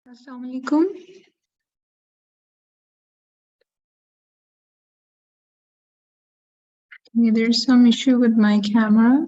Assalamu alaikum. There's some issue with my camera.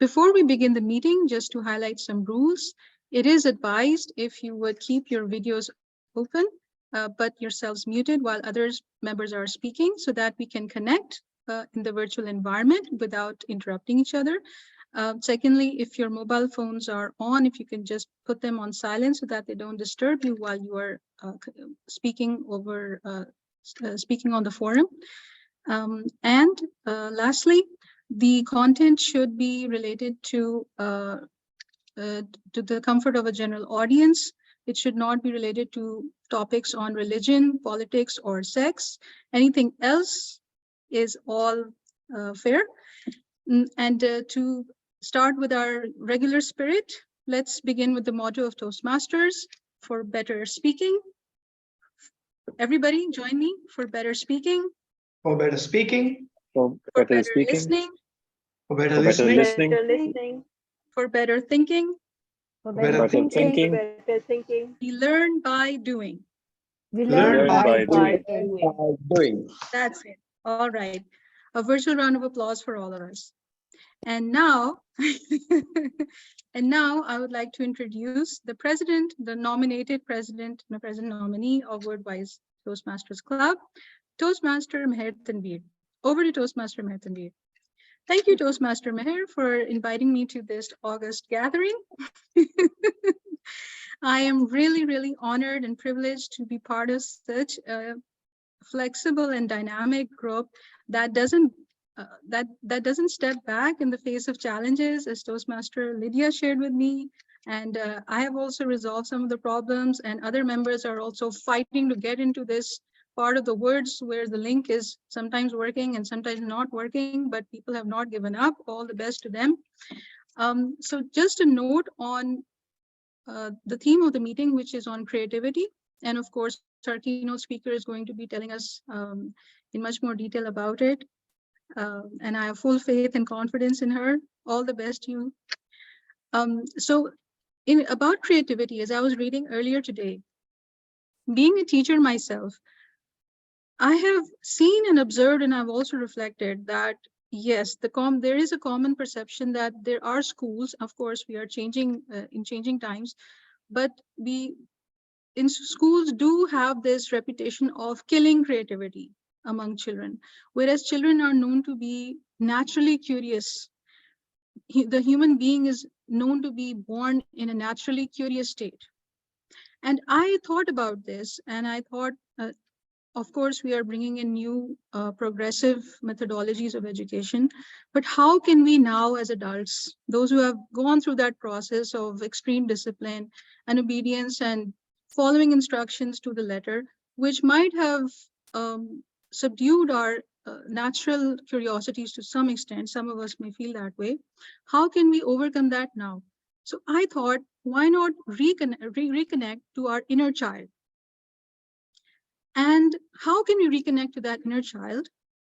Before we begin the meeting, just to highlight some rules, it is advised if you would keep your videos open, but yourselves muted while others members are speaking so that we can connect in the virtual environment without interrupting each other. Secondly, if your mobile phones are on, if you can just put them on silent so that they don't disturb you while you are speaking speaking on the forum. And lastly, the content should be related to the comfort of a general audience. It should not be related to topics on religion, politics, or sex. Anything else is all fair. And to start with our regular spirit, let's begin with the motto of Toastmasters for better speaking. Everybody join me for better speaking. For better speaking. For For better better speaking. listening. For better For better listening. listening. For better thinking. For better thinking. We learn by doing. We learn by doing. That's it. All right. A virtual round of applause for all of us. And now, I would like to introduce the president, the nominated president, the president nominee of WordWise Toastmasters Club, Toastmaster Meher Tanveer. Over to Toastmaster Meher Tanveer. Thank you, Toastmaster Meher, for inviting me to this August gathering. I am really, really honored and privileged to be part of such a flexible and dynamic group that doesn't step back in the face of challenges, as Toastmaster Lydia shared with me. And I have also resolved some of the problems, and other members are also fighting to get into this part of the words where the link is sometimes working and sometimes not working, but people have not given up. All the best to them. So just a note on the theme of the meeting, which is on creativity. And of course, our keynote speaker is going to be telling us in much more detail about it. And I have full faith and confidence in her. All the best to you. So about creativity, as I was reading earlier today, being a teacher myself, I have seen and observed, and I've also reflected that, yes, there is a common perception that there are schools, of course, we are changing in changing times, but in schools do have this reputation of killing creativity among children, whereas children are known to be naturally curious. The human being is known to be born in a naturally curious state. And I thought about this, and I thought, of course, we are bringing in new progressive methodologies of education, but how can we now as adults, those who have gone through that process of extreme discipline and obedience and following instructions to the letter, which might have subdued our natural curiosities to some extent, some of us may feel that way, how can we overcome that now? So I thought, why not reconnect to our inner child? And how can we reconnect to that inner child?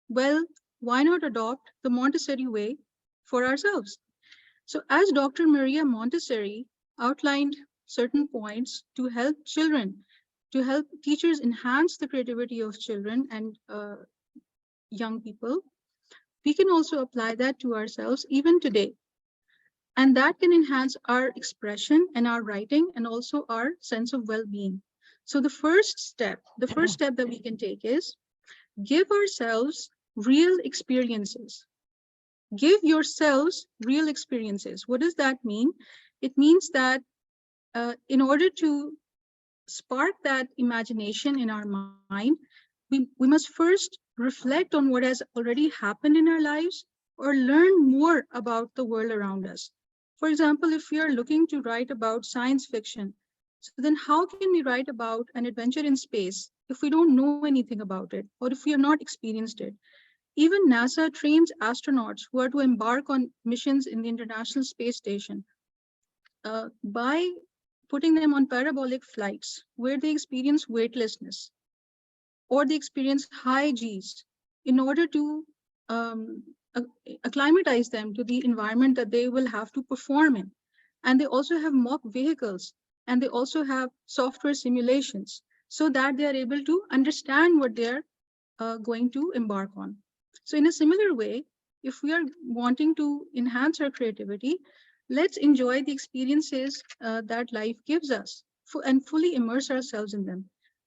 Well, why not adopt the Montessori way for ourselves? So as Dr. Maria Montessori outlined certain points to help children, to help teachers enhance the creativity of children and young people, we can also apply that to ourselves even today. And that can enhance our expression and our writing and also our sense of well-being. So the first step that we can take is give ourselves real experiences. Give yourselves real experiences. What does that mean? It means that in order to spark that imagination in our mind, we must first reflect on what has already happened in our lives or learn more about the world around us. For example, if we are looking to write about science fiction, so then how can we write about an adventure in space if we don't know anything about it or if we have not experienced it? Even NASA trains astronauts who are to embark on missions in the International Space Station by putting them on parabolic flights where they experience weightlessness or they experience high Gs in order to acclimatize them to the environment that they will have to perform in. And they also have mock vehicles, and they also have software simulations so that they are able to understand what they're going to embark on. So in a similar way, if we are wanting to enhance our creativity, let's enjoy the experiences that life gives us and fully immerse ourselves in them.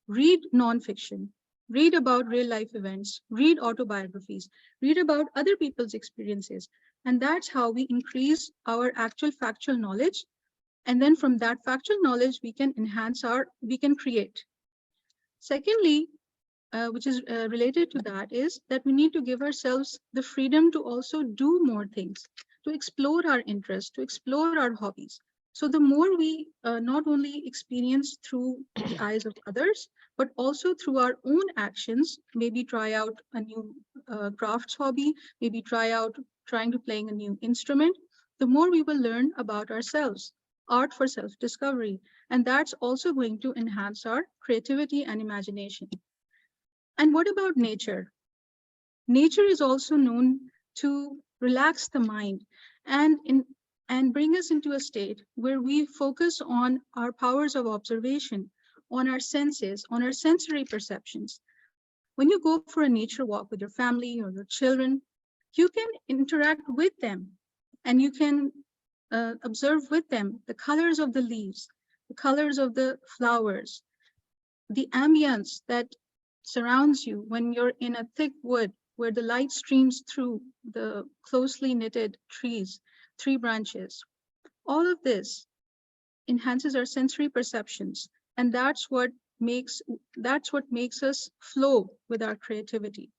Read nonfiction, read about real life events, read autobiographies, read about other people's experiences. And that's how we increase our actual factual knowledge. And then from that factual knowledge, we can create. Secondly, which is related to that, is that we need to give ourselves the freedom to also do more things, to explore our interests, to explore our hobbies. So the more we not only experience through the eyes of others, but also through our own actions, maybe try out a new crafts hobby, maybe trying to playing a new instrument, the more we will learn about ourselves. Art for self-discovery. And that's also going to enhance our creativity and imagination. And what about nature? Nature is also known to relax the mind and bring us into a state where we focus on our powers of observation, on our senses, on our sensory perceptions. When you go for a nature walk with your family or your children, you can interact with them and you can observe with them the colors of the leaves, the colors of the flowers, the ambience that surrounds you when you're in a thick wood where the light streams through the closely knitted tree branches. All of this enhances our sensory perceptions, and that's what makes us flow with our creativity.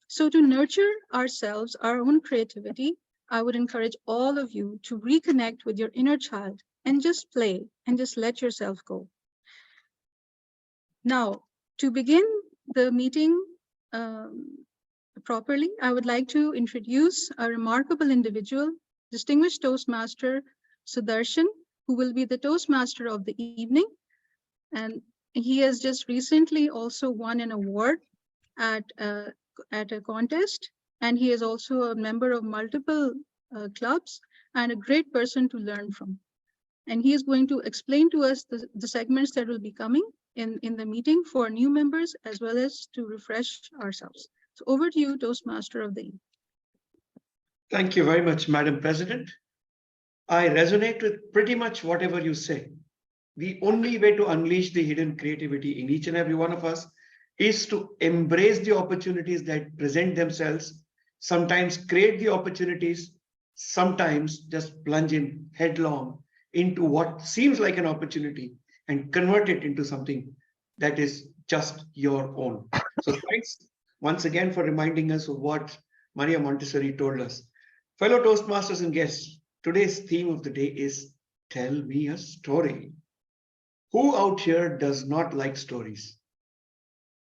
So to nurture ourselves, our own creativity, I would encourage all of you to reconnect with your inner child and just play and just let yourself go. Now, to begin the meeting properly, I would like to introduce a remarkable individual, distinguished Toastmaster Sudarshan, who will be the Toastmaster of the evening. And he has just recently also won an award at a contest, and he is also a member of multiple clubs and a great person to learn from. And he is going to explain to us the segments that will be coming in the meeting for new members, as well as to refresh ourselves. So over to you, Toastmaster of the evening. Thank you very much, Madam President. I resonate with pretty much whatever you say. The only way to unleash the hidden creativity in each and every one of us is to embrace the opportunities that present themselves, sometimes create the opportunities, sometimes just plunge in headlong into what seems like an opportunity and convert it into something that is just your own. So thanks once again for reminding us of what Maria Montessori told us. Fellow Toastmasters and guests, today's theme of the day is Tell Me a Story. Who out here does not like stories?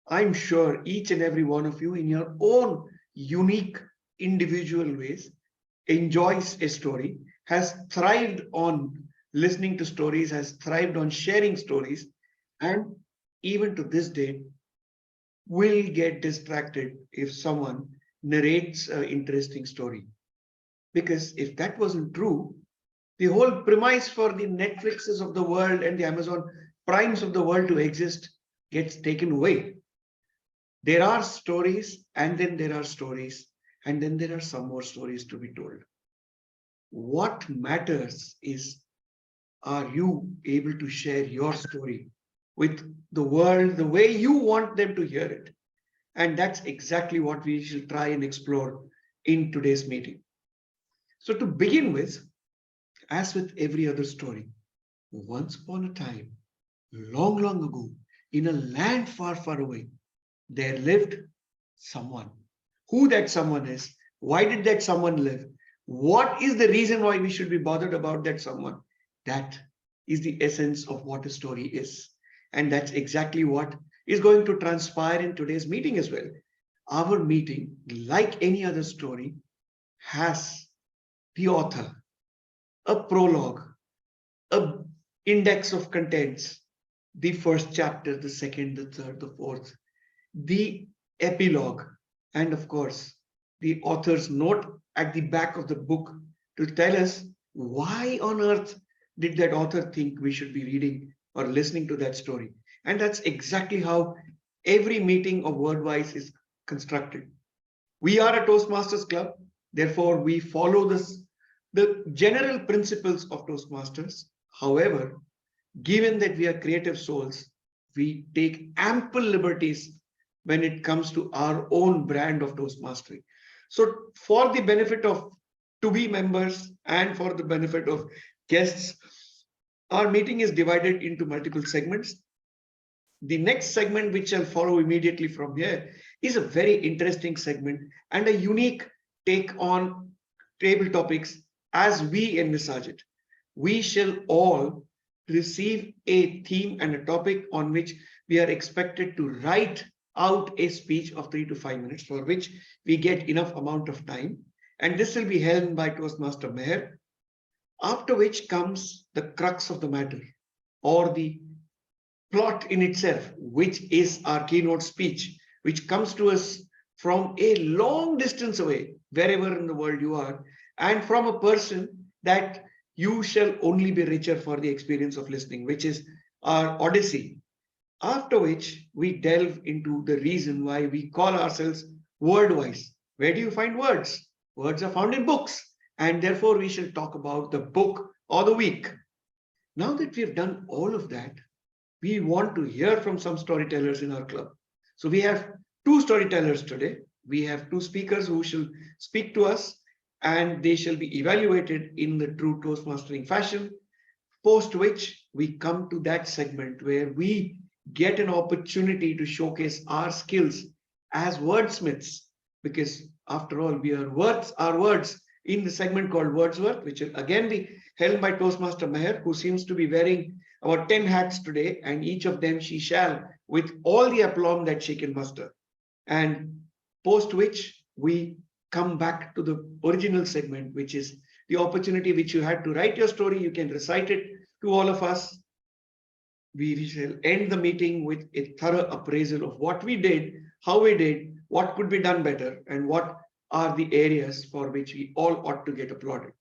I'm sure each and every one of you in your own unique individual ways enjoys a story, has thrived on listening to stories, has thrived on sharing stories, and even to this day will get distracted if someone narrates an interesting story. Because if that wasn't true, the whole premise for the Netflixes of the world and the Amazon Primes of the world to exist gets taken away. There are stories, and then there are stories, and then there are some more stories to be told. What matters is, are you able to share your story with the world the way you want them to hear it? And that's exactly what we shall try and explore in today's meeting. So to begin with, as with every other story, once upon a time, long, long ago, in a land far, far away, there lived someone. Who that someone is, why did that someone live? What is the reason why we should be bothered about that someone? That is the essence of what a story is. And that's exactly what is going to transpire in today's meeting as well. Our meeting, like any other story, has the author, a prologue, a index of contents, the first chapter, the second, the third, the fourth, the epilogue, and of course, the author's note at the back of the book to tell us why on earth did that author think we should be reading or listening to that story. And that's exactly how every meeting of WordWise is constructed. We are a Toastmasters Club. Therefore, we follow the general principles of Toastmasters. However, given that we are creative souls, we take ample liberties when it comes to our own brand of Toastmastery. So for the benefit of to-be members and for the benefit of guests, our meeting is divided into multiple segments. The next segment, which I'll follow immediately from here, is a very interesting segment and a unique take on table topics as we envisage it. We shall all receive a theme and a topic on which we are expected to write out a speech of 3 to 5 minutes, for which we get enough amount of time. And this will be held by Toastmaster Meher, after which comes the crux of the matter, or the plot in itself, which is our keynote speech, which comes to us from a long distance away, wherever in the world you are, and from a person that you shall only be richer for the experience of listening, which is our Odyssey. After which we delve into the reason why we call ourselves WordWise. Where do you find words? Words are found in books, and therefore we shall talk about the book or the week. Now that we've done all of that, we want to hear from some storytellers in our club. So we have 2 storytellers today. We have 2 speakers who shall speak to us, and they shall be evaluated in the true Toastmastering fashion, post which we come to that segment where we get an opportunity to showcase our skills as wordsmiths, because after all, we are our words in the segment called Wordsworth, which will again be held by Toastmaster Meher, who seems to be wearing about 10 hats today, and each of them she shall with all the aplomb that she can muster. And post which we come back to the original segment, which is the opportunity which you had to write your story. You can recite it to all of us. We shall end the meeting with a thorough appraisal of what we did, how we did, what could be done better, and what are the areas for which we all ought to get applauded.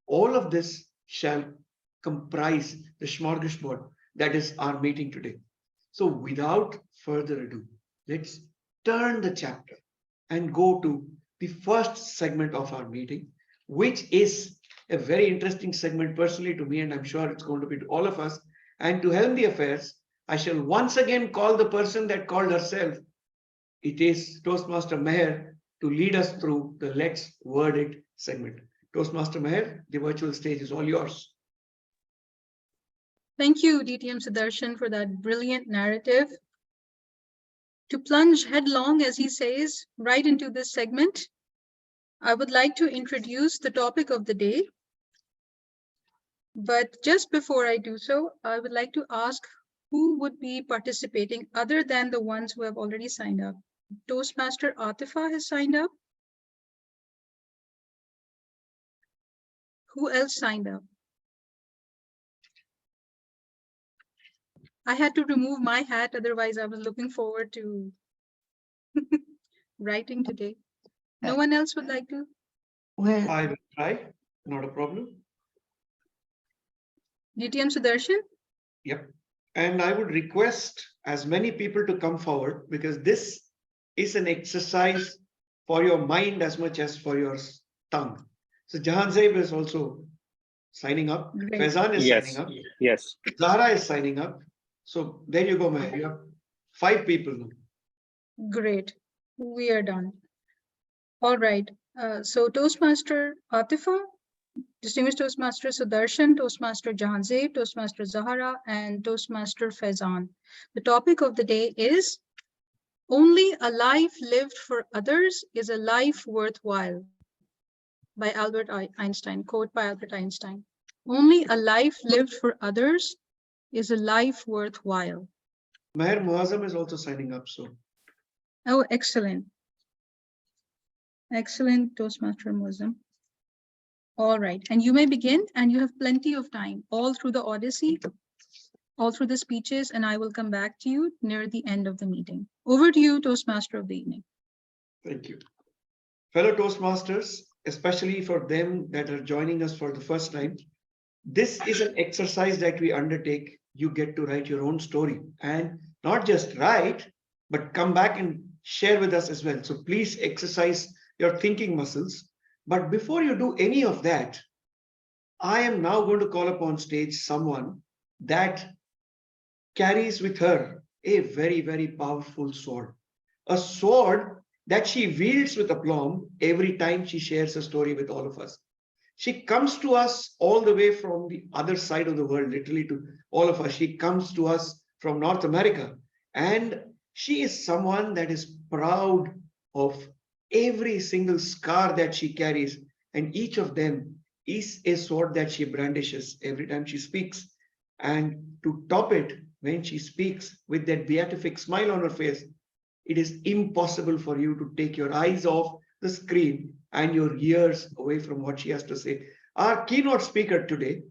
All of this shall comprise the smorgasbord that is our meeting today. So without further ado, let's turn the chapter and go to the first segment of our meeting, which is a very interesting segment personally to me, and I'm sure it's going to be to all of us. And to helm the affairs, I shall once again call the person that called herself. It is Toastmaster Meher to lead us through the Let's Word It segment. Toastmaster Meher, the virtual stage is all yours. Thank you, DTM Sudarshan, for that brilliant narrative. To plunge headlong, as he says, right into this segment, I would like to introduce the topic of the day. But just before I do so, I would like to ask who would be participating other than the ones who have already signed up. Toastmaster Atifa has signed up. Who else signed up? I had to remove my hat, otherwise I was looking forward to writing today. No one else would like to? Well, I will try, not a problem. DTM Sudarshan? Yep. And I would request as many people to come forward, because this is an exercise for your mind as much as for your tongue. So Jahan Zaib is also signing up. Great. Faizan is signing up. Yes. Zahra is signing up. So there you go, Meher. You have 5 people now. Great. We are done. All right. So Toastmaster Atifa, Distinguished Toastmaster Sudarshan, Toastmaster Jahanzeb, Toastmaster Zahara, and Toastmaster Faizan. The topic of the day is Only a Life Lived for Others is a Life Worthwhile, by Albert Einstein, quote by Albert Einstein. Only a life lived for others is a life worthwhile. Meher Muazzam is also signing up. So. Oh, excellent. Excellent, Toastmaster Muslim. All right, and you may begin, and you have plenty of time all through the Odyssey, all through the speeches, and I will come back to you near the end of the meeting. Over to you, Toastmaster of the evening. Thank you. Fellow Toastmasters, especially for them that are joining us for the first time, this is an exercise that we undertake. You get to write your own story, and not just write, but come back and share with us as well. So please exercise your thinking muscles. But before you do any of that, I am now going to call upon stage someone that carries with her a very, very powerful sword. A sword that she wields with aplomb every time she shares a story with all of us. She comes to us all the way from the other side of the world, literally to all of us. She comes to us from North America. And she is someone that is proud of every single scar that she carries. And each of them is a sword that she brandishes every time she speaks. And to top it, when she speaks with that beatific smile on her face, it is impossible for you to take your eyes off the screen and your ears away from what she has to say. Our keynote speaker today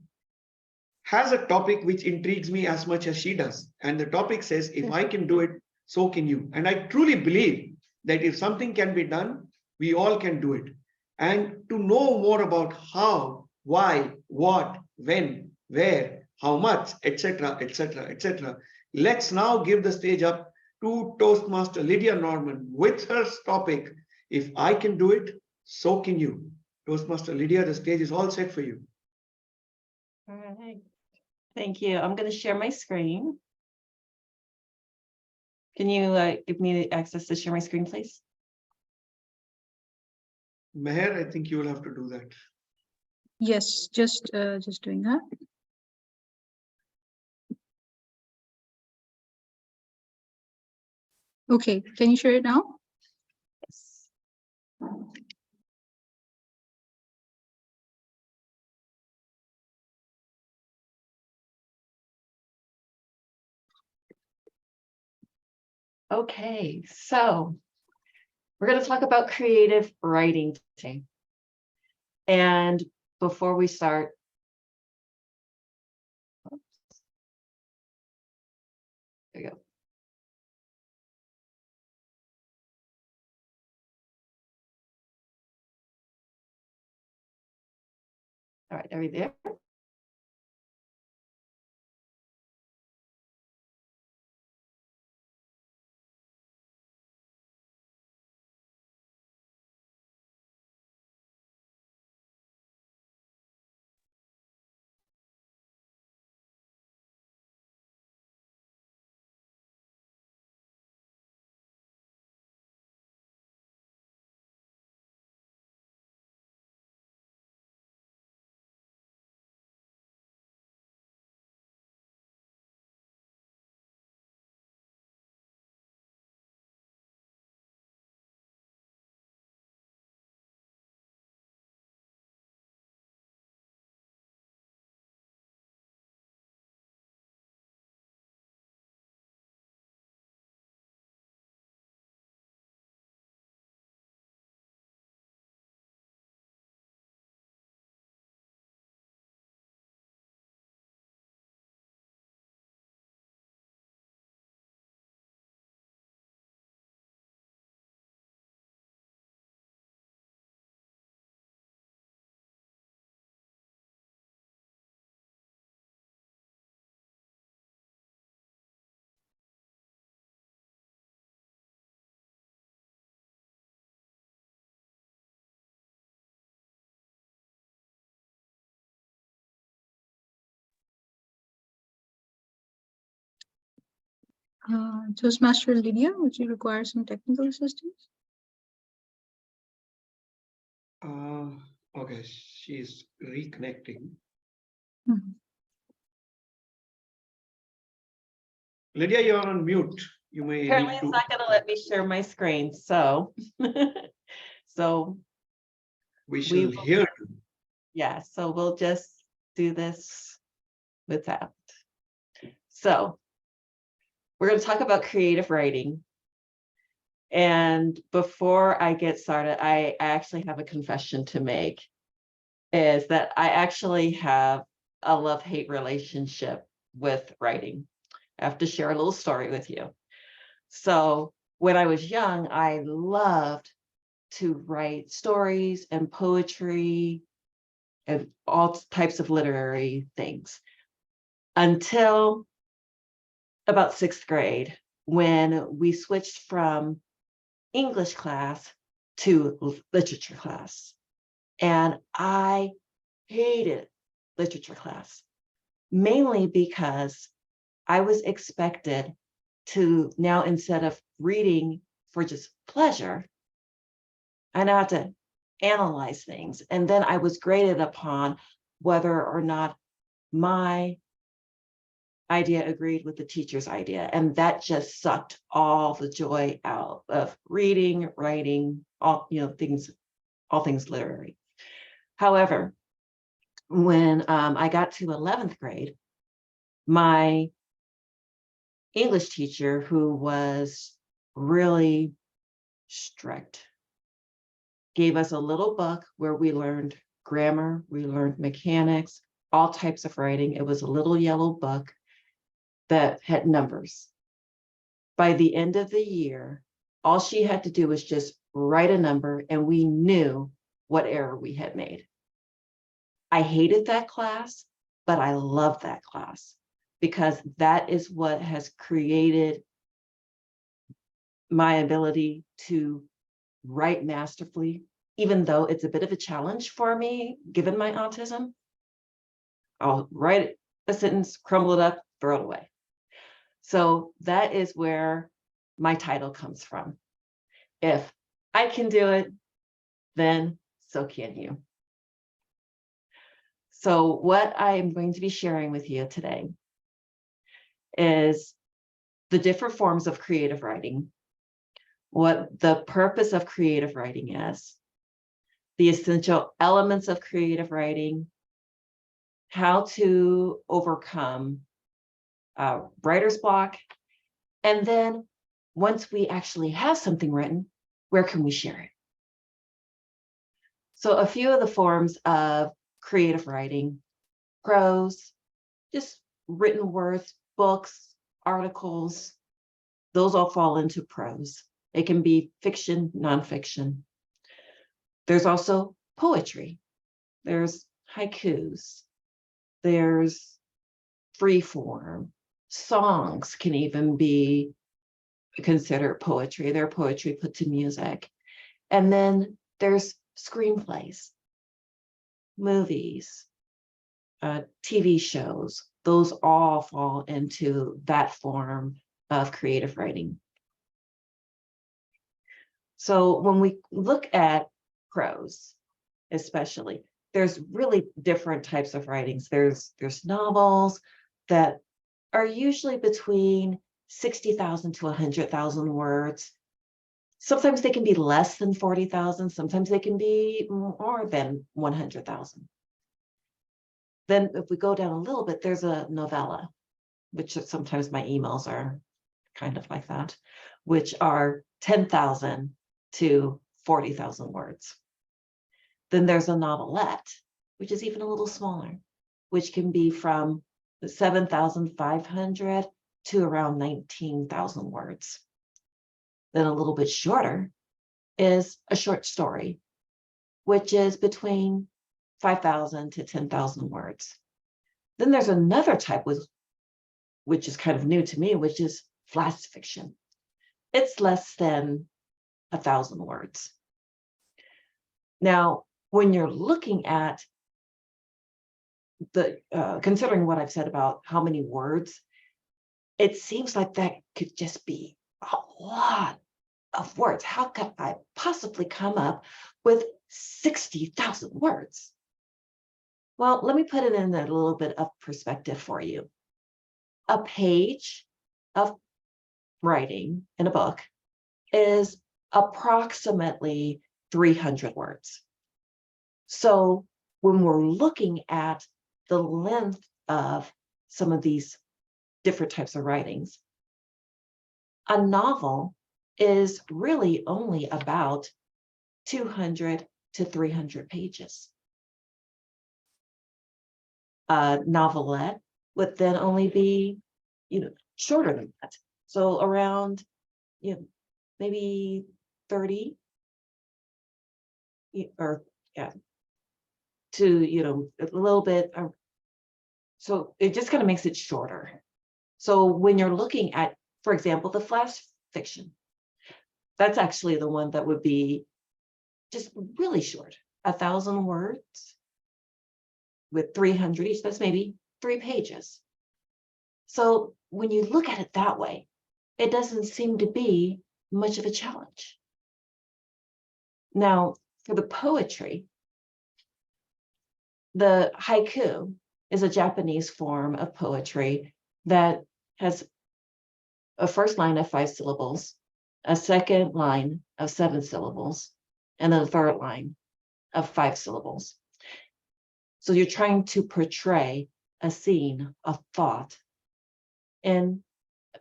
has a topic which intrigues me as much as she does. And the topic says, if I can do it, so can you. And I truly believe that if something can be done, we all can do it. And to know more about how, why, what, when, where, how much, etc., etc., etc., let's now give the stage up to Toastmaster Lydia Norman with her topic, if I can do it, so can you. Toastmaster Lydia, the stage is all set for you. All right. Thank you. I'm going to share my screen. Can you give me access to share my screen, please? Meher, I think you will have to do that. Yes, just doing that. Okay, can you share it now? Yes. Okay, so we're going to talk about creative writing today. And before we start, there you go. All right, are we there? Toastmaster Lydia, would you require some technical assistance? Okay, she's reconnecting. Mhm. Lydia, you're on mute. You may Apparently need it's to. not going to let me share my screen, so so We we shall will, hear you. yeah, so we'll just do this without. So we're going to talk about creative writing. And before I get started, I actually have a confession to make, is that I actually have a love-hate relationship with writing. I have to share a little story with you. So when I was young, I loved to write stories and poetry and all types of literary things until about 6th grade, when we switched from English class to literature class. And I hated literature class, mainly because I was expected to now, instead of reading for just pleasure, I now had to analyze things. And then I was graded upon whether or not my idea agreed with the teacher's idea. And that just sucked all the joy out of reading, writing, all things literary. However, when I got to 11th grade, my English teacher, who was really strict, gave us a little book where we learned grammar, we learned mechanics, all types of writing. It was a little yellow book that had numbers. By the end of the year, all she had to do was just write a number and we knew what error we had made. I hated that class, but I loved that class because that is what has created my ability to write masterfully, even though it's a bit of a challenge for me, given my autism. I'll write a sentence, crumble it up, throw it away. So that is where my title comes from. If I can do it, then so can you. So what I am going to be sharing with you today is the different forms of creative writing, what the purpose of creative writing is, the essential elements of creative writing, how to overcome writer's block, and then once we actually have something written, where can we share it? So a few of the forms of creative writing: prose, just written words, books, articles, those all fall into prose. It can be fiction, nonfiction. There's also poetry. There's haikus. There's free form. Songs can even be considered poetry. They're poetry put to music. And then there's screenplays, movies, TV shows. Those all fall into that form of creative writing. So when we look at prose, especially, there's really different types of writings. There's novels that are usually between 60,000 to 100,000 words. Sometimes they can be less than 40,000. Sometimes they can be more than 100,000. Then if we go down a little bit, there's a novella, which sometimes my emails are kind of like that, which are 10,000 to 40,000 words. Then there's a novelette, which is even a little smaller, which can be from 7,500 to around 19,000 words. Then a little bit shorter is a short story, which is between 5,000 to 10,000 words. Then there's another type, which is kind of new to me, which is flash fiction. It's less than 1,000 words. Now, when you're looking at the, considering what I've said about how many words, it seems like that could just be a lot of words. How could I possibly come up with 60,000 words? Well, let me put it in a little bit of perspective for you. A page of writing in a book is approximately 300 words. So when we're looking at the length of some of these different types of writings, a novel is really only about 200 to 300 pages. A novelette would then only be, shorter than that. So around, maybe 30 or to, a little bit. So it just kind of makes it shorter. So when you're looking at, for example, the flash fiction, that's actually the one that would be just really short, 1,000 words with 300 each, that's maybe 3 pages. So when you look at it that way, it doesn't seem to be much of a challenge. Now, for the poetry, the haiku is a Japanese form of poetry that has a first line of 5 syllables, a second line of 7 syllables, and a third line of 5 syllables. So you're trying to portray a scene, a thought, in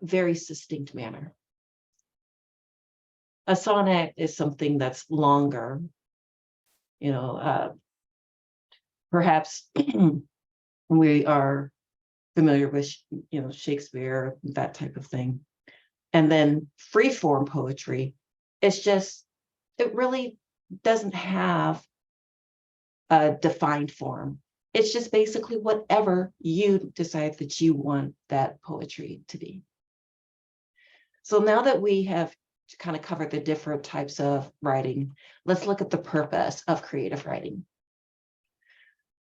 a very succinct manner. A sonnet is something that's longer, perhaps we are familiar with, Shakespeare, that type of thing. And then free form poetry, it really doesn't have a defined form. It's just basically whatever you decide that you want that poetry to be. So now that we have kind of covered the different types of writing, let's look at the purpose of creative writing.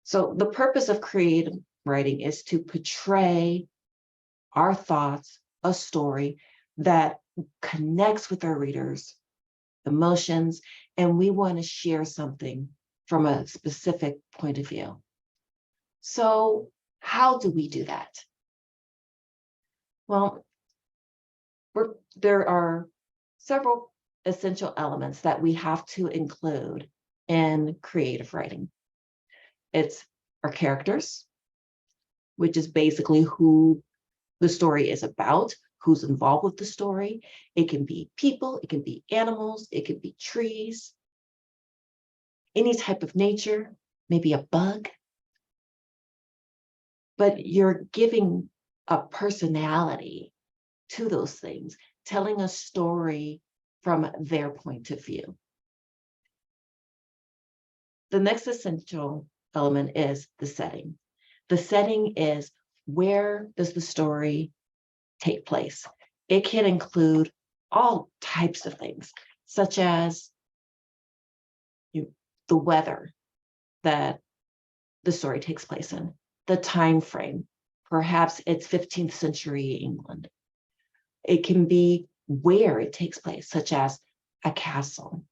So the purpose of creative writing is to portray our thoughts, a story that connects with our readers' emotions, and we want to share something from a specific point of view. So how do we do that? Well, there are several essential elements that we have to include in creative writing. It's our characters, which is basically who the story is about, who's involved with the story. It can be people, it can be animals, it could be trees, any type of nature, maybe a bug. But you're giving a personality to those things, telling a story from their point of view. The next essential element is the setting. The setting is, where does the story take place? It can include all types of things, such as the weather that the story takes place in, the time frame. Perhaps it's 15th century England. It can be where it takes place, such as a castle.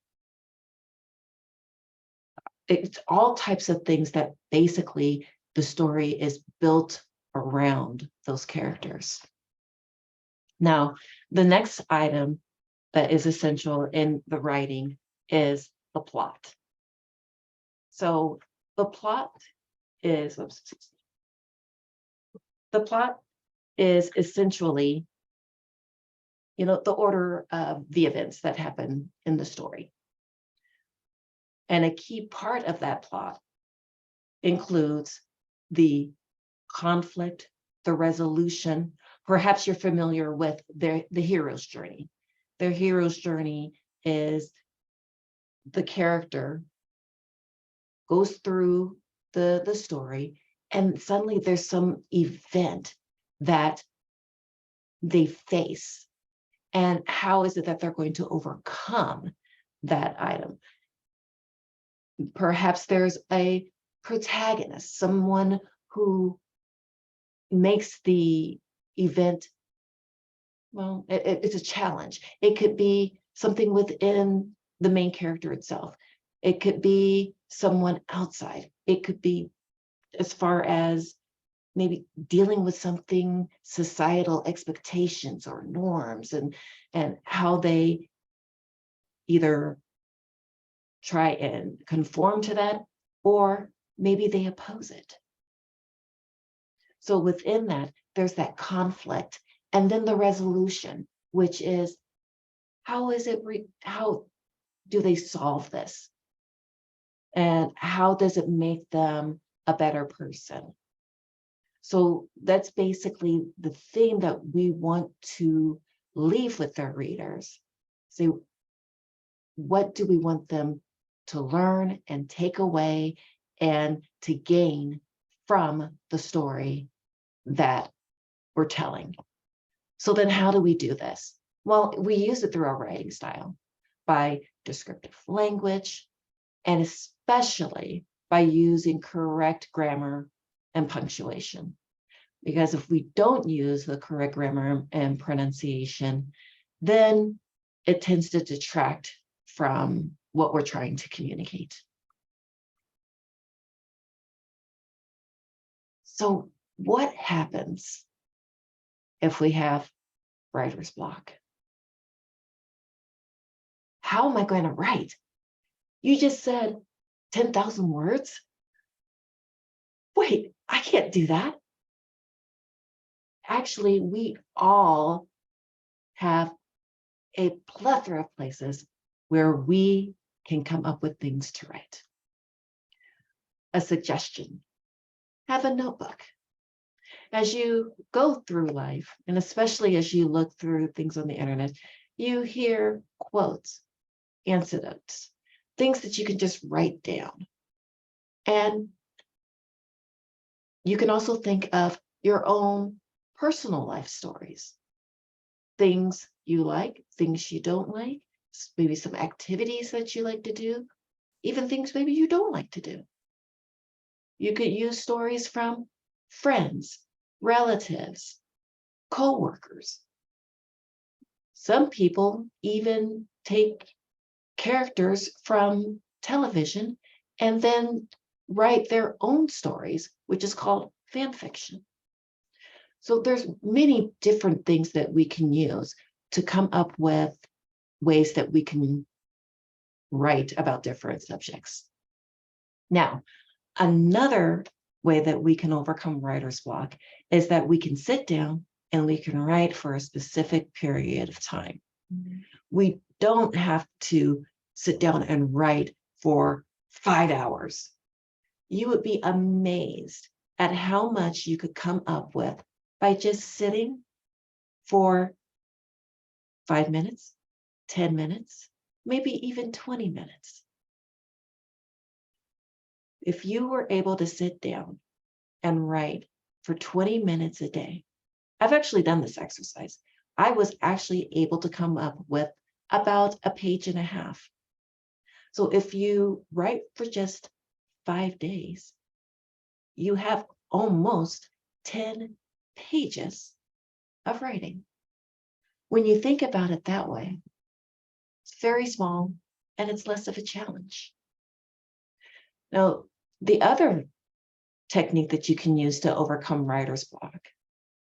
It's all types of things that basically the story is built around those characters. Now, the next item that is essential in the writing is the plot. So the plot is essentially, the order of the events that happen in the story. And a key part of that plot includes the conflict, the resolution. Perhaps you're familiar with the hero's journey. Their hero's journey is the character goes through the story, and suddenly there's some event that they face. And how is it that they're going to overcome that item? Perhaps there's a protagonist, someone who makes the event, well, it's a challenge. It could be something within the main character itself. It could be someone outside. It could be as far as maybe dealing with something, societal expectations or norms, and how they either try and conform to that, or maybe they oppose it. So within that, there's that conflict, and then the resolution, which is, how do they solve this? And how does it make them a better person? So that's basically the thing that we want to leave with our readers. So what do we want them to learn and take away and to gain from the story that we're telling? So then how do we do this? Well, we use it through our writing style by descriptive language, and especially by using correct grammar and punctuation. Because if we don't use the correct grammar and pronunciation, then it tends to detract from what we're trying to communicate. So what happens if we have writer's block? How am I going to write? You just said 10,000 words? Wait, I can't do that. Actually, we all have a plethora of places where we can come up with things to write. A suggestion: have a notebook. As you go through life, and especially as you look through things on the internet, you hear quotes, anecdotes, things that you can just write down. And you can also think of your own personal life stories, things you like, things you don't like, maybe some activities that you like to do, even things maybe you don't like to do. You could use stories from friends, relatives, co-workers. Some people even take characters from television and then write their own stories, which is called fan fiction. So there's many different things that we can use to come up with ways that we can write about different subjects. Now, another way that we can overcome writer's block is that we can sit down and we can write for a specific period of time. We don't have to sit down and write for 5 hours. You would be amazed at how much you could come up with by just sitting for 5 minutes, 10 minutes, maybe even 20 minutes. If you were able to sit down and write for 20 minutes a day, I've actually done this exercise. I was actually able to come up with about a page and a half. So if you write for just 5 days, you have almost 10 pages of writing. When you think about it that way, it's very small and it's less of a challenge. Now, the other technique that you can use to overcome writer's block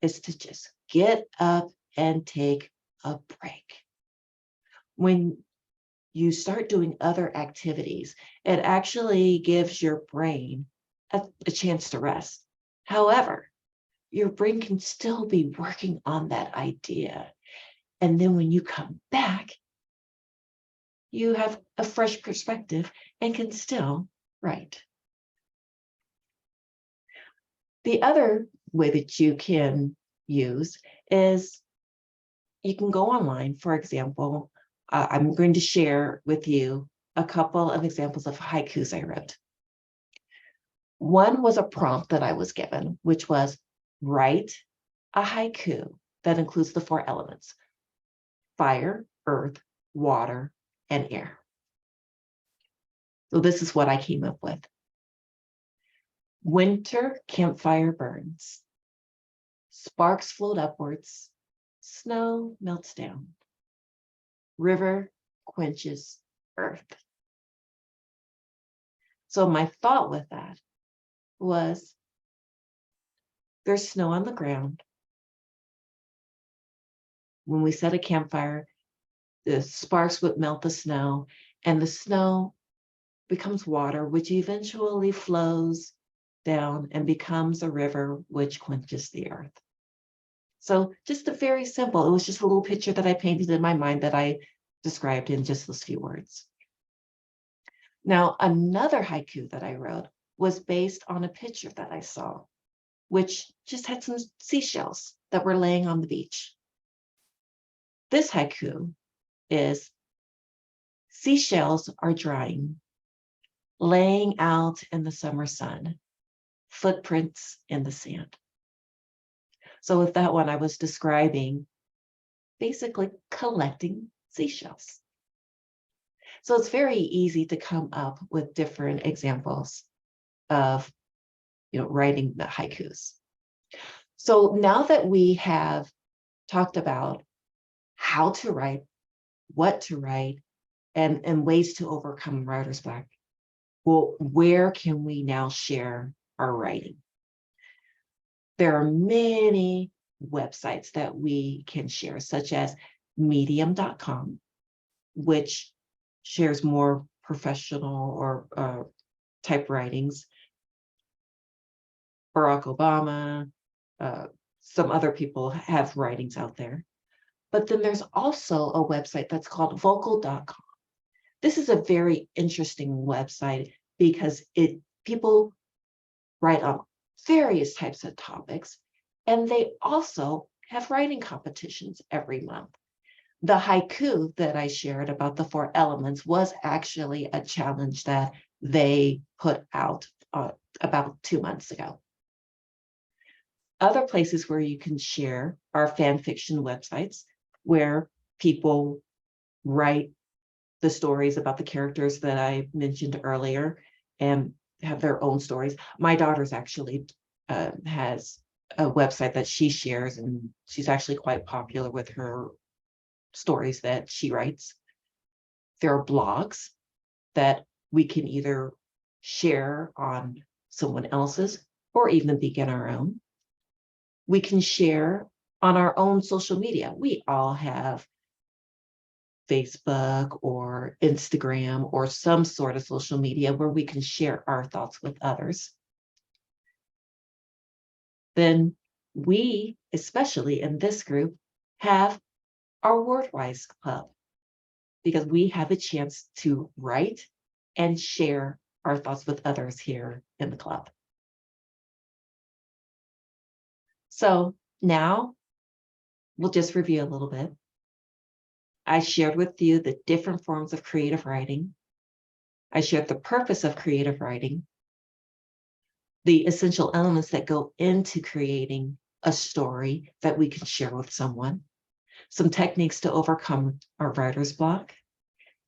is to just get up and take a break. When you start doing other activities, it actually gives your brain a chance to rest. However, your brain can still be working on that idea. And then when you come back, you have a fresh perspective and can still write. The other way that you can use is you can go online. For example, I'm going to share with you a couple of examples of haikus I wrote. One was a prompt that I was given, which was write a haiku that includes the 4 elements: fire, earth, water, and air. So this is what I came up with. Winter campfire burns. Sparks float upwards. Snow melts down. River quenches earth. So my thought with that was, there's snow on the ground. When we set a campfire, the sparks would melt the snow, and the snow becomes water, which eventually flows down and becomes a river, which quenches the earth. So just a very simple, it was just a little picture that I painted in my mind that I described in just those few words. Now, another haiku that I wrote was based on a picture that I saw, which just had some seashells that were laying on the beach. This haiku is, seashells are drying, laying out in the summer sun, footprints in the sand. So with that one, I was describing basically collecting seashells. So it's very easy to come up with different examples of, writing the haikus. So now that we have talked about how to write, what to write, and ways to overcome writer's block, well, where can we now share our writing? There are many websites that we can share, such as medium.com, which shares more professional or type writings. Barack Obama, some other people have writings out there. But then there's also a website that's called vocal.com. This is a very interesting website because people write on various types of topics, and they also have writing competitions every month. The haiku that I shared about the 4 elements was actually a challenge that they put out about 2 months ago. Other places where you can share are fan fiction websites, where people write the stories about the characters that I mentioned earlier and have their own stories. My daughter's actually has a website that she shares, and she's actually quite popular with her stories that she writes. There are blogs that we can either share on someone else's or even begin our own. We can share on our own social media. We all have Facebook or Instagram or some sort of social media where we can share our thoughts with others. Then we, especially in this group, have our WordWise Club, because we have a chance to write and share our thoughts with others here in the club. So now we'll just review a little bit. I shared with you the different forms of creative writing. I shared the purpose of creative writing, the essential elements that go into creating a story that we can share with someone, some techniques to overcome our writer's block,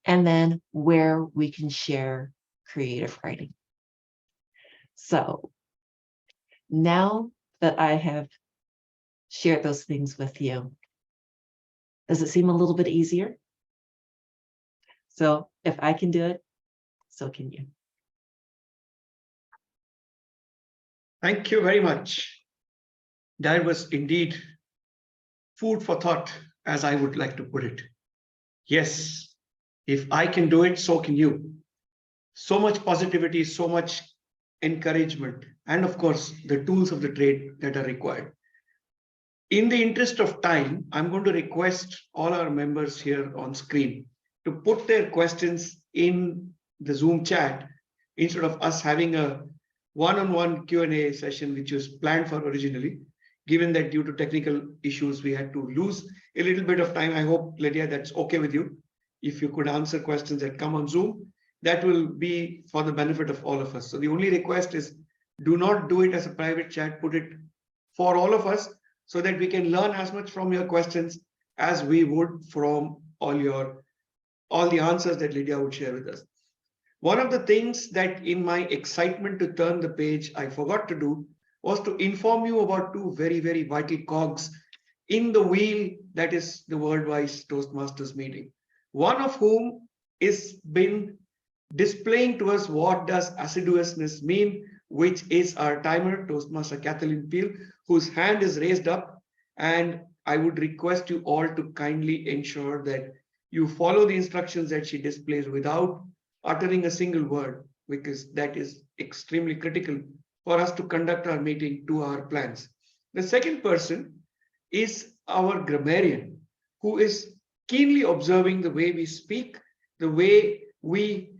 and then where we can share creative writing. So now that I have shared those things with you, does it seem a little bit easier? So if I can do it, so can you. Thank you very much. That was indeed food for thought, as I would like to put it. Yes, if I can do it, so can you. So much positivity, so much encouragement, and of course, the tools of the trade that are required. In the interest of time, I'm going to request all our members here on screen to put their questions in the Zoom chat instead of us having a one-on-one Q&A session, which was planned for originally. Given that due to technical issues, we had to lose a little bit of time. I hope, Lydia, that's okay with you. If you could answer questions that come on Zoom, that will be for the benefit of all of us. So the only request is, do not do it as a private chat, put it for all of us, so that we can learn as much from your questions as we would from all the answers that Lydia would share with us. One of the things that in my excitement to turn the page, I forgot to do was to inform you about 2 very, very vital cogs in the wheel that is the WordWise Toastmasters meeting. One of whom is been displaying to us what does assiduousness mean, which is our timer, Toastmaster Kathleen Peel, whose hand is raised up. And I would request you all to kindly ensure that you follow the instructions that she displays without uttering a single word, because that is extremely critical for us to conduct our meeting to our plans. The second person is our grammarian, who is keenly observing the way we speak, the way we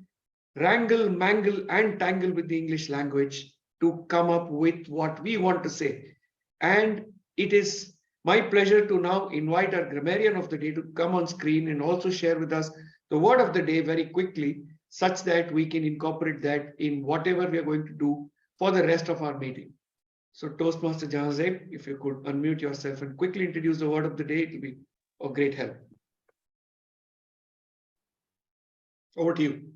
wrangle, mangle, and tangle with the English language to come up with what we want to say. And it is my pleasure to now invite our grammarian of the day to come on screen and also share with us the word of the day very quickly, such that we can incorporate that in whatever we are going to do for the rest of our meeting. So Toastmaster Jahazeb, if you could unmute yourself and quickly introduce the word of the day, it will be of great help. Over to you.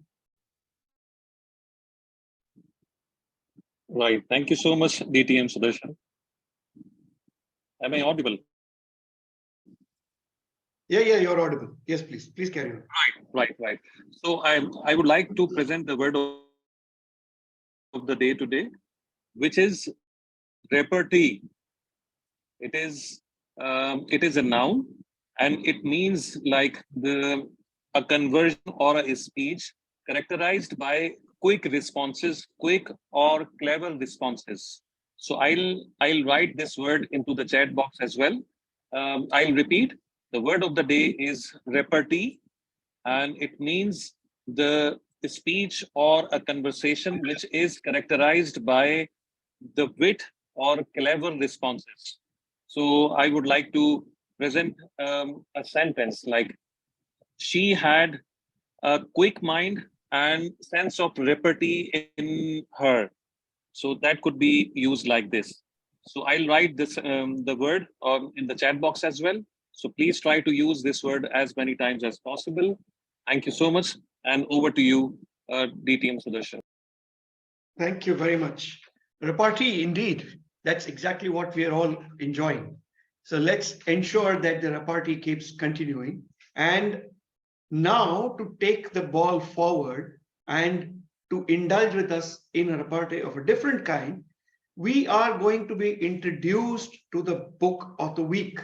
Right. Thank you so much, DTM Sudarshan. Am I audible? Yeah, you're audible. Yes, please. Please carry on. Right. So I would like to present the word of the day today, which is repartee. It is a noun, and it means like a conversion or a speech characterized by quick responses, quick or clever responses. So I'll write this word into the chat box as well. I'll repeat. The word of the day is repartee, and it means the speech or a conversation which is characterized by the wit or clever responses. So I would like to present a sentence like, she had a quick mind and sense of repartee in her. So that could be used like this. So I'll write this the word in the chat box as well. So please try to use this word as many times as possible. Thank you so much. And over to you, DTM Sudarshan. Thank you very much. Repartee, indeed. That's exactly what we are all enjoying. So let's ensure that the repartee keeps continuing. And now to take the ball forward and to indulge with us in a repartee of a different kind, we are going to be introduced to the book of the week.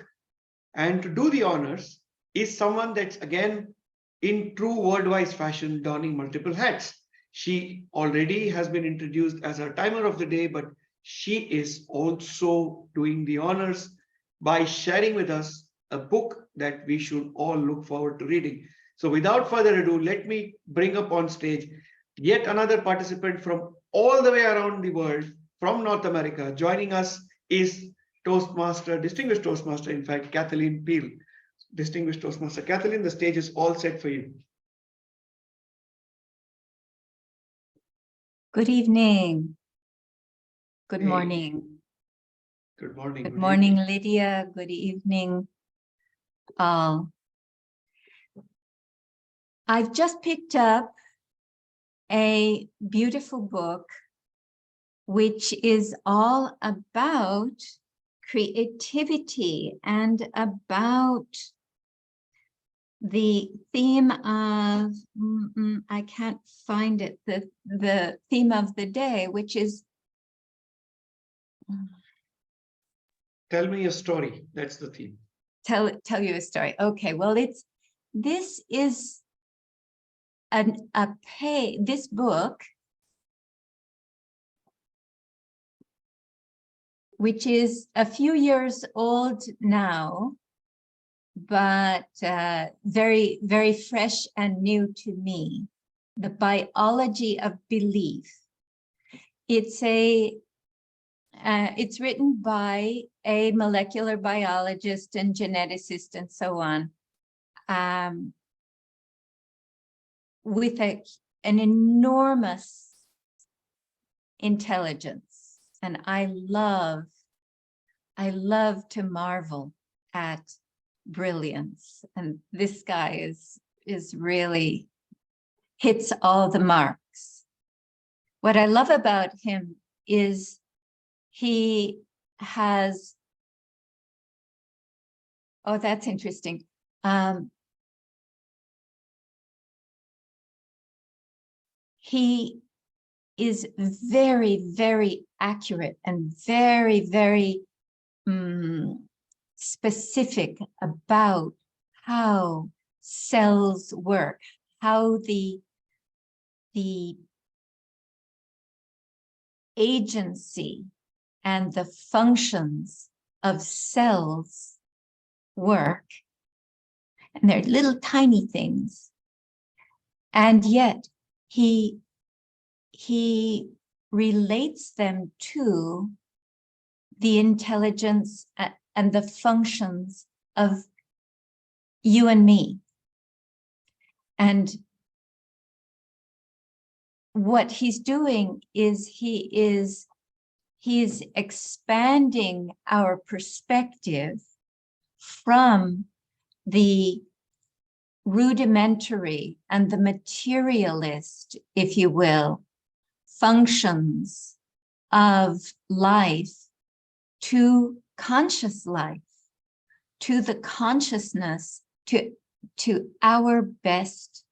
And to do the honors is someone that's, again, in true WordWise fashion, donning multiple hats. She already has been introduced as our timer of the day, but she is also doing the honors by sharing with us a book that we should all look forward to reading. So without further ado, let me bring up on stage yet another participant from all the way around the world, from North America. Joining us is Toastmaster, distinguished Toastmaster, in fact, Kathleen Peel. Distinguished Toastmaster Kathleen, the stage is all set for you. Good evening. Good Hey. morning. Good morning. Good morning, Lydia. Good evening, all. I've just picked up a beautiful book, which is all about creativity and about the theme of, I can't find it, the theme of the day, which is, Tell me a story. That's the theme. tell you a story. Okay, well, this is this book, which is a few years old now, but very, very fresh and new to me. The Biology of Belief. It's written by a molecular biologist and geneticist and so on, with an enormous intelligence. And I love to marvel at brilliance. And this guy is really hits all the marks. What I love about him is he has, oh, that's interesting. He is very, very accurate and very, very specific about how cells work, how the agency and the functions of cells work. And they're little tiny things. And yet he relates them to the intelligence and the functions of you and me. And what he's doing is he is expanding our perspective from the rudimentary and the materialist, if you will, functions of life to conscious life, to the consciousness, to our best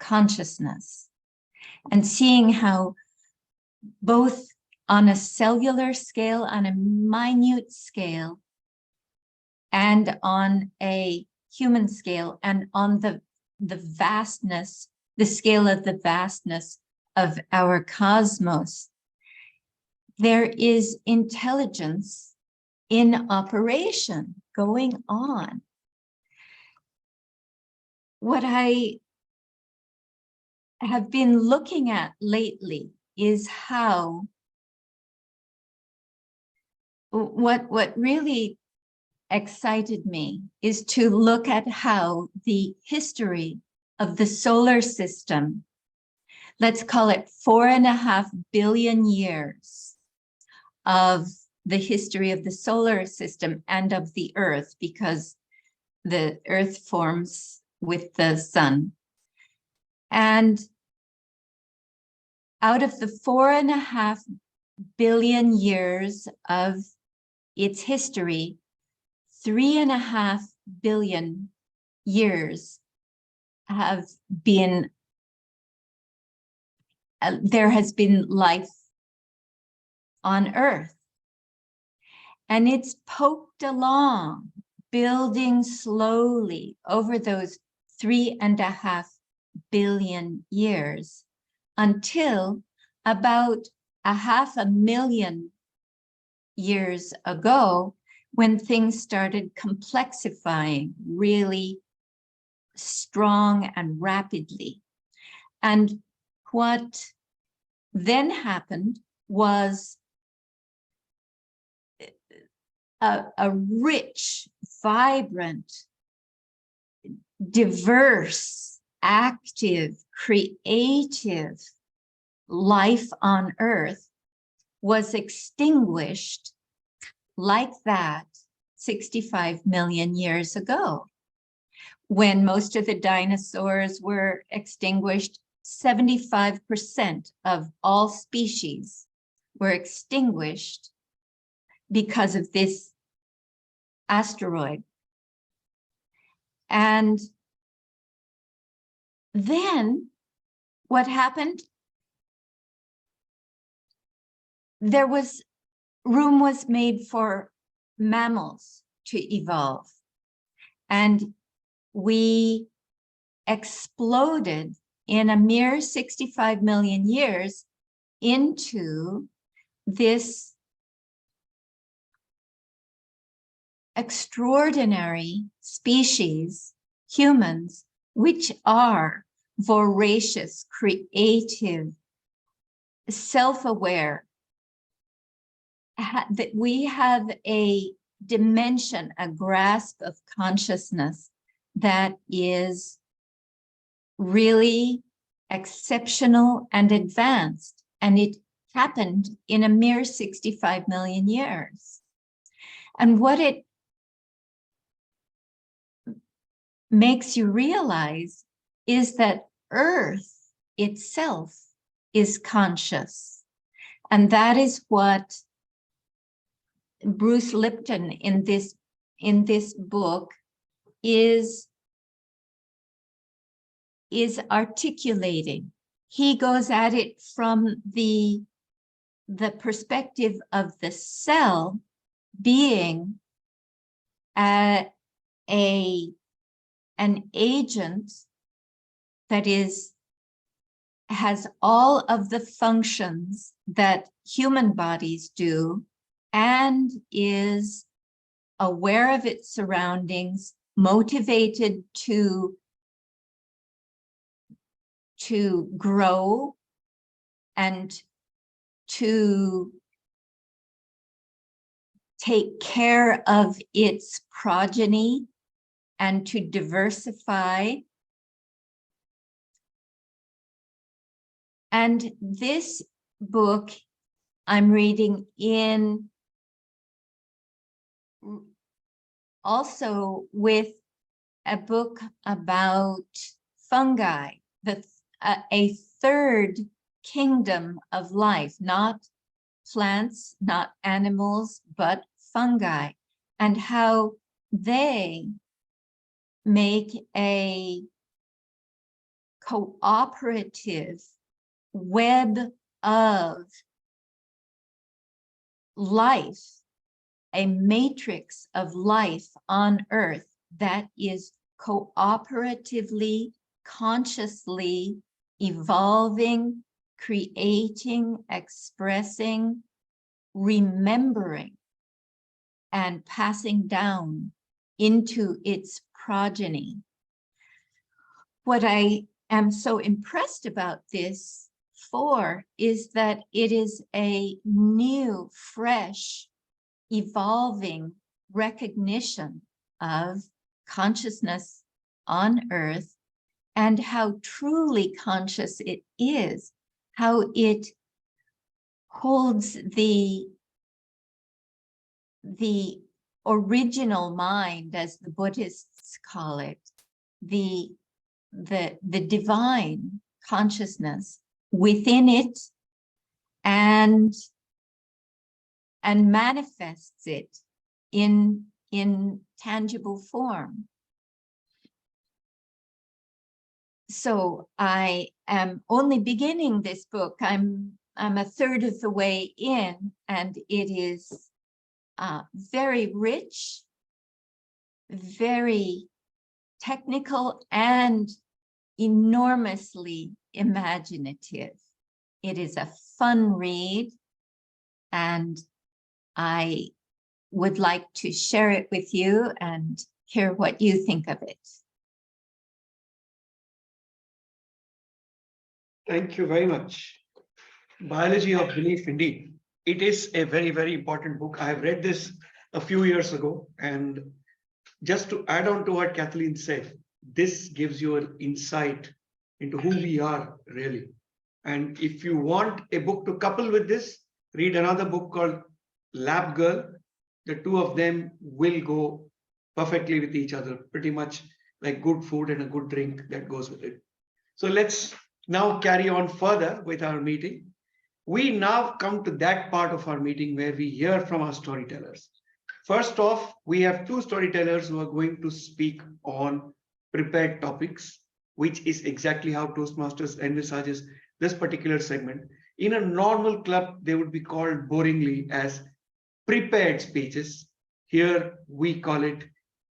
consciousness, and seeing how both on a cellular scale, on a minute scale, and on a human scale, and on the vastness, the scale of the vastness of our cosmos, there is intelligence in operation going on. What I have been looking at lately is how what really excited me is to look at how the history of the solar system, let's call it 4.5 billion years of the history of the solar system and of the Earth, because the Earth forms with the sun. And out of the 4.5 billion years of its history, 3.5 billion years have been, there has been life on Earth. And it's poked along, building slowly over those 3.5 billion years until about 500,000 years ago, when things started complexifying really strong and rapidly. And what then happened was a rich, vibrant, diverse, active, creative life on Earth was extinguished like that 65 million years ago. When most of the dinosaurs were extinguished, 75% of all species were extinguished because of this asteroid. And then what happened? Room was made for mammals to evolve. And we exploded in a mere 65 million years into this extraordinary species, humans, which are voracious, creative, self-aware, that we have a dimension, a grasp of consciousness that is really exceptional and advanced. And it happened in a mere 65 million years. And what it makes you realize is that Earth itself is conscious. And that is what Bruce Lipton in this book is articulating. He goes at it from the perspective of the cell being an agent that has all of the functions that human bodies do and is aware of its surroundings, motivated to grow and to take care of its progeny and to diversify. And this book I'm reading in also with a book about fungi, a third kingdom of life, not plants, not animals, but fungi, and how they make a cooperative web of life, a matrix of life on Earth that is cooperatively, consciously evolving, creating, expressing, remembering, and passing down into its progeny. What I am so impressed about this is that it is a new, fresh, evolving recognition of consciousness on Earth and how truly conscious it is, how it holds the original mind, as the Buddhists call it, the divine consciousness within it, and manifests it in tangible form. So I am only beginning this book. I'm a third of the way in, and it is very rich, very technical, and enormously imaginative. It is a fun read, and I would like to share it with you and hear what you think of it. Thank you very much. Biology of Belief, indeed. It is a very, very important book. I have read this a few years ago, and just to add on to what Kathleen said, this gives you an insight into who we are really. And if you want a book to couple with this, read another book called Lab Girl. The two of them will go perfectly with each other, pretty much like good food and a good drink that goes with it. So let's now carry on further with our meeting. We now come to that part of our meeting where we hear from our storytellers. First off, we have two storytellers who are going to speak on prepared topics, which is exactly how Toastmasters envisages this particular segment. In a normal club, they would be called boringly as prepared speeches. Here we call it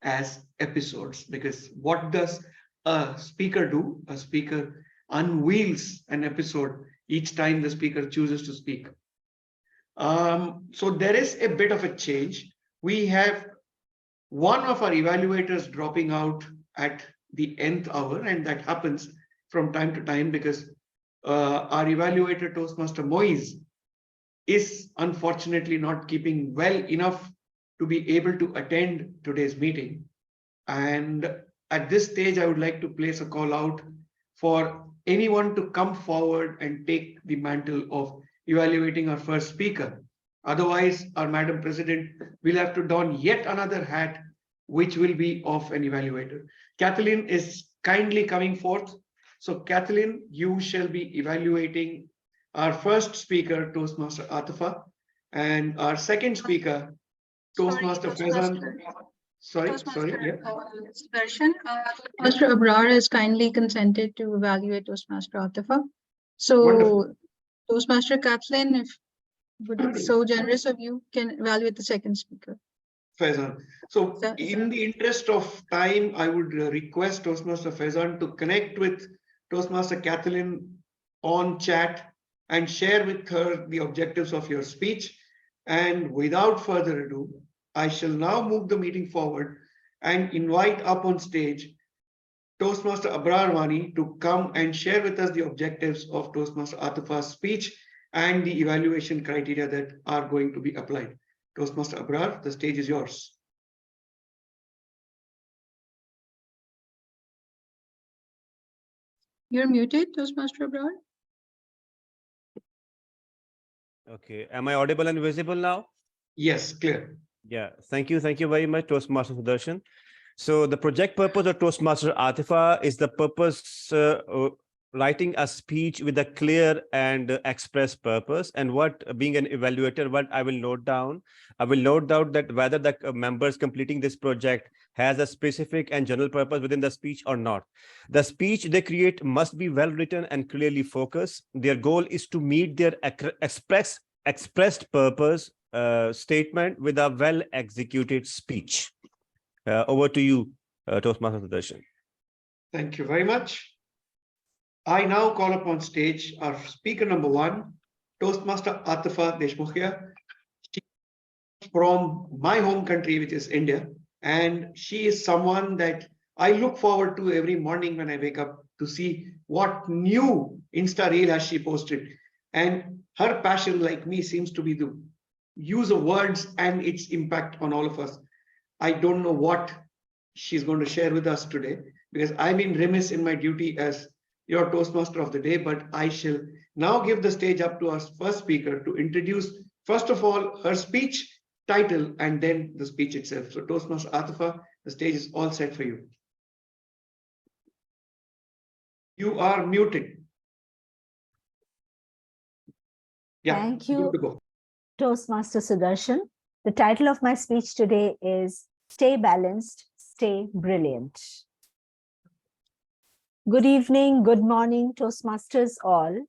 as episodes, because what does a speaker do? A speaker unveils an episode each time the speaker chooses to speak. So there is a bit of a change. We have one of our evaluators dropping out at the nth hour, and that happens from time to time because our evaluator, Toastmaster Moise, is unfortunately not keeping well enough to be able to attend today's meeting. And at this stage, I would like to place a call out for anyone to come forward and take the mantle of evaluating our first speaker. Otherwise, our Madam President will have to don yet another hat, which will be of an evaluator. Kathleen is kindly coming forth. So Kathleen, you shall be evaluating our first speaker, Toastmaster Atifa, and our second speaker, Toastmaster Faizan. Sorry, yeah. Toastmaster Abrar has kindly consented to evaluate Toastmaster Atifa. So Wonderful. Toastmaster Kathleen, if would be so generous of you, can evaluate the second speaker. Faizan. So in the interest of time, I would request Toastmaster Faizan to connect with Toastmaster Kathleen on chat and share with her the objectives of your speech. And without further ado, I shall now move the meeting forward and invite up on stage Toastmaster Abrar Wani to come and share with us the objectives of Toastmaster Atifa's speech and the evaluation criteria that are going to be applied. Toastmaster Abrar, the stage is yours. You're muted, Toastmaster Abrar. Okay, am I audible and visible now? Yes, clear. Yeah, thank you very much, Toastmaster Sudarshan. So the project purpose of Toastmaster Atifa is the purpose writing a speech with a clear and express purpose. And what, being an evaluator, what I will note down that whether the members completing this project has a specific and general purpose within the speech or not. The speech they create must be well written and clearly focused. Their goal is to meet their expressed purpose statement with a well executed speech. Over to you, Toastmaster Sudarshan. Thank you very much. I now call upon stage our speaker number 1, Toastmaster Atifa Deshmukhia. She is from my home country, which is India, and she is someone that I look forward to every morning when I wake up to see what new Insta reel has she posted. And her passion, like me, seems to be the use of words and its impact on all of us. I don't know what she's going to share with us today, because I've been remiss in my duty as your Toastmaster of the day, but I shall now give the stage up to our first speaker to introduce, first of all, her speech title and then the speech itself. So Toastmaster Atifa, the stage is all set for you. You are muted. Yeah, Thank good you, to go. Toastmaster Sudarshan. The title of my speech today is Stay Balanced, Stay Brilliant. Good evening, good morning, Toastmasters all.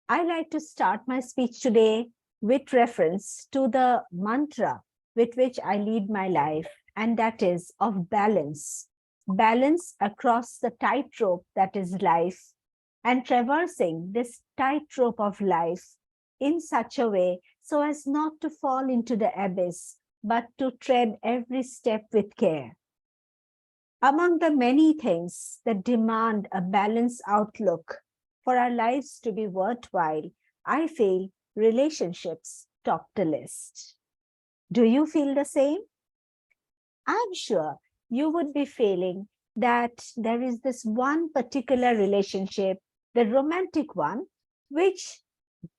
I like to start my speech today with reference to the mantra with which I lead my life, and that is of balance. Balance across the tightrope that is life, and traversing this tightrope of life in such a way so as not to fall into the abyss, but to tread every step with care. Among the many things that demand a balanced outlook for our lives to be worthwhile, I feel relationships top the list. Do you feel the same? I'm sure you would be feeling that there is this one particular relationship, the romantic one, which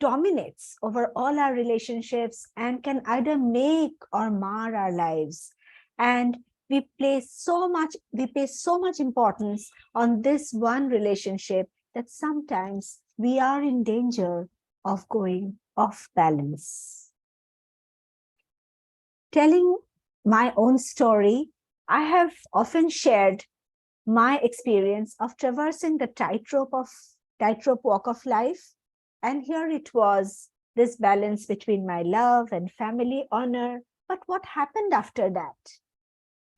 dominates over all our relationships and can either make or mar our lives. And we pay so much importance on this one relationship that sometimes we are in danger of going off balance. Telling my own story, I have often shared my experience of traversing the tightrope walk of life. And here it was, this balance between my love and family honor. But what happened after that?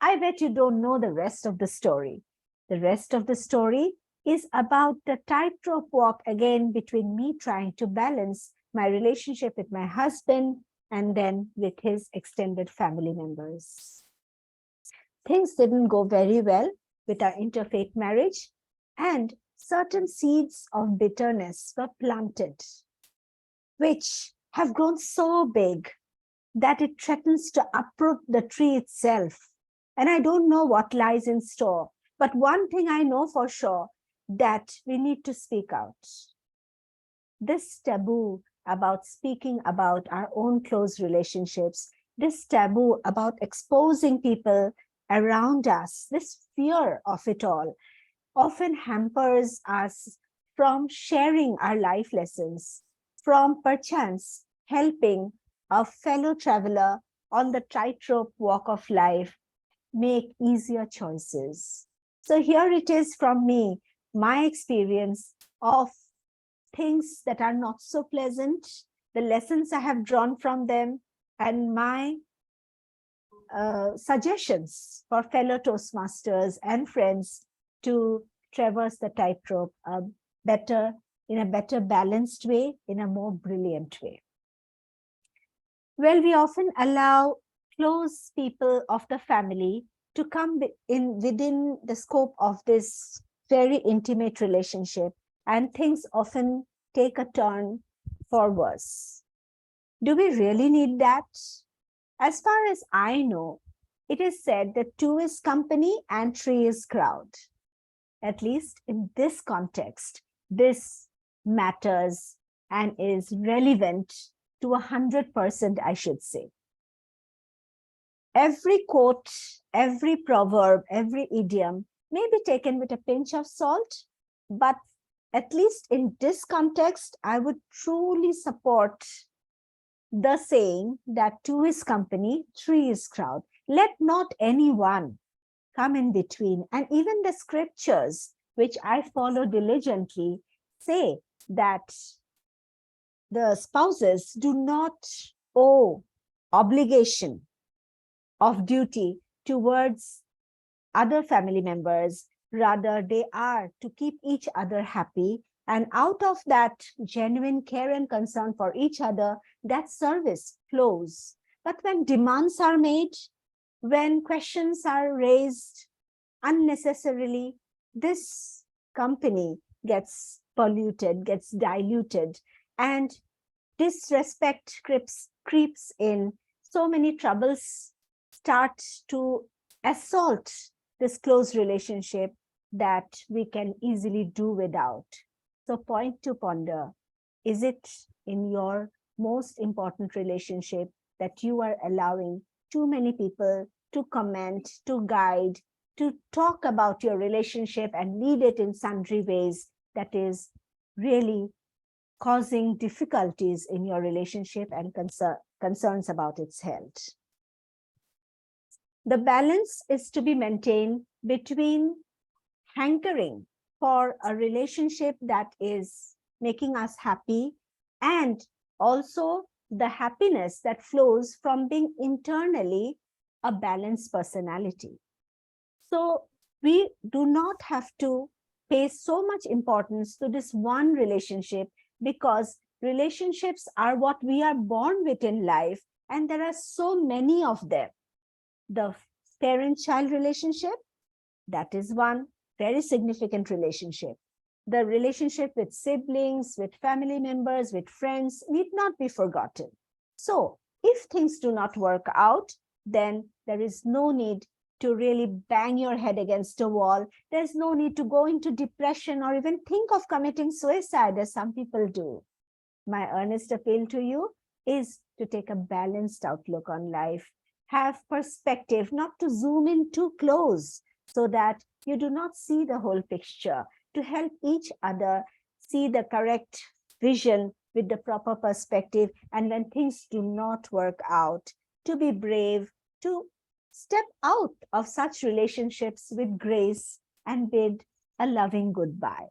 I bet you don't know the rest of the story. The rest of the story is about the tightrope walk again between me trying to balance my relationship with my husband and then with his extended family members. Things didn't go very well with our interfaith marriage, and certain seeds of bitterness were planted, which have grown so big that it threatens to uproot the tree itself. And I don't know what lies in store, but one thing I know for sure, that we need to speak out. This taboo about speaking about our own close relationships, this taboo about exposing people around us, this fear of it all, often hampers us from sharing our life lessons, from perchance helping a fellow traveler on the tightrope walk of life make easier choices. So here it is from me, my experience of things that are not so pleasant, the lessons I have drawn from them, and my suggestions for fellow Toastmasters and friends to traverse the tightrope in a better balanced way, in a more brilliant way. Well, we often allow close people of the family to come within the scope of this very intimate relationship, and things often take a turn for worse. Do we really need that? As far as I know, it is said that 2 is company and 3 is crowd. At least in this context, this matters and is relevant to 100%, I should say. every quote, every proverb, every idiom may be taken with a pinch of salt, but at least in this context, I would truly support the saying that two is company, three is crowd. Let not anyone come in between. And even the scriptures, which I follow diligently, say that the spouses do not owe obligation of duty towards other family members. Rather, they are to keep each other happy. And out of that genuine care and concern for each other, that service flows. But when demands are made, when questions are raised unnecessarily, this company gets polluted, gets diluted, and disrespect creeps in. So many troubles start to assault this close relationship that we can easily do without. So point to ponder, is it in your most important relationship that you are allowing too many people to comment, to guide, to talk about your relationship and lead it in sundry ways that is really causing difficulties in your relationship and concerns about its health? The balance is to be maintained between hankering for a relationship that is making us happy and also the happiness that flows from being internally a balanced personality. So we do not have to pay so much importance to this one relationship, because relationships are what we are born with in life, and there are so many of them. The parent-child relationship, that is one very significant relationship. The relationship with siblings, with family members, with friends need not be forgotten. So if things do not work out, then there is no need to really bang your head against a wall. There's no need to go into depression or even think of committing suicide, as some people do. My earnest appeal to you is to take a balanced outlook on life. Have perspective, not to zoom in too close so that you do not see the whole picture, to help each other see the correct vision with the proper perspective. And when things do not work out, to be brave, to step out of such relationships with grace and bid a loving goodbye.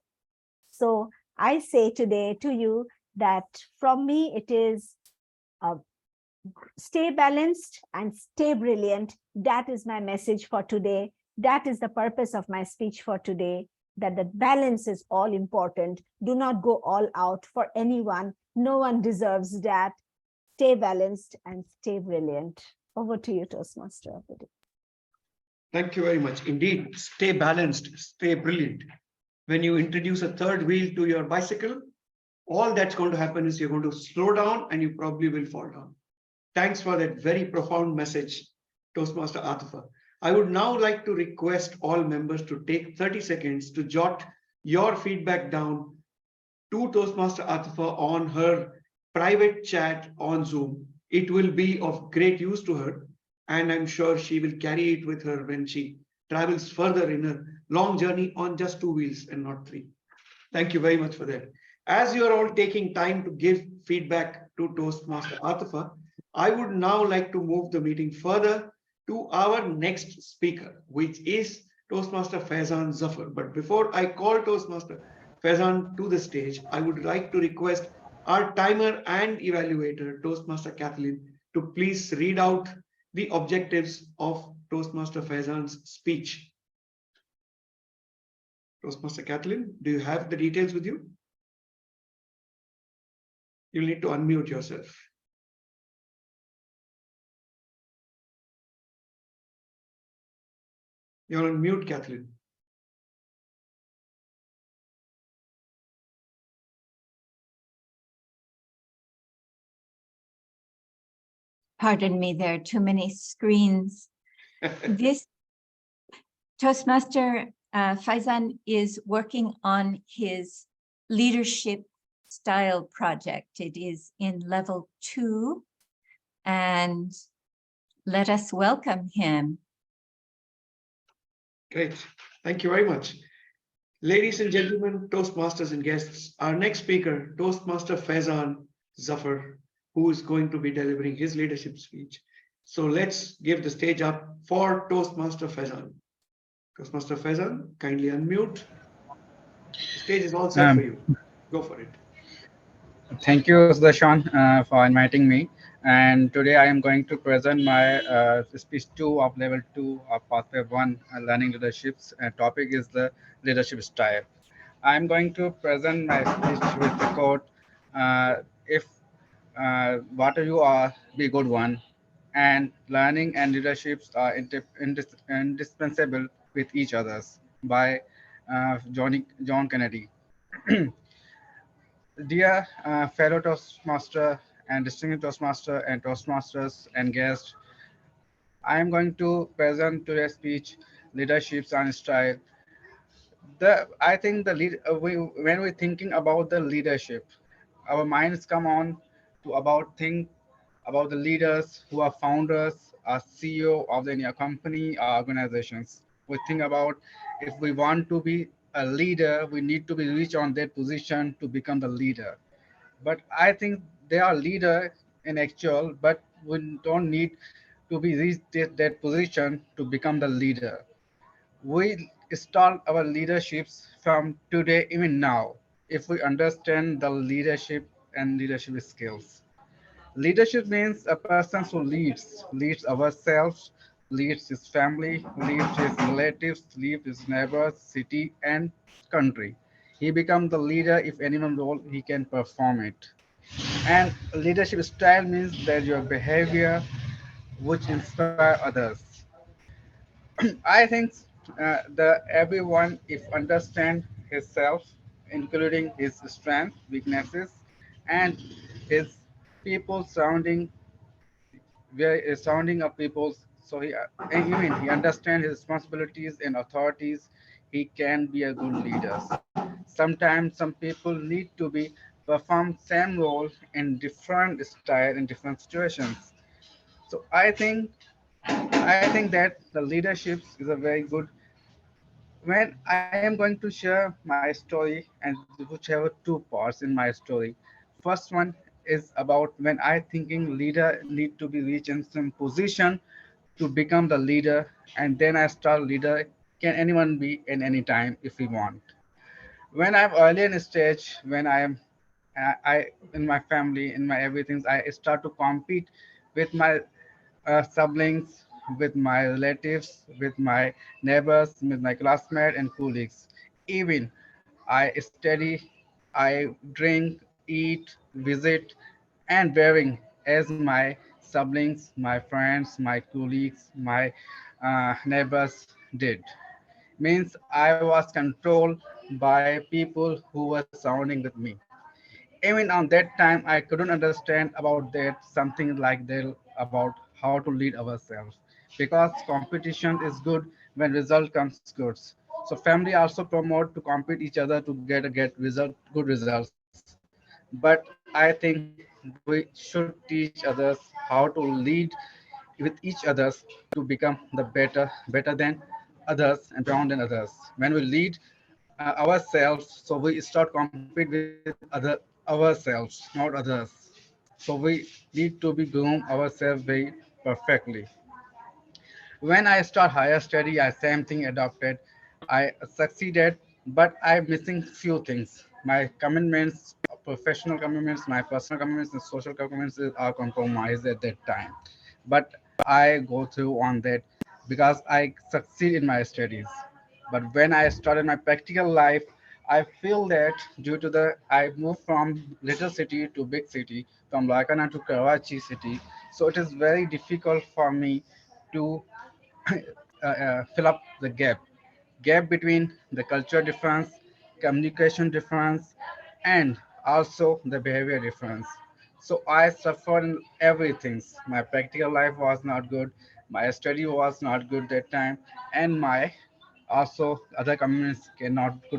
So I say today to you that from me, it is stay balanced and stay brilliant. That is my message for today. That is the purpose of my speech for today, that the balance is all important. Do not go all out for anyone. No one deserves that. Stay balanced and stay brilliant. Over to you, Toastmaster of the day. Thank you very much. Indeed, stay balanced, stay brilliant. When you introduce a third wheel to your bicycle, all that's going to happen is you're going to slow down and you probably will fall down. Thanks for that very profound message, Toastmaster Atifa. I would now like to request all members to take 30 seconds to jot your feedback down to Toastmaster Atifa on her private chat on Zoom. It will be of great use to her, and I'm sure she will carry it with her when she travels further in a long journey on just 2 wheels and not 3. Thank you very much for that. As you are all taking time to give feedback to Toastmaster Atifa, I would now like to move the meeting further to our next speaker, which is Toastmaster Faizan Zafar. But before I call Toastmaster Faizan to the stage, I would like to request our timer and evaluator, Toastmaster Kathleen, to please read out the objectives of Toastmaster Faizan's speech. Toastmaster Kathleen, do you have the details with you? You'll need to unmute yourself. You're on mute, Kathleen. Pardon me, there are too many screens. This Toastmaster Faizan is working on his leadership style project. It is in level 2, and Let us welcome him. Great. Thank you very much. Ladies and gentlemen, Toastmasters and guests, our next speaker, Toastmaster Faizan Zafar, who is going to be delivering his leadership speech. So let's give the stage up for Toastmaster Faizan. Toastmaster Faizan, kindly unmute. The stage is all set for you. Go for it. Thank you, Sudarshan, for inviting me. And today I am going to present my speech 2 of level 2 of pathway 1 learning leaderships. And topic is the leadership style. I am going to present my speech with the quote, if what you are, be good one. And learning and leaderships are indispensable with each others by John Kennedy. Dear fellow Toastmaster and distinguished Toastmaster and Toastmasters and guests, I am going to present today's speech, leaderships and style. I think when we're thinking about the leadership, our minds come on to about think about the leaders who are founders, are CEO of any company or organizations. We think about if we want to be a leader, we need to be reach on that position to become the leader. But I think they are leader in actual, but we don't need to be reach that position to become the leader. We start our leaderships from today, even now, if we understand the leadership and leadership skills. Leadership means a person who leads ourselves, leads his family, leads his relatives, leads his neighbors, city, and country. He becomes the leader if anyone role he can perform it. And leadership style means that your behavior which inspire others. I think the everyone if understand himself, including his strengths, weaknesses, and his people surrounding where is surrounding of people. So and even he understand his responsibilities and authorities. He can be a good leader. Sometimes some people need to be perform same role in different style in different situations. So I think that the leadership is a very good when I am going to share my story, and which have two parts in my story. First one is about when I thinking leader need to be reached in some position to become the leader, and then I start leader. Can anyone be in any time if we want? When I'm early in stage, when I in my family, in my everything, I start to compete with my siblings, with my relatives, with my neighbors, with my classmates and colleagues. Even I study, I drink, eat, visit, and bearing as my siblings, my friends, my colleagues, my neighbors did. Means I was controlled by people who were surrounding with me. Even on that time, I couldn't understand about that something like that about how to lead ourselves because competition is good when result comes good. So family also promote to compete each other to get good results. But I think we should teach others how to lead with each others to become the better than others and beyond than others. When we lead ourselves, so we start compete with other ourselves, not others. So we need to be groom ourselves very perfectly. When I start higher study, I same thing adopted. I succeeded, but I'm missing few things. My commitments, professional commitments, my personal commitments, and social commitments are compromised at that time. But I go through on that because I succeed in my studies. But when I started my practical life, I feel that due to the I moved from little city to big city, from Lakana to Karachi city, so it is very difficult for me to fill up the gap between the culture difference, communication difference, and also the behavior difference. So I suffered in everything. My practical life was not good, my study was not good that time, and my also other commitments could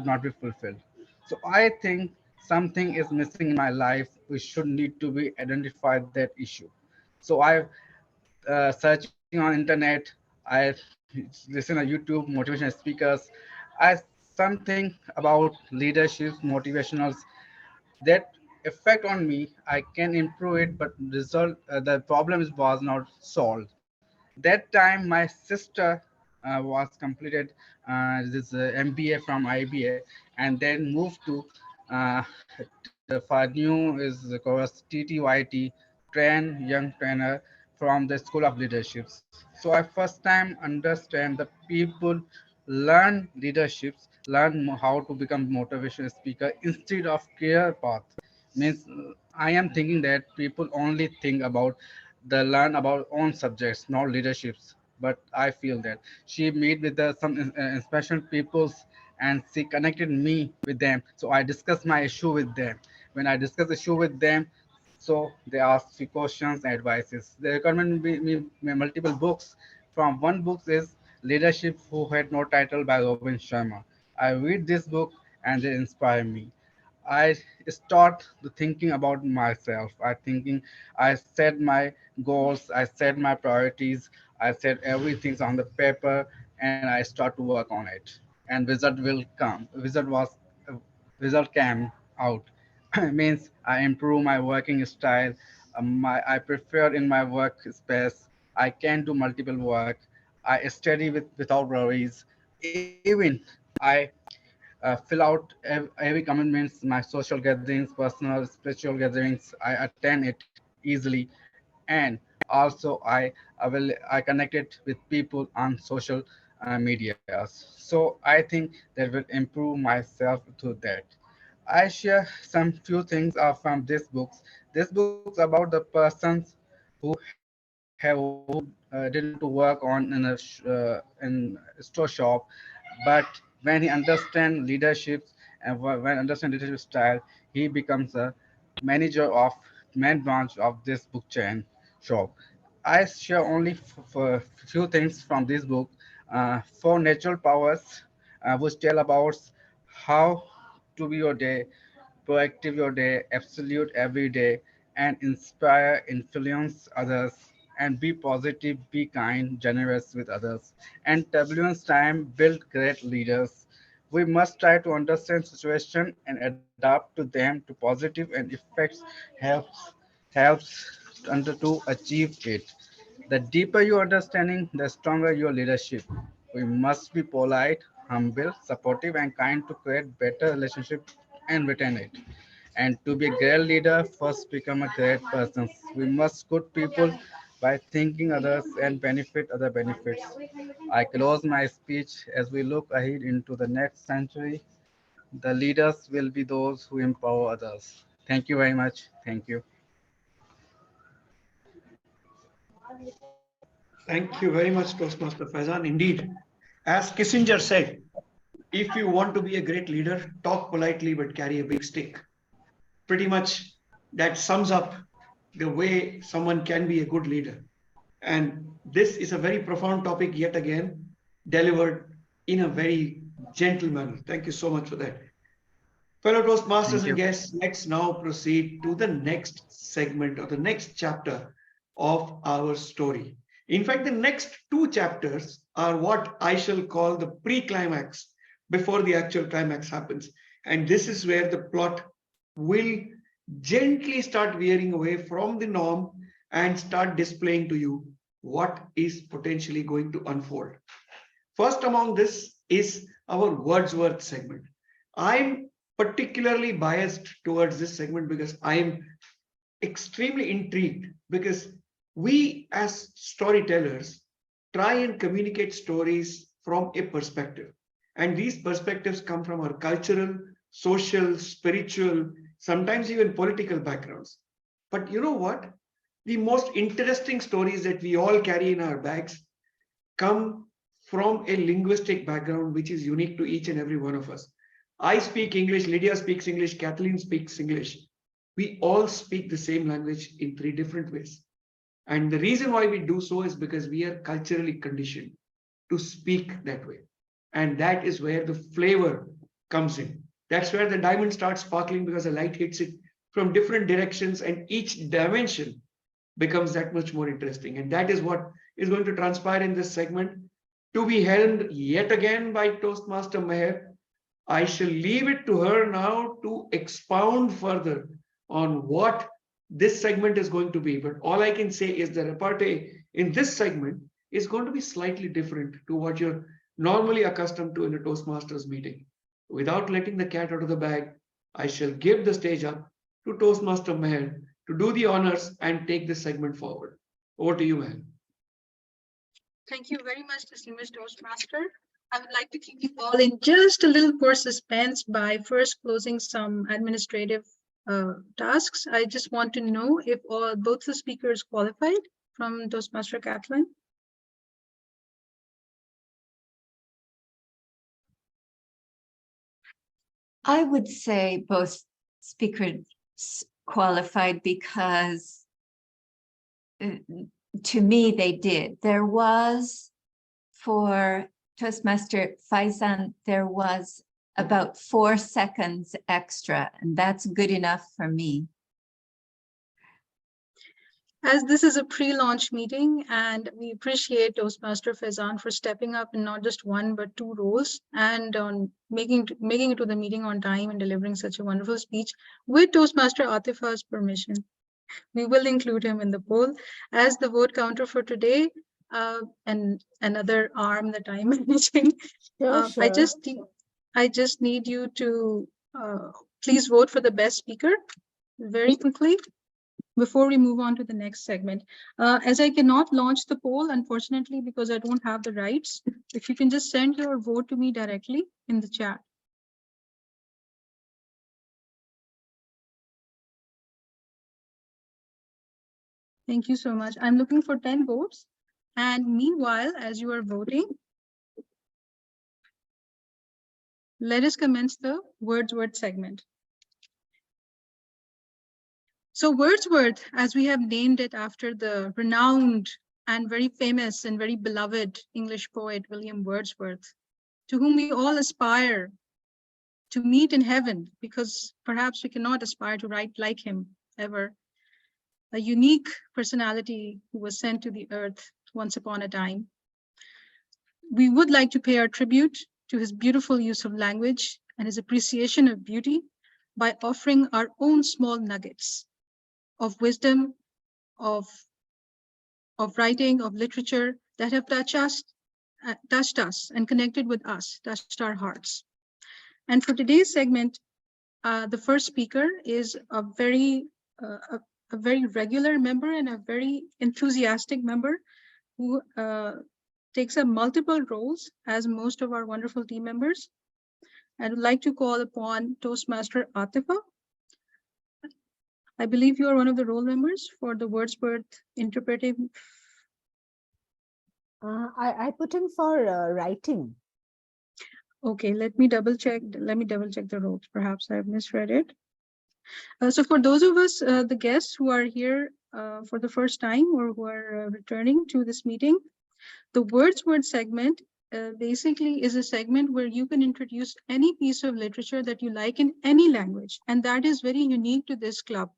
not be fulfilled. So I think something is missing in my life. We should need to be identified that issue. So I searching on internet. I listen to YouTube motivational speakers. I something about leadership motivationals that effect on me. I can improve it, but result the problem was not solved. That time my sister was completed this MBA from IBA and then moved to for new is the course TTYT, train young trainer from the School of Leaderships. So I first time understand the people learn leaderships, learn how to become motivational speaker instead of career path. Means I am thinking that people only think about the learn about own subjects, not leaderships. But I feel that she meet with some special peoples and she connected me with them. So I discussed my issue with them. When I discuss issue with them, so they ask me questions and advices. They recommend me multiple books. From one book is Leadership Who Had No Title by Robin Sharma. I read this book and they inspire me. I start the thinking about myself. I set my goals, I set my priorities, I set everything on the paper, and I start to work on it. And result will come. Result came out. Means I improve my working style. I prefer in my work space. I can do multiple work. I study without worries. Even I fill out every commitments, my social gatherings, personal, spiritual gatherings. I attend it easily, and also I connected with people on social medias. So I think that will improve myself through that. I share some few things from these books. This books about the persons who didn't to work on in store shop, but when he understand leadership and when understand leadership style, he becomes a manager of main branch of this book chain shop. I share only for few things from this book. Four natural powers, which tell about how to be your day, proactive your day, absolute every day, and inspire, influence others, and be positive, be kind, generous with others. And turbulence time build great leaders. We must try to understand situation and adapt to them to positive and effects helps under to achieve it. The deeper your understanding, the stronger your leadership. We must be polite, humble, supportive, and kind to create better relationship and retain it. And to be a great leader, first become a great person. We must good people by thinking others and benefit other benefits. I close my speech as we look ahead into the next century. The leaders will be those who empower others. Thank you very much. Thank you. Thank you very much, Toastmaster Faizan. Indeed, as Kissinger said, if you want to be a great leader, talk politely but carry a big stick. Pretty much that sums up the way someone can be a good leader. And this is a very profound topic, yet again, delivered in a very gentle manner. Thank you so much for that. Fellow Toastmasters Thank and you. guests, let's now proceed to the next segment or the next chapter of our story. In fact, the next two chapters are what I shall call the pre-climax before the actual climax happens. And this is where the plot will gently start veering away from the norm and start displaying to you what is potentially going to unfold. First among this is our Wordsworth segment. I'm particularly biased towards this segment because I am extremely intrigued because we as storytellers try and communicate stories from a perspective. And these perspectives come from our cultural, social, spiritual, sometimes even political backgrounds. But you know what? The most interesting stories that we all carry in our bags come from a linguistic background which is unique to each and every one of us. I speak English, Lydia speaks English, Kathleen speaks English. We all speak the same language in three different ways. And the reason why we do so is because we are culturally conditioned to speak that way. And that is where the flavor comes in. That's where the diamond starts sparkling because the light hits it from different directions, and each dimension becomes that much more interesting. And that is what is going to transpire in this segment, to be held yet again by Toastmaster Meher. I shall leave it to her now to expound further on what this segment is going to be. But all I can say is the repartee in this segment is going to be slightly different to what you're normally accustomed to in a Toastmasters meeting. Without letting the cat out of the bag, I shall give the stage up to Toastmaster Meher to do the honors and take this segment forward. Over to you, Meher. Thank you very much, distinguished Toastmaster. I would like to keep you all in just a little more suspense by first closing some administrative tasks. I just want to know if both the speakers qualified from Toastmaster Kathleen. I would say both speakers qualified because to me they did. There was, for Toastmaster Faizan, there was about 4 seconds extra, and that's good enough for me. As this is a pre-launch meeting, and we appreciate Toastmaster Faizan for stepping up in not just one but 2 roles, and on making it to the meeting on time and delivering such a wonderful speech. With Toastmaster Atifa's permission, we will include him in the poll as the vote counter for today, and another arm that I'm managing. Sure. I just need you to please vote for the best speaker very quickly before we move on to the next segment. As I cannot launch the poll, unfortunately, because I don't have the rights, if you can just send your vote to me directly in the chat. Thank you so much. I'm looking for 10 votes. And meanwhile, as you are voting, let us commence the Wordsworth segment. So Wordsworth, as we have named it after the renowned and very famous and very beloved English poet, William Wordsworth, to whom we all aspire to meet in heaven, because perhaps we cannot aspire to write like him ever. A unique personality who was sent to the earth once upon a time. We would like to pay our tribute to his beautiful use of language and his appreciation of beauty by offering our own small nuggets of wisdom, of writing, of literature that have touched us and connected with us, touched our hearts. And for today's segment, the first speaker is a very regular member and a very enthusiastic member who takes up multiple roles as most of our wonderful team members. I would like to call upon Toastmaster Atifa. I believe you are one of the role members for the Wordsworth interpretive. I put in for writing. Okay, let me double check the roles. Perhaps I've misread it. So for those of us, the guests who are here for the first time or who are returning to this meeting, the Wordsworth segment basically is a segment where you can introduce any piece of literature that you like in any language. And that is very unique to this club.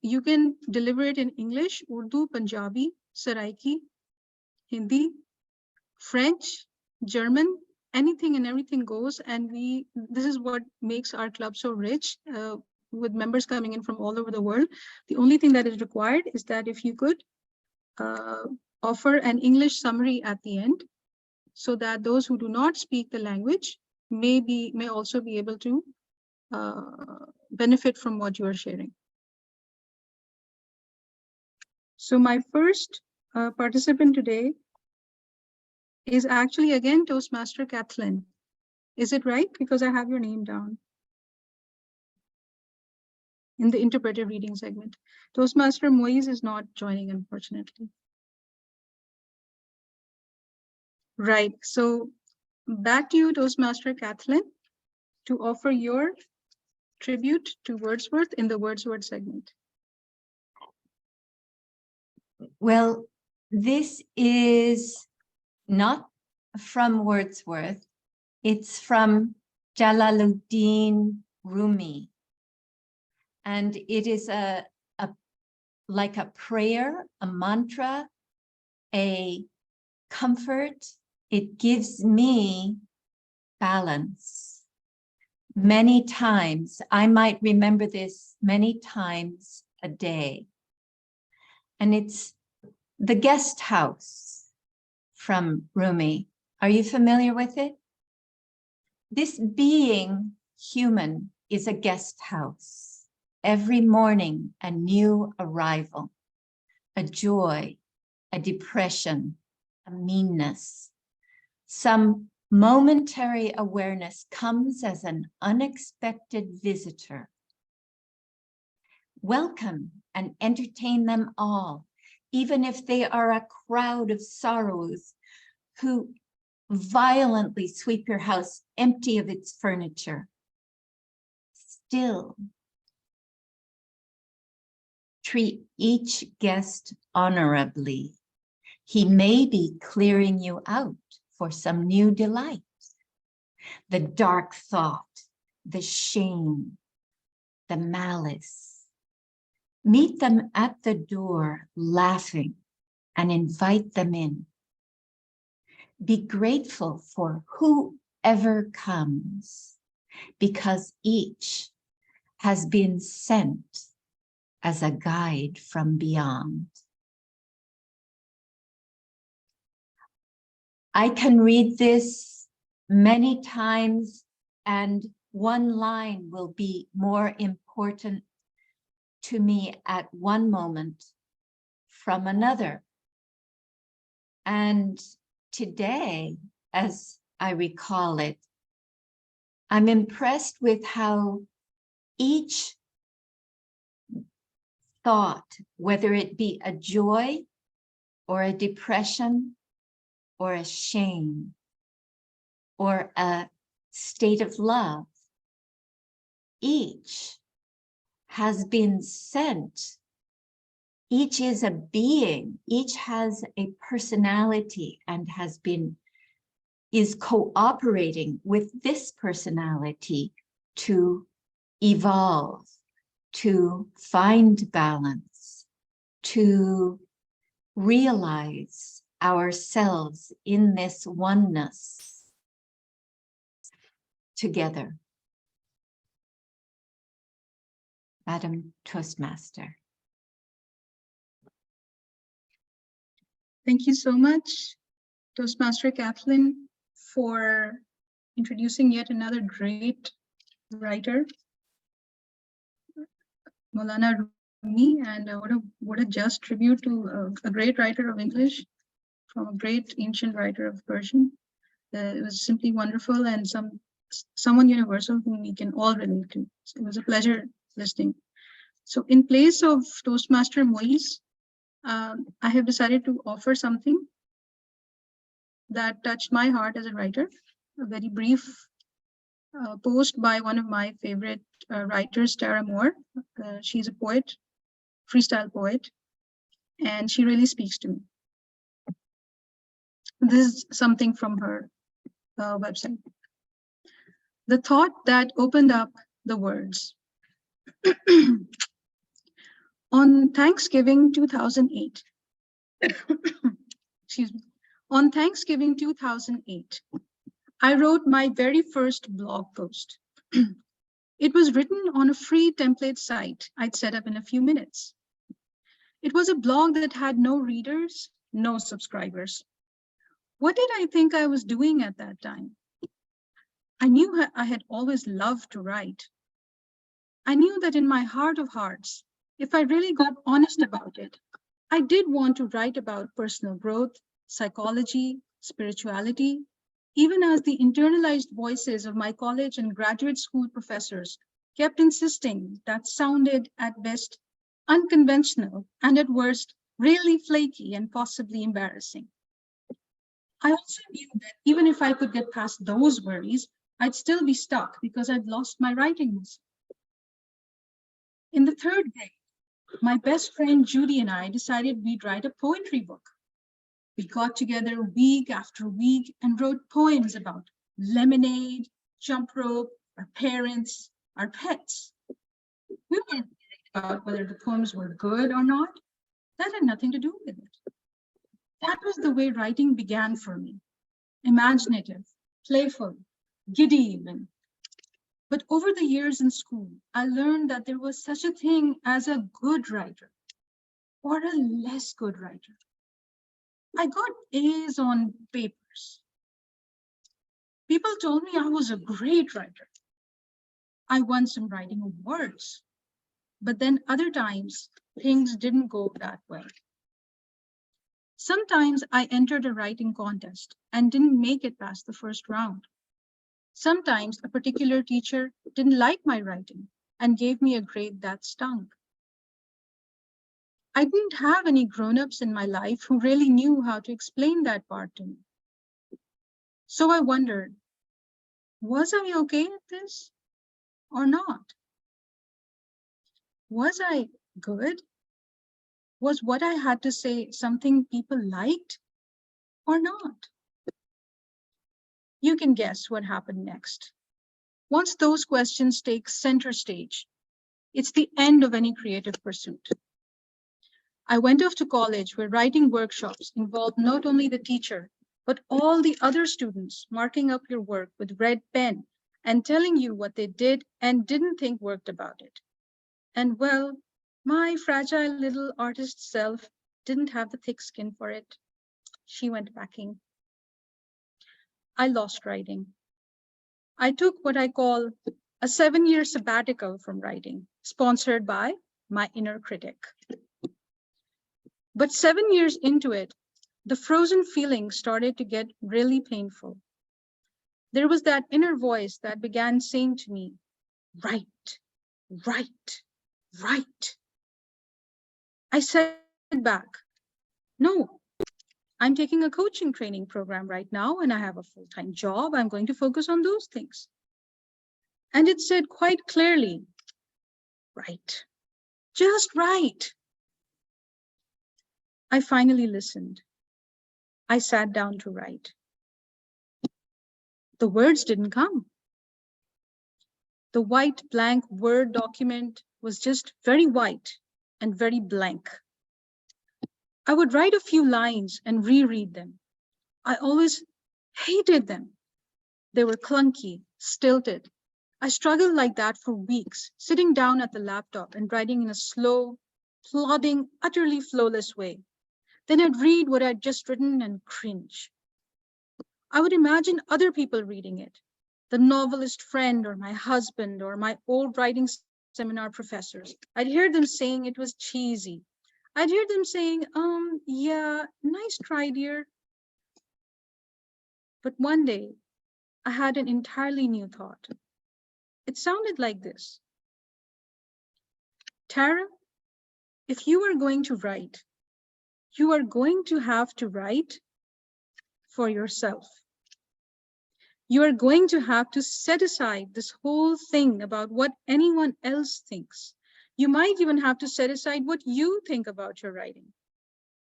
You can deliver it in English, Urdu, Punjabi, Saraiki, Hindi, French, German, anything and everything goes. And this is what makes our club so rich, with members coming in from all over the world. The only thing that is required is that if you could offer an English summary at the end, so that those who do not speak the language may also be able to benefit from what you are sharing. So my first participant today is actually again Toastmaster Kathleen. Is it right? Because I have your name down in the interpretive reading segment. Toastmaster Moise is not joining, unfortunately. Right, so back to you, Toastmaster Kathleen, to offer your tribute to Wordsworth in the Wordsworth segment. Well, this is not from Wordsworth. It's from Jalaluddin Rumi. And it is a like a prayer, a mantra, a comfort. It gives me balance. Many times, I might remember this many times a day. And it's the guest house from Rumi. Are you familiar with it? This being human is a guest house. Every morning, a new arrival, a joy, a depression, a meanness. Some momentary awareness comes as an unexpected visitor. Welcome and entertain them all, even if they are a crowd of sorrows who violently sweep your house empty of its furniture. Still, treat each guest honorably. He may be clearing you out for some new delight. The dark thought, the shame, the malice. Meet them at the door laughing and invite them in. Be grateful for whoever comes, because each has been sent as a guide from beyond. I can read this many times, and one line will be more important to me at one moment from another. And today, as I recall it, I'm impressed with how each thought, whether it be a joy or a depression or a shame or a state of love, each has been sent. Each is a being, each has a personality and is cooperating with this personality to evolve, to find balance, to realize ourselves in this oneness together. Madam Toastmaster. Thank you so much, Toastmaster Kathleen, for introducing yet another great writer, Maulana Rumi, and what a just tribute to a great writer of English from a great ancient writer of Persian. It was simply wonderful, and someone universal whom we can all relate to. So it was a pleasure listening. So in place of Toastmaster Moise, I have decided to offer something that touched my heart as a writer, a very brief post by one of my favorite writers, Tara Moore. She's a poet, freestyle poet, and she really speaks to me. This is something from her website. The thought that opened up the words. On Thanksgiving 2008, excuse me, on Thanksgiving 2008, I wrote my very first blog post. It was written on a free template site I'd set up in a few minutes. It was a blog that had no readers, no subscribers. What did I think I was doing at that time? I knew I had always loved to write. I knew that in my heart of hearts, if I really got honest about it, I did want to write about personal growth, psychology, spirituality, even as the internalized voices of my college and graduate school professors kept insisting that sounded at best unconventional and at worst really flaky and possibly embarrassing. I also knew that even if I could get past those worries, I'd still be stuck because I'd lost my writing muscle. In the third grade, my best friend Judy and I decided we'd write a poetry book. We got together week after week and wrote poems about lemonade, jump rope, our parents, our pets. We weren't about whether the poems were good or not. That had nothing to do with it. That was the way writing began for me. Imaginative, playful, giddy even. But over the years in school, I learned that there was such a thing as a good writer or a less good writer. I got A's on papers. People told me I was a great writer. I won some writing awards. But then other times, things didn't go that way. Sometimes I entered a writing contest and didn't make it past the first round. Sometimes a particular teacher didn't like my writing and gave me a grade that stung. I didn't have any grown-ups in my life who really knew how to explain that part to me. So I wondered, was I okay at this or not? Was I good? Was what I had to say something people liked or not? You can guess what happened next. Once those questions take center stage, it's the end of any creative pursuit. I went off to college where writing workshops involved not only the teacher, but all the other students marking up your work with red pen and telling you what they did and didn't think worked about it. And well, my fragile little artist self didn't have the thick skin for it. She went packing. I lost writing. I took what I call a 7-year sabbatical from writing, sponsored by my inner critic. But 7 years into it, the frozen feeling started to get really painful. There was that inner voice that began saying to me, write, write, write. I said back, no, I'm taking a coaching training program right now and I have a full-time job. I'm going to focus on those things. And it said quite clearly, write, just write. I finally listened. I sat down to write. The words didn't come. The white blank Word document was just very white and very blank. I would write a few lines and reread them. I always hated them. They were clunky, stilted. I struggled like that for weeks, sitting down at the laptop and writing in a slow, plodding, utterly flawless way. Then I'd read what I'd just written and cringe. I would imagine other people reading it, the novelist friend or my husband or my old writing seminar professors. I'd hear them saying it was cheesy. I'd hear them saying, yeah, nice try, dear. But one day, I had an entirely new thought. It sounded like this. Tara, if you are going to write, you are going to have to write for yourself. You are going to have to set aside this whole thing about what anyone else thinks. You might even have to set aside what you think about your writing.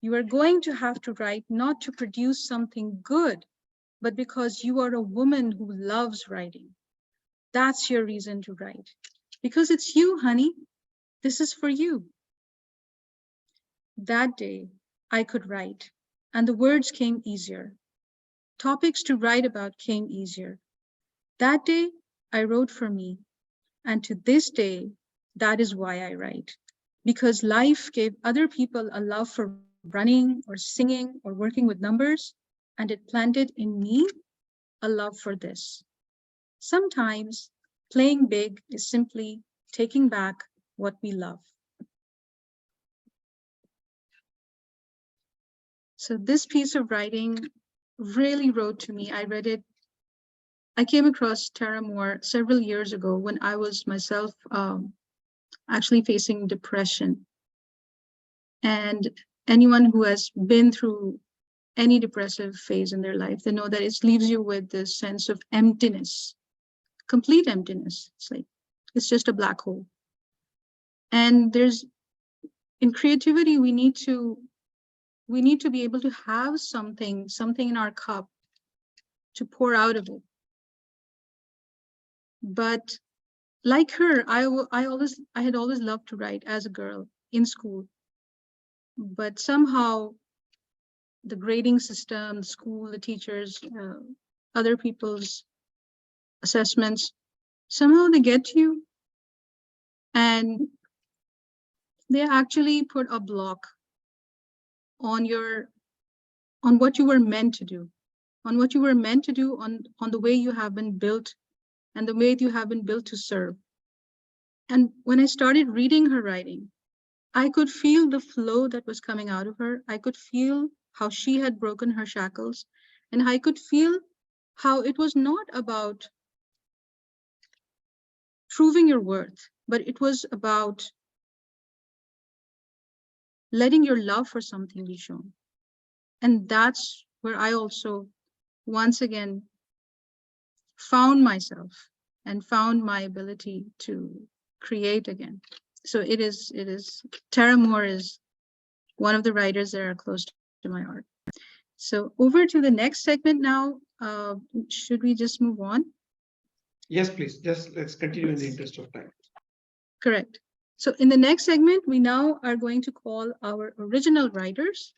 You are going to have to write not to produce something good, but because you are a woman who loves writing. That's your reason to write. Because it's you, honey. This is for you. That day, I could write, and the words came easier. Topics to write about came easier. That day, I wrote for me, and to this day, that is why I write. Because life gave other people a love for running or singing or working with numbers, and it planted in me a love for this. Sometimes playing big is simply taking back what we love. So this piece of writing really wrote to me. I read it. I came across Tara Moore several years ago when I was myself actually facing depression. And anyone who has been through any depressive phase in their life, they know that it leaves you with this sense of emptiness, complete emptiness. It's like, it's just a black hole. And in creativity, we need to be able to have something in our cup to pour out of it. But like her, I had always loved to write as a girl in school, but somehow the grading system, the school, the teachers, other people's assessments, somehow they get to you and they actually put a block on what you were meant to do, on what you were meant to do, on the way you have been built and the way you have been built to serve. And when I started reading her writing, I could feel the flow that was coming out of her. I could feel how she had broken her shackles, and I could feel how it was not about proving your worth, but it was about letting your love for something be shown. And that's where I also, once again, found myself and found my ability to create again. So it is Tara Moore is one of the writers that are close to my heart. So over to the next segment now. Should we just move on? Yes, please. Just let's continue in the interest of time. Correct. So in the next segment, we now are going to call our original writers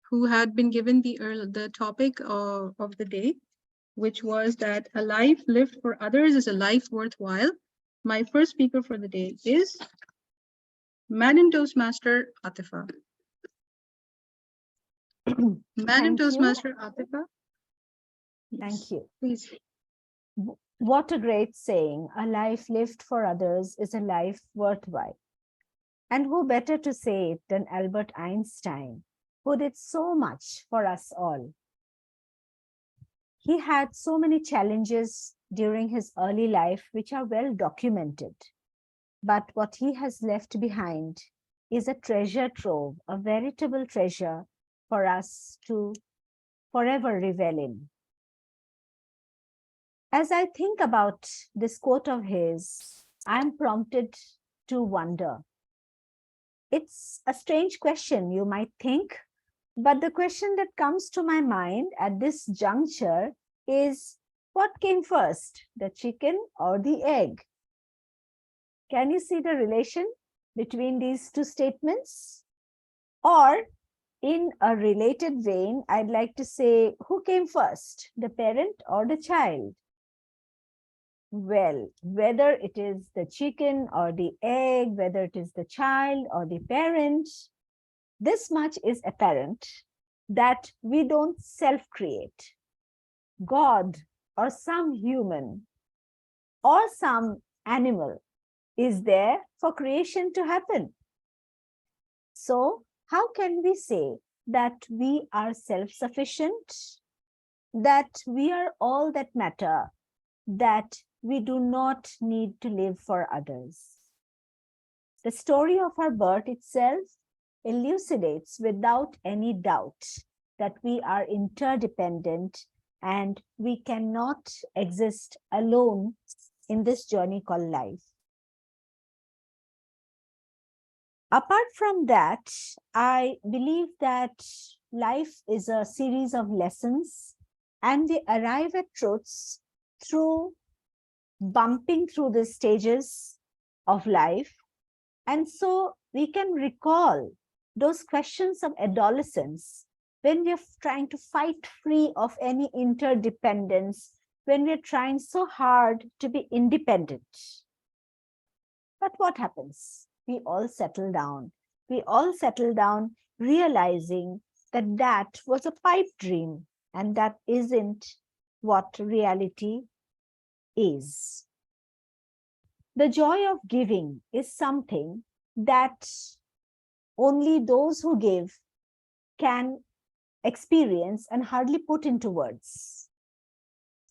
who had been given the topic of the day, which was that a life lived for others is a life worthwhile. My first speaker for the day is Madam Toastmaster Atifa. Madam Thank you. Toastmaster Atifa. Thank you. Please. What a great saying. A life lived for others is a life worthwhile. And who better to say it than Albert Einstein, who did so much for us all. He had so many challenges during his early life, which are well documented. But what he has left behind is a treasure trove, a veritable treasure for us to forever revel in. As I think about this quote of his, I'm prompted to wonder. It's a strange question, you might think, but the question that comes to my mind at this juncture is, what came first, the chicken or the egg? Can you see the relation between these two statements? Or in a related vein, I'd like to say, who came first, the parent or the child? Well, whether it is the chicken or the egg, whether it is the child or the parent, this much is apparent, that we don't self-create. God or some human or some animal is there for creation to happen. So how can we say that we are self-sufficient, that we are all that matter, that we do not need to live for others? The story of our birth itself elucidates without any doubt that we are interdependent and we cannot exist alone in this journey called life. Apart from that, I believe that life is a series of lessons and we arrive at truths through bumping through the stages of life. And so we can recall those questions of adolescence when we're trying to fight free of any interdependence, when we're trying so hard to be independent. But what happens? We all settle down. We all settle down realizing that that was a pipe dream and that isn't what reality is. The joy of giving is something that only those who give can experience and hardly put into words.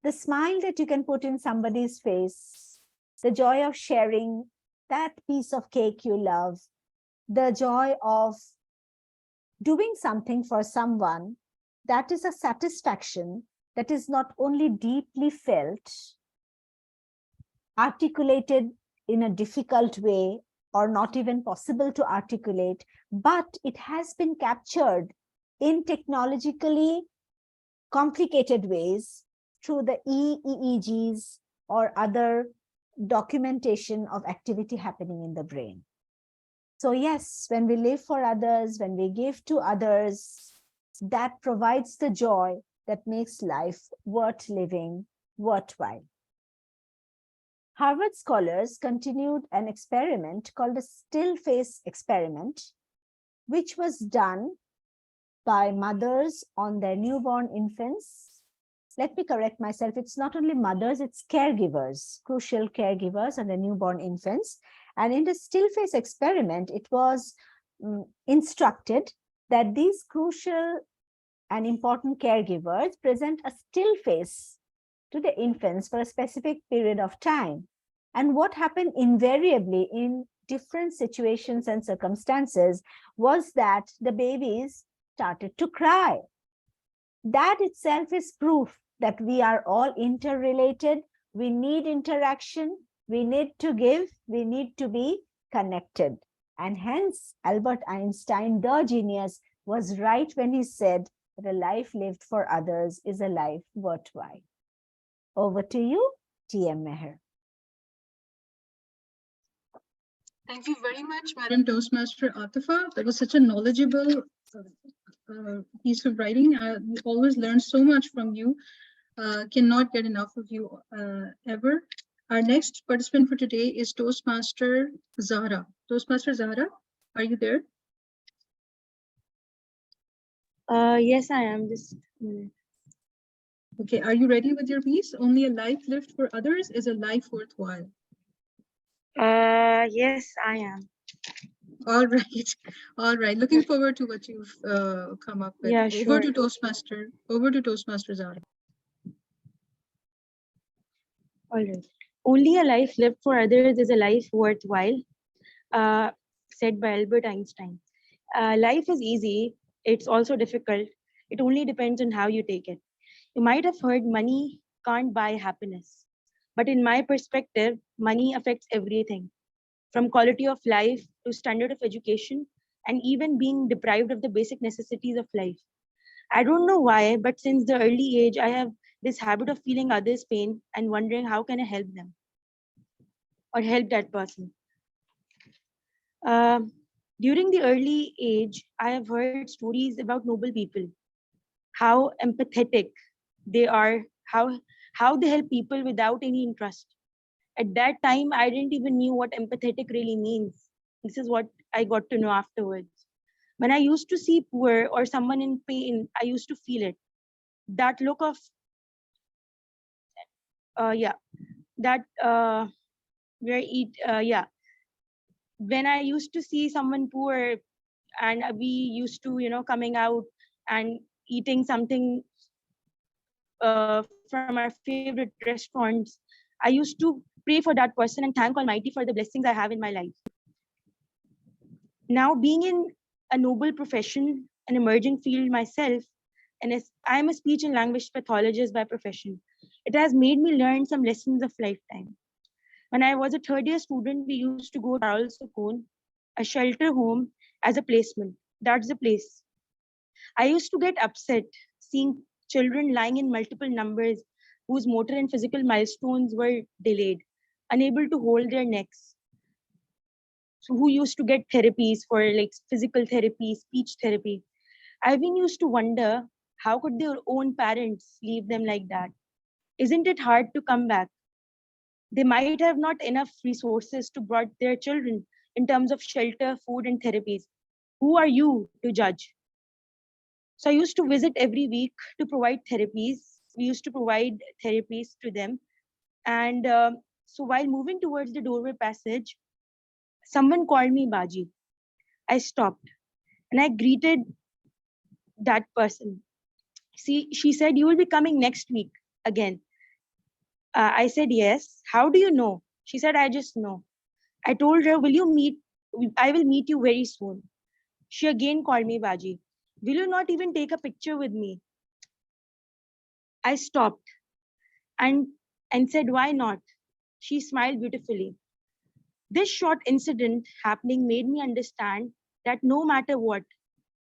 The smile that you can put in somebody's face, the joy of sharing that piece of cake you love, the joy of doing something for someone, that is a satisfaction that is not only deeply felt, articulated in a difficult way or not even possible to articulate, but it has been captured in technologically complicated ways through the EEGs or other documentation of activity happening in the brain. So yes, when we live for others, when we give to others, that provides the joy that makes life worth living, worthwhile. Harvard scholars continued an experiment called the still face experiment, which was done by mothers on their newborn infants. Let me correct myself. It's not only mothers, it's caregivers, crucial caregivers on the newborn infants. And in the still face experiment, it was instructed that these crucial and important caregivers present a still face to the infants for a specific period of time. And what happened invariably in different situations and circumstances was that the babies started to cry. That itself is proof that we are all interrelated. We need interaction. We need to give. We need to be connected. And hence, Albert Einstein, the genius, was right when he said that a life lived for others is a life worthwhile. Over to you, T.M. Meher. Thank you very much, Madam Toastmaster Atifa. That was such a knowledgeable piece of writing. We always learn so much from you. Cannot get enough of you ever. Our next participant for today is Toastmaster Zahra. Toastmaster Zahra, are you there? Yes, I am. Just a minute. Okay, are you ready with your piece? Only a life lived for others is a life worthwhile. Yes, I am. All right, all right. Looking forward to what you've come up with. Yeah, Over sure. to Toastmaster Zahra. All right. Only a life lived for others is a life worthwhile, said by Albert Einstein. Life is easy. It's also difficult. It only depends on how you take it. You might have heard money can't buy happiness. But in my perspective, money affects everything, from quality of life to standard of education, and even being deprived of the basic necessities of life. I don't know why, but since the early age, I have this habit of feeling others' pain and wondering how can I help them or help that person. During the early age, I have heard stories about noble people, how empathetic they are, how they help people without any interest. At that time, I didn't even knew what empathetic really means. This is what I got to know afterwards. When I used to see poor or someone in pain, I used to feel it. That look of, when I used to see someone poor and we used to, coming out and eating something from our favorite restaurants, I used to pray for that person and thank Almighty for the blessings I have in my life. Now, being in a noble profession, an emerging field myself, and I'm a speech and language pathologist by profession, it has made me learn some lessons of lifetime. When I was a third-year student, we used to go to Charles Sukun, a shelter home, as a placement. That's the place. I used to get upset seeing children lying in multiple numbers whose motor and physical milestones were delayed, unable to hold their necks. So who used to get therapies for like physical therapy, speech therapy. I even used to wonder, how could their own parents leave them like that? Isn't it hard to come back? They might have not enough resources to brought their children in terms of shelter, food, and therapies. Who are you to judge? So I used to visit every week to provide therapies. We used to provide therapies to them. And so while moving towards the doorway passage, someone called me Baji. I stopped and I greeted that person. She said, "You will be coming next week again." I said, "Yes." "How do you know?" She said, "I just know." I told her, I will meet you very soon. She again called me Baji. "Will you not even take a picture with me?" I stopped and said, "Why not?" She smiled beautifully. This short incident happening made me understand that no matter what,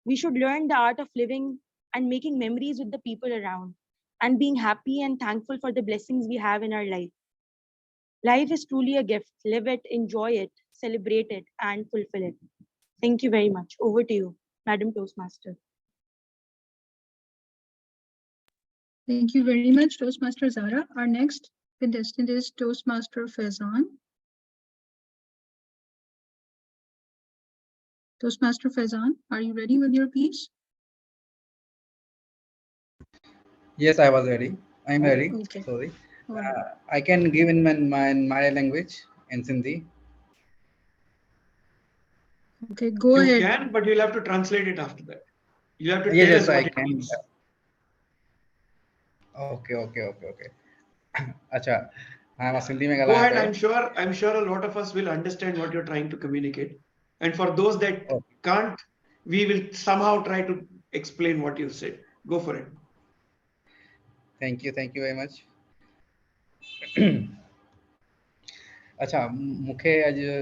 we should learn the art of living and making memories with the people around. and being happy and thankful for the blessings we have in our life. Life is truly a gift. Live it, enjoy it, celebrate it, and fulfill it. Thank you very much. Over to you, Madam Toastmaster. Thank you very much, Toastmaster Zara. Our next contestant is Toastmaster Faizan. Toastmaster Faizan, are you ready with your piece? Yes, I was ready. I'm ready. Okay. Sorry. All right. I can give in my language in Sindhi. Okay, go You ahead. can, but you'll have to translate it after that. You have to Yes, tell yes, us I what it can. means. Okay. अच्छा, हाँ, मैं सिंधी में Go ॻाल्हायां ahead. पियो। I'm sure a lot of us will understand what you're trying to communicate. And for those that Okay. can't, we will somehow try to explain what you said. Go for it. Thank you very much. अच्छा, मूंखे अॼु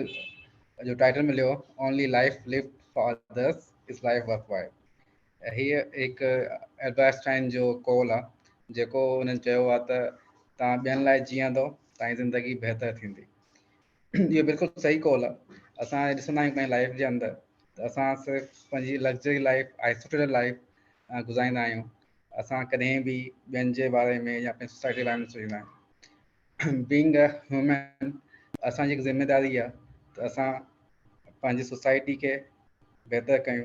जो title मिलियो only life lived for others is life worthwhile. हीअ हिकु एल्बर्टाइन जो call आहे जेको हुननि चयो आहे त तव्हां ॿियनि लाइ जीअंदो तव्हांजी ज़िंदगी बहितर थींदी। इहो बिल्कुलु सही कॉल आहे। असां ॾिसंदा आहियूं पंहिंजी लाइफ जे अंदरि त असां सिर्फ़ु पंहिंजी लग्ज़री लाइफ आइसोलेटेड लाइफ गुज़ारींदा आहियूं। असां कॾहिं बि ॿियनि जे बारे में या पंहिंजी सोसाइटी जे बारे में सोचींदा आहियूं। बीइंग अ ह्यूमन असांजी हिकु ज़िमेदारी आहे त असां पंहिंजी सोसाइटी खे बहितर कयूं,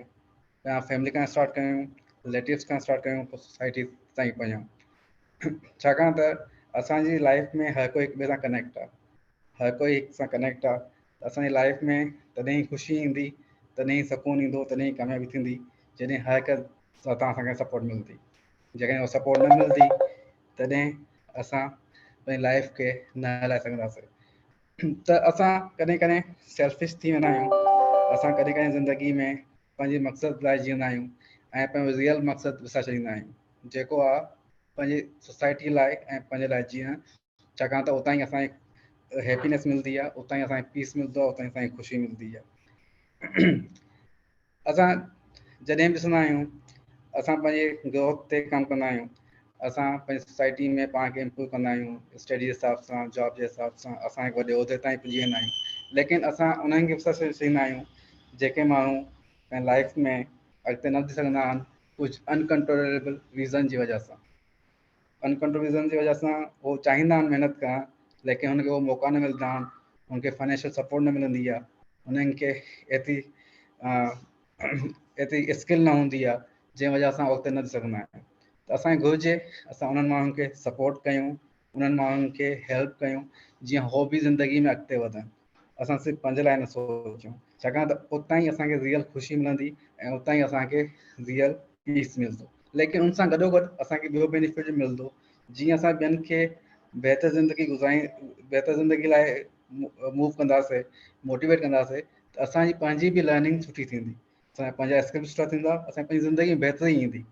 या फैमिली खां स्टार्ट कयूं, रिलेटिव्स खां स्टार्ट कयूं, पोइ सोसाइटी ताईं पहुचूं। छाकाणि त असांजी लाइफ में हर कोई हिक ॿिए सां कनेक्ट आहे, हर कोई हिक सां कनेक्ट आहे। त असांजी लाइफ में तॾहिं ई ख़ुशी ईंदी, तॾहिं ई सुकून ईंदो, तॾहिं ई कामयाबी थींदी जॾहिं हर हिक तव्हां असांखे सपोर्ट मिलंदी। जेकॾहिं उहा सपोर्ट न मिलंदी तॾहिं असां पंहिंजी लाइफ खे न हलाए सघंदासीं। त असां कॾहिं कॾहिं सेल्फिश थी वेंदा आहियूं। असां कॾहिं कॾहिं ज़िंदगी में पंहिंजे मक़सद लाइ जीअंदा आहियूं ऐं पंहिंजो रियल मक़सदु विसारे छॾींदा आहियूं, जेको आहे पंहिंजी सोसाइटी लाइ ऐं पंहिंजे लाइ जीअण। छाकाणि त उतां ई असांखे हैप्पीनेस मिलंदी आहे, उतां ई असांखे पीस मिलंदो आहे, उतां ई असांखे ख़ुशी मिलंदी आहे। असां जॾहिं बि ॾिसंदा आहियूं असां पंहिंजे ग्रोथ ते कमु कंदा आहियूं, असां पंहिंजी सोसाइटी में पाण खे इम्प्रूव कंदा आहियूं, स्टडी जे हिसाब सां, जॉब जे हिसाब सां असां हिकु वॾे उहिदे ताईं पुॼी वेंदा आहियूं। लेकिन असां उन्हनि खे विसारे छॾींदा आहियूं जेके माण्हू पंहिंजी लाइफ में अॻिते न वधी सघंदा आहिनि कुझु अनकंट्रोलेबल रीज़न जी वजह सां। अनकंट्रोल रीज़न जी वजह सां उहो चाहींदा आहिनि महिनत करणु, लेकिन हुनखे उहो मौक़ा न मिलंदा आहिनि, हुनखे फाइनेंशियल सपोर्ट न मिलंदी आहे, हुननि खे एतिरी स्किल न हूंदी आहे जंहिं वजह सां अॻिते न वधी सघंदा आहिनि। त असांखे घुरिजे असां उन्हनि माण्हुनि खे सपोर्ट कयूं, उन्हनि माण्हुनि खे हेल्प कयूं जीअं हो बि ज़िंदगी में अॻिते वधनि। असां सिर्फ़ु पंहिंजे लाइ न सोचूं, छाकाणि त उतां ई असांखे रियल ख़ुशी मिलंदी ऐं उतां ई असांखे रियल पीस मिलंदो। लेकिन उन सां गॾोगॾु असांखे ॿियो बेनिफिट मिलंदो, जीअं असां ॿियनि खे बहितर ज़िंदगी बहितर ज़िंदगी लाइ मूव कंदासीं, मोटिवेट कंदासीं, त असांजी पंहिंजी बि लर्निंग सुठी थींदी, असांजा पंहिंजा स्किल सुठा थींदा, असांजी पंहिंजी ज़िंदगी में बहितरी ईंदी।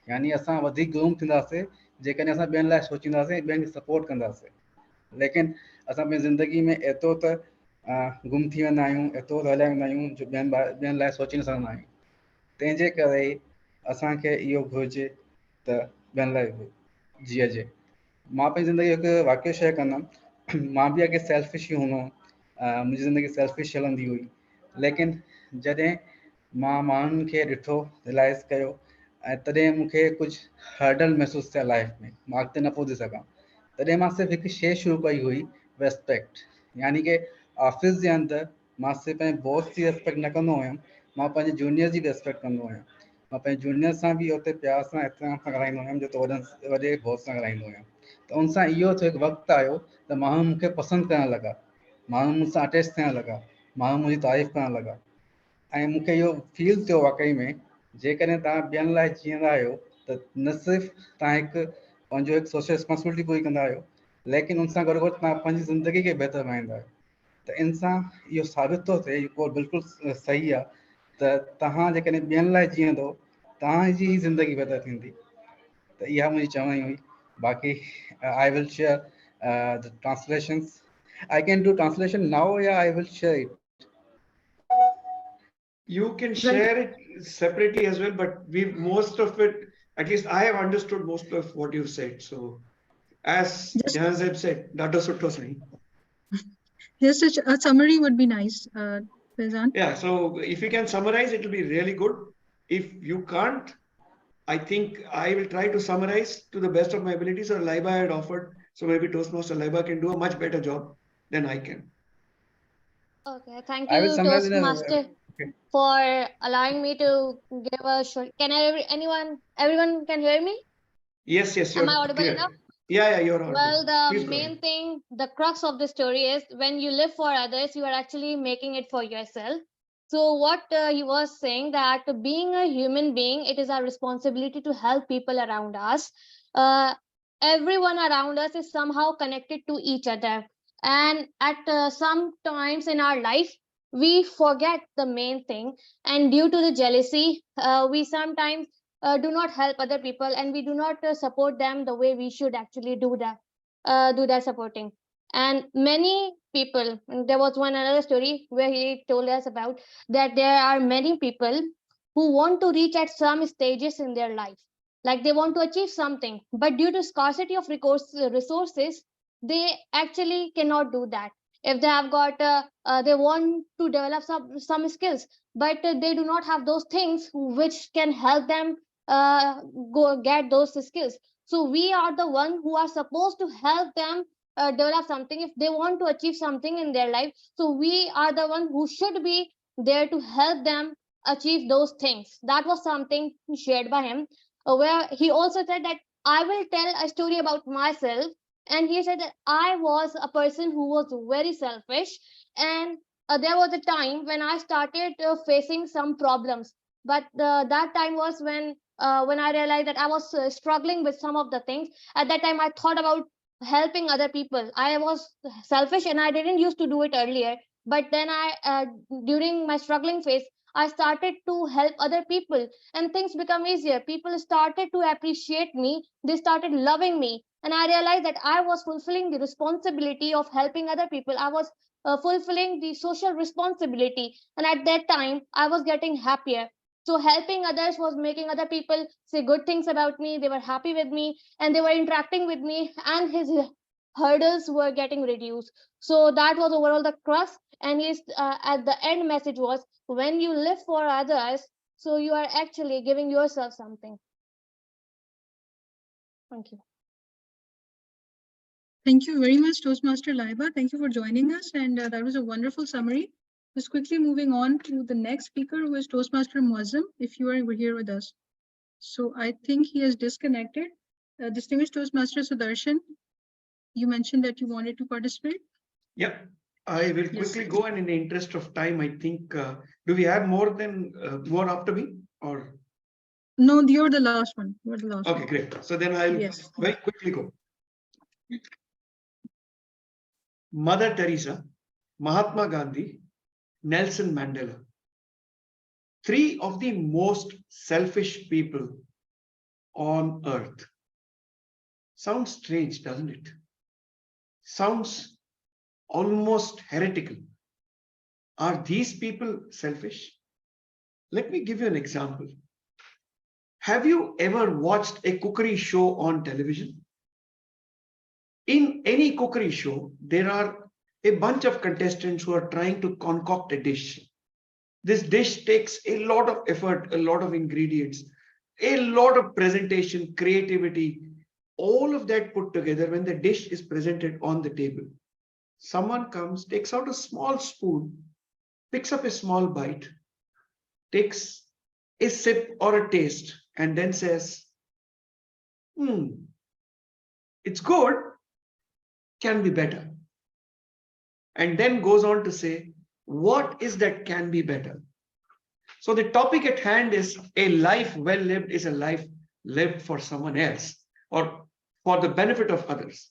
यानी असां वधीक ग्रूम थींदासीं जेकॾहिं असां ॿियनि लाइ सोचींदासीं, ॿियनि खे सपोर्ट कंदासीं। लेकिन असां पंहिंजी ज़िंदगी में एतिरो त गुम थी वेंदा आहियूं, एतिरो हलिया वेंदा आहियूं जो ॿियनि लाइ सोचे न सघंदा आहियूं। तंहिंजे करे असांखे इहो घुरिजे त ॿियनि लाइ जीअजे। मां पंहिंजी ज़िंदगी हिकु वाक़ियो शेयर कंदुमि। मां बि अॻे सेल्फिश ई हूंदो हुउमि, मुंहिंजी ज़िंदगी सेल्फिश हलंदी हुई। लेकिन जॾहिं मां माण्हुनि खे ॾिठो, रियलाइज़ कयो, ऐं तॾहिं मूंखे कुझु हर्डल महसूसु थिया लाइफ में, मां अॻिते न पहुची सघां। तॾहिं मां सिर्फ़ु हिकु शइ शुरू कई हुई, रेस्पेक्ट। यानी कि ऑफिस जे अंदरि मां सिर्फ़ु पंहिंजे बॉस जी रेस्पेक्ट न कंदो हुयुमि, मां पंहिंजे जूनियर जी बि रेस्पेक्ट कंदो हुयुमि। मां पंहिंजे जूनियर सां बि उते प्यार सां एतिराम सां ॻाल्हाईंदो हुयुमि जो वॾे बॉस सां ॻाल्हाईंदो हुयुमि। त उन सां इहो थियो, हिकु वक़्तु आयो त माण्हू मूंखे पसंदि करणु लॻा, माण्हू मूंसां अटैच थियणु लॻा, माण्हू मुंहिंजी तारीफ़ करणु लॻा। ऐं मूंखे इहो फील थियो वाक़ई में, जेकॾहिं तव्हां ॿियनि लाइ जीअंदा आहियो त न सिर्फ़ु तव्हां हिकु पंहिंजो हिकु सोशल रिस्पॉन्सिबिलिटी पूरी कंदा आहियो, लेकिन उन सां गॾोगॾु तव्हां पंहिंजी ज़िंदगी खे बहितर बणाईंदा आहियो। त इन सां इहो साबित थो थिए, इहो बिल्कुलु सही आहे त तव्हां जेकॾहिं ॿियनि लाइ जीअंदो तव्हांजी ई ज़िंदगी बहितर थींदी। त इहा मुंहिंजी चवणी हुई। बाक़ी I will share the translations. I can do translation now या I will share it? You can share it separately as well, but most of it At least I have understood most of what you've said. So as Just, Jahanzeb said, Dada Sutto Sahi. just a summary would be nice, Faizan. Yeah, so if you can summarize, it will be really good. If you can't, I think I will try to summarize to the best of my abilities. So Laiba had offered, so maybe Toastmaster Laiba can do a much better job than I can. Okay, thank I will you, summarize in a Toastmaster, okay. for allowing me to give a short. Can everyone can hear me? Yes, yes, Am I you're audible enough? clear. Yeah, you're audible. Well, the Please go ahead. main thing, the crux of the story is when you live for others, you are actually making it for yourself. So, what he was saying that being a human being, it is our responsibility to help people around us. Uh, Everyone around us is somehow connected to each other, and at some times in our life, we forget the main thing, and due to the jealousy, we sometimes do not help other people, and we do not support them the way we should actually do that supporting. And many people, and there was one another story where he told us about that there are many people who want to reach at some stages in their life, like they want to achieve something, but due to scarcity of resources, they actually cannot do that. If they have got they want to develop some skills, but they do not have those things which can help them uh, go get those skills. So we are the one who are supposed to help them develop something if they want to achieve something in their life. So we are the one who should be there to help them achieve those things. That was something shared by him, where he also said that I will tell a story about myself. And he said that I was a person who was very selfish, and there was a time when I started facing some problems. But that time was when I realized that I was struggling with some of the things. At that time, I thought about helping other people. I was selfish and I didn't used to do it earlier. But then during my struggling phase, I started to help other people, and things become easier. People started to appreciate me. They started loving me. And I realized that I was fulfilling the responsibility of helping other people. I was fulfilling the social responsibility. And at that time, I was getting happier. So helping others was making other people say good things about me. They were happy with me and they were interacting with me, and his hurdles were getting reduced. So that was overall the crux. And his at the end message was, when you live for others, so you are actually giving yourself something. Thank you. Thank you very much, Toastmaster Laiba. Thank you for joining us. And that was a wonderful summary. Just quickly moving on to the next speaker, who is Toastmaster Muazzam, if you are here with us. So I think he has disconnected. Distinguished Toastmaster Sudarshan, you mentioned that you wanted to participate. Yeah, I will quickly go, and in the interest of time, I think, do we have more after me, or? No, you're the last one. You're the last Okay, one. great. So then I'll very quickly go. Mother Teresa, Mahatma Gandhi, Nelson Mandela. Three of the most selfish people on earth. Sounds strange, doesn't it? Sounds almost heretical. Are these people selfish? Let me give you an example. Have you ever watched a cookery show on television? In any cookery show, there are a bunch of contestants who are trying to concoct a dish. This dish takes a lot of effort, a lot of ingredients, a lot of presentation, creativity, all of that put together when the dish is presented on the table. Someone comes, takes out a small spoon, picks up a small bite, takes a sip or a taste, and then says, it's good, can be better. And then goes on to say, what is that can be better? So the topic at hand is a life well lived is a life lived for someone else or for the benefit of others.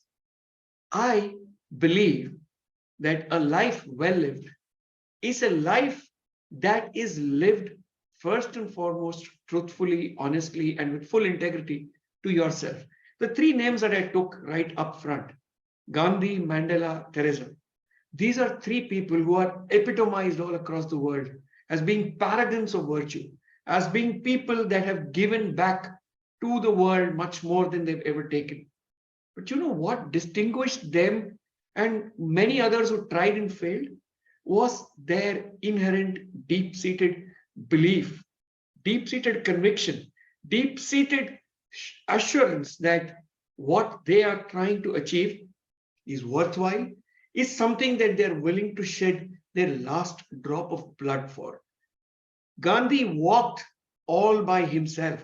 I believe that a life well lived is a life that is lived first and foremost truthfully, honestly, and with full integrity to yourself. The three names that I took right up front, Gandhi, Mandela, Teresa, these are three people who are epitomized all across the world as being paradigms of virtue, as being people that have given back to the world much more than they've ever taken. But you know what distinguished them and many others who tried and failed was their inherent deep-seated belief, deep-seated conviction, deep-seated assurance that what they are trying to achieve is worthwhile, is something that they're willing to shed their last drop of blood for. Gandhi walked all by himself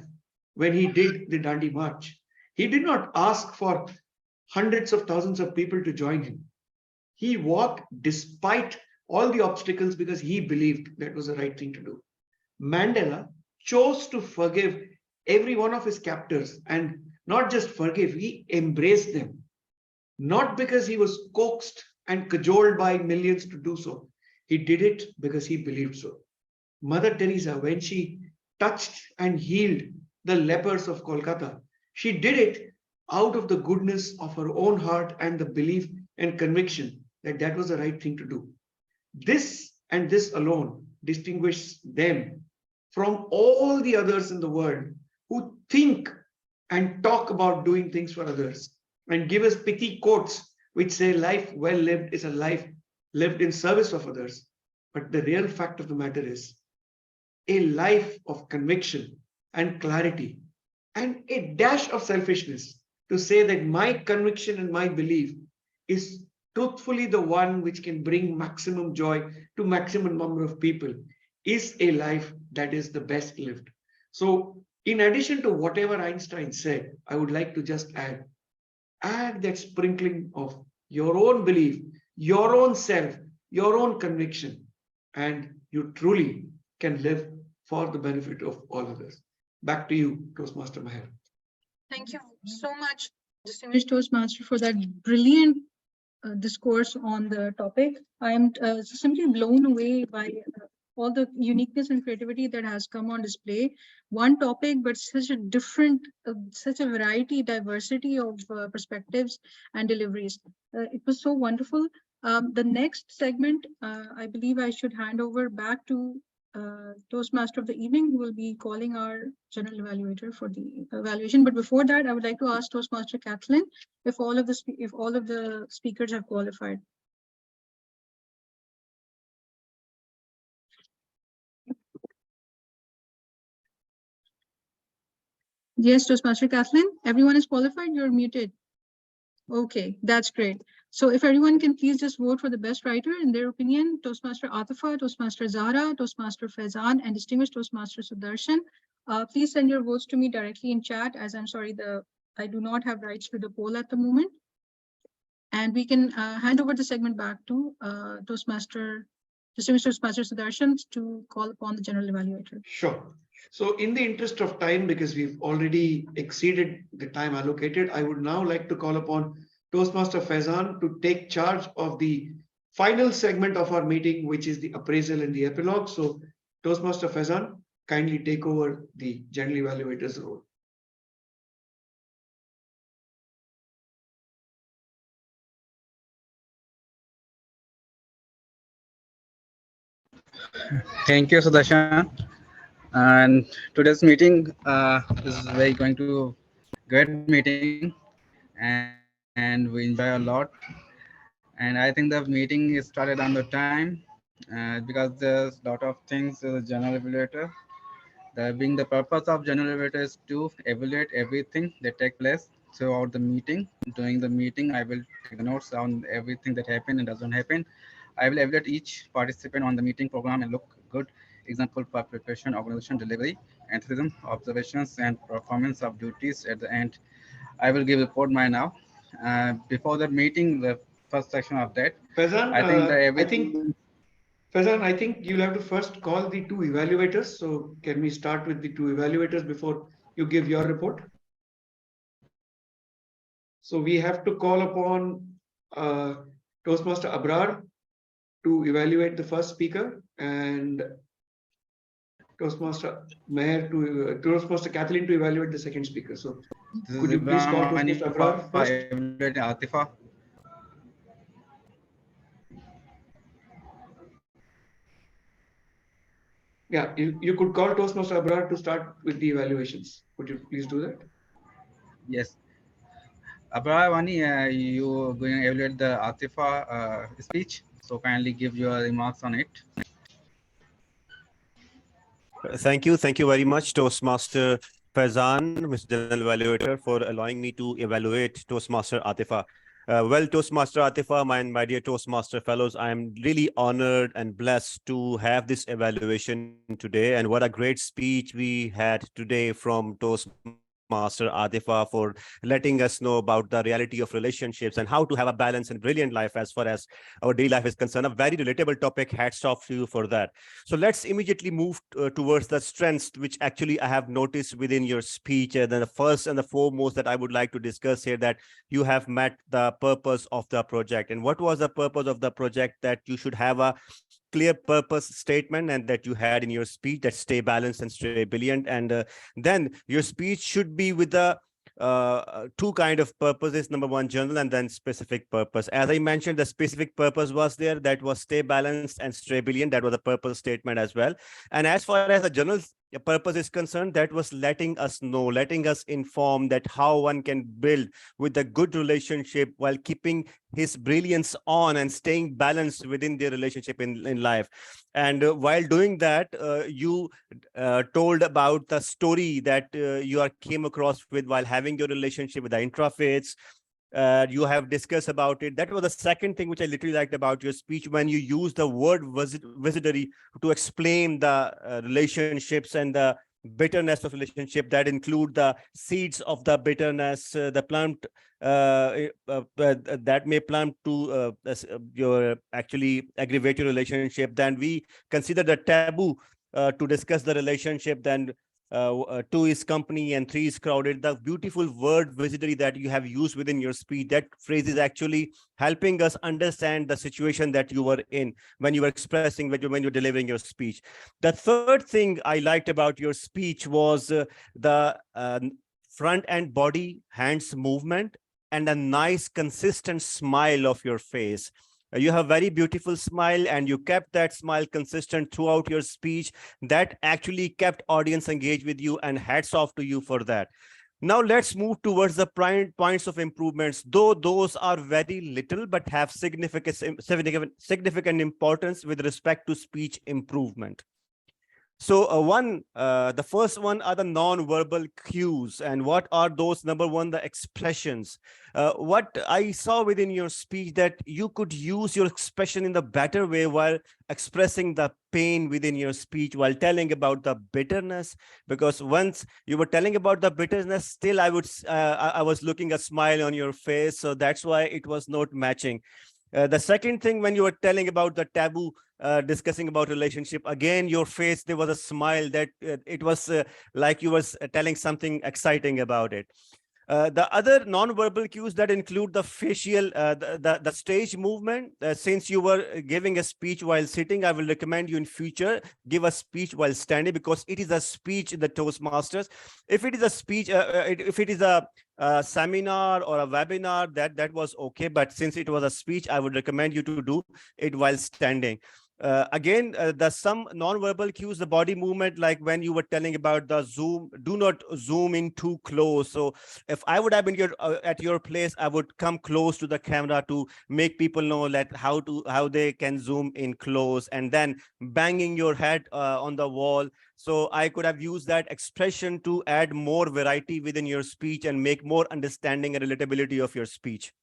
when he did the Dandi March. He did not ask for hundreds of thousands of people to join him. He walked despite all the obstacles because he believed that was the right thing to do. Mandela chose to forgive every one of his captors, and not just forgive, he embraced them. Not because he was coaxed and cajoled by millions to do so. He did it because he believed so. Mother Teresa, when she touched and healed the lepers of Kolkata, she did it out of the goodness of her own heart and the belief and conviction that that was the right thing to do. This and this alone distinguishes them from all the others in the world who think and talk about doing things for others and give us pithy quotes which say life well lived is a life lived in service of others. But the real fact of the matter is a life of conviction and clarity and a dash of selfishness to say that my conviction and my belief is truthfully the one which can bring maximum joy to maximum number of people is a life that is the best lived. So in addition to whatever Einstein said, I would like to just add that sprinkling of your own belief, your own self, your own conviction, and you truly can live for the benefit of all others. Back to you, Toastmaster Maher. Thank you so much, distinguished Toastmaster, for that brilliant discourse on the topic. I am simply blown away by all the uniqueness and creativity that has come on display. One topic, but such a different, such a variety, diversity of perspectives and deliveries. It was so wonderful. The next segment, I believe I should hand over back to Toastmaster of the evening, who will be calling our general evaluator for the evaluation. But before that, I would like to ask Toastmaster Kathleen if all of the speakers have qualified. Yes, Toastmaster Kathleen, everyone is qualified. You're muted. Okay, that's great. So if everyone can please just vote for the best writer in their opinion, Toastmaster Atifa, Toastmaster Zahra, Toastmaster Faizan, and distinguished Toastmaster Sudarshan. Please send your votes to me directly in chat, as I'm sorry, I do not have rights to the poll at the moment. And we can hand over the segment back to distinguished Toastmaster Sudarshan to call upon the general evaluator. Sure. So in the interest of time, because we've already exceeded the time allocated, I would now like to call upon Toastmaster Faizan to take charge of the final segment of our meeting, which is the appraisal and the epilogue. So Toastmaster Faizan, kindly take over the general evaluator's role. Thank you, Sudarshan. And today's meeting is very going to great meeting, and we enjoy a lot. And I think the meeting is started on the time because there's a lot of things general evaluator. Being the purpose of general evaluator is to evaluate everything that take place throughout the meeting. During the meeting, I will take the notes on everything that happened and doesn't happen. I will evaluate each participant on the meeting program and look good example for preparation, organization, delivery, enthusiasm, observations, and performance of duties at the end. I will give report my now. Before the meeting, the first section of that. Faizan, I think that everything. Faizan, I think you'll have to first call the two evaluators. So can we start with the two evaluators before you give your report? So we have to call upon Toastmaster Abrar to evaluate the first speaker and Toastmaster Maher to Toastmaster Kathleen to evaluate the second speaker. So could you please call Toastmaster Abrar first? Atifa. Yeah, you could call Toastmaster Abrar to start with the evaluations. Could you please do that? Yes. Abharavani, you going to evaluate the Atifa speech. So kindly give your remarks on it. Thank you. Thank you very much, Toastmaster Faizan, Mr. General Evaluator, for allowing me to evaluate Toastmaster Atifa. Well, Toastmaster Atifa, my dear Toastmaster fellows, I am really honored and blessed to have this evaluation today. And what a great speech we had today from Toastmaster Atifa for letting us know about the reality of relationships and how to have a balanced and brilliant life as far as our daily life is concerned. A very relatable topic. Hats off to you for that. So let's immediately move towards the strengths which actually I have noticed within your speech. And then the first and the foremost that I would like to discuss here, that you have met the purpose of the project. And what was the purpose of the project? That you should have a clear purpose statement and that you had in your speech, that stay balanced and stay brilliant. And then your speech should be with the two kind of purposes. Number one, general, and then specific purpose. As I mentioned, the specific purpose was there, that was stay balanced and stay brilliant. That was a purpose statement as well. And as far as the general purpose is concerned, that was letting us know, letting us inform that how one can build with a good relationship while keeping his brilliance on and staying balanced within their relationship in life. And while doing that, you told about the story that you are came across with while having your relationship with the introverts. You have discussed about it. That was the second thing which I literally liked about your speech, when you use the word visitory to explain the relationships and the bitterness of relationship that include the seeds of the bitterness, the plant that may plant to your actually aggravate your relationship. Then we consider the taboo to discuss the relationship. Then two is company and three is crowded. The beautiful word visitory that you have used within your speech, that phrase is actually helping us understand the situation that you were in when you were expressing, when you're delivering your speech. The third thing I liked about your speech was the front and body hands movement and a nice consistent smile of your face. You have very beautiful smile and you kept that smile consistent throughout your speech. That actually kept audience engaged with you, and hats off to you for that. Now let's move towards the points of improvements, though those are very little but have significant importance with respect to speech improvement. So the first one are the non-verbal cues. And what are those? Number one, the expressions. What I saw within your speech, that you could use your expression in the better way while expressing the pain within your speech, while telling about the bitterness. Because once you were telling about the bitterness, still I was looking a smile on your face. So that's why it was not matching. The second thing, when you were telling about the taboo, discussing about relationship, again your face, there was a smile, that it was like you was telling something exciting about it. The other non-verbal cues that include the facial, the stage movement. Since you were giving a speech while sitting, I will recommend you in future give a speech while standing, because it is a speech in the Toastmasters. If it is a speech, if it is a seminar or a webinar, that was okay. But since it was a speech, I would recommend you to do it while standing. Again, the some non-verbal cues, the body movement, like when you were telling about the zoom, do not zoom in too close. So if I would have been at your place, I would come close to the camera to make people know that how they can zoom in close, and then banging your head on the wall. So I could have used that expression to add more variety within your speech and make more understanding and relatability of your speech.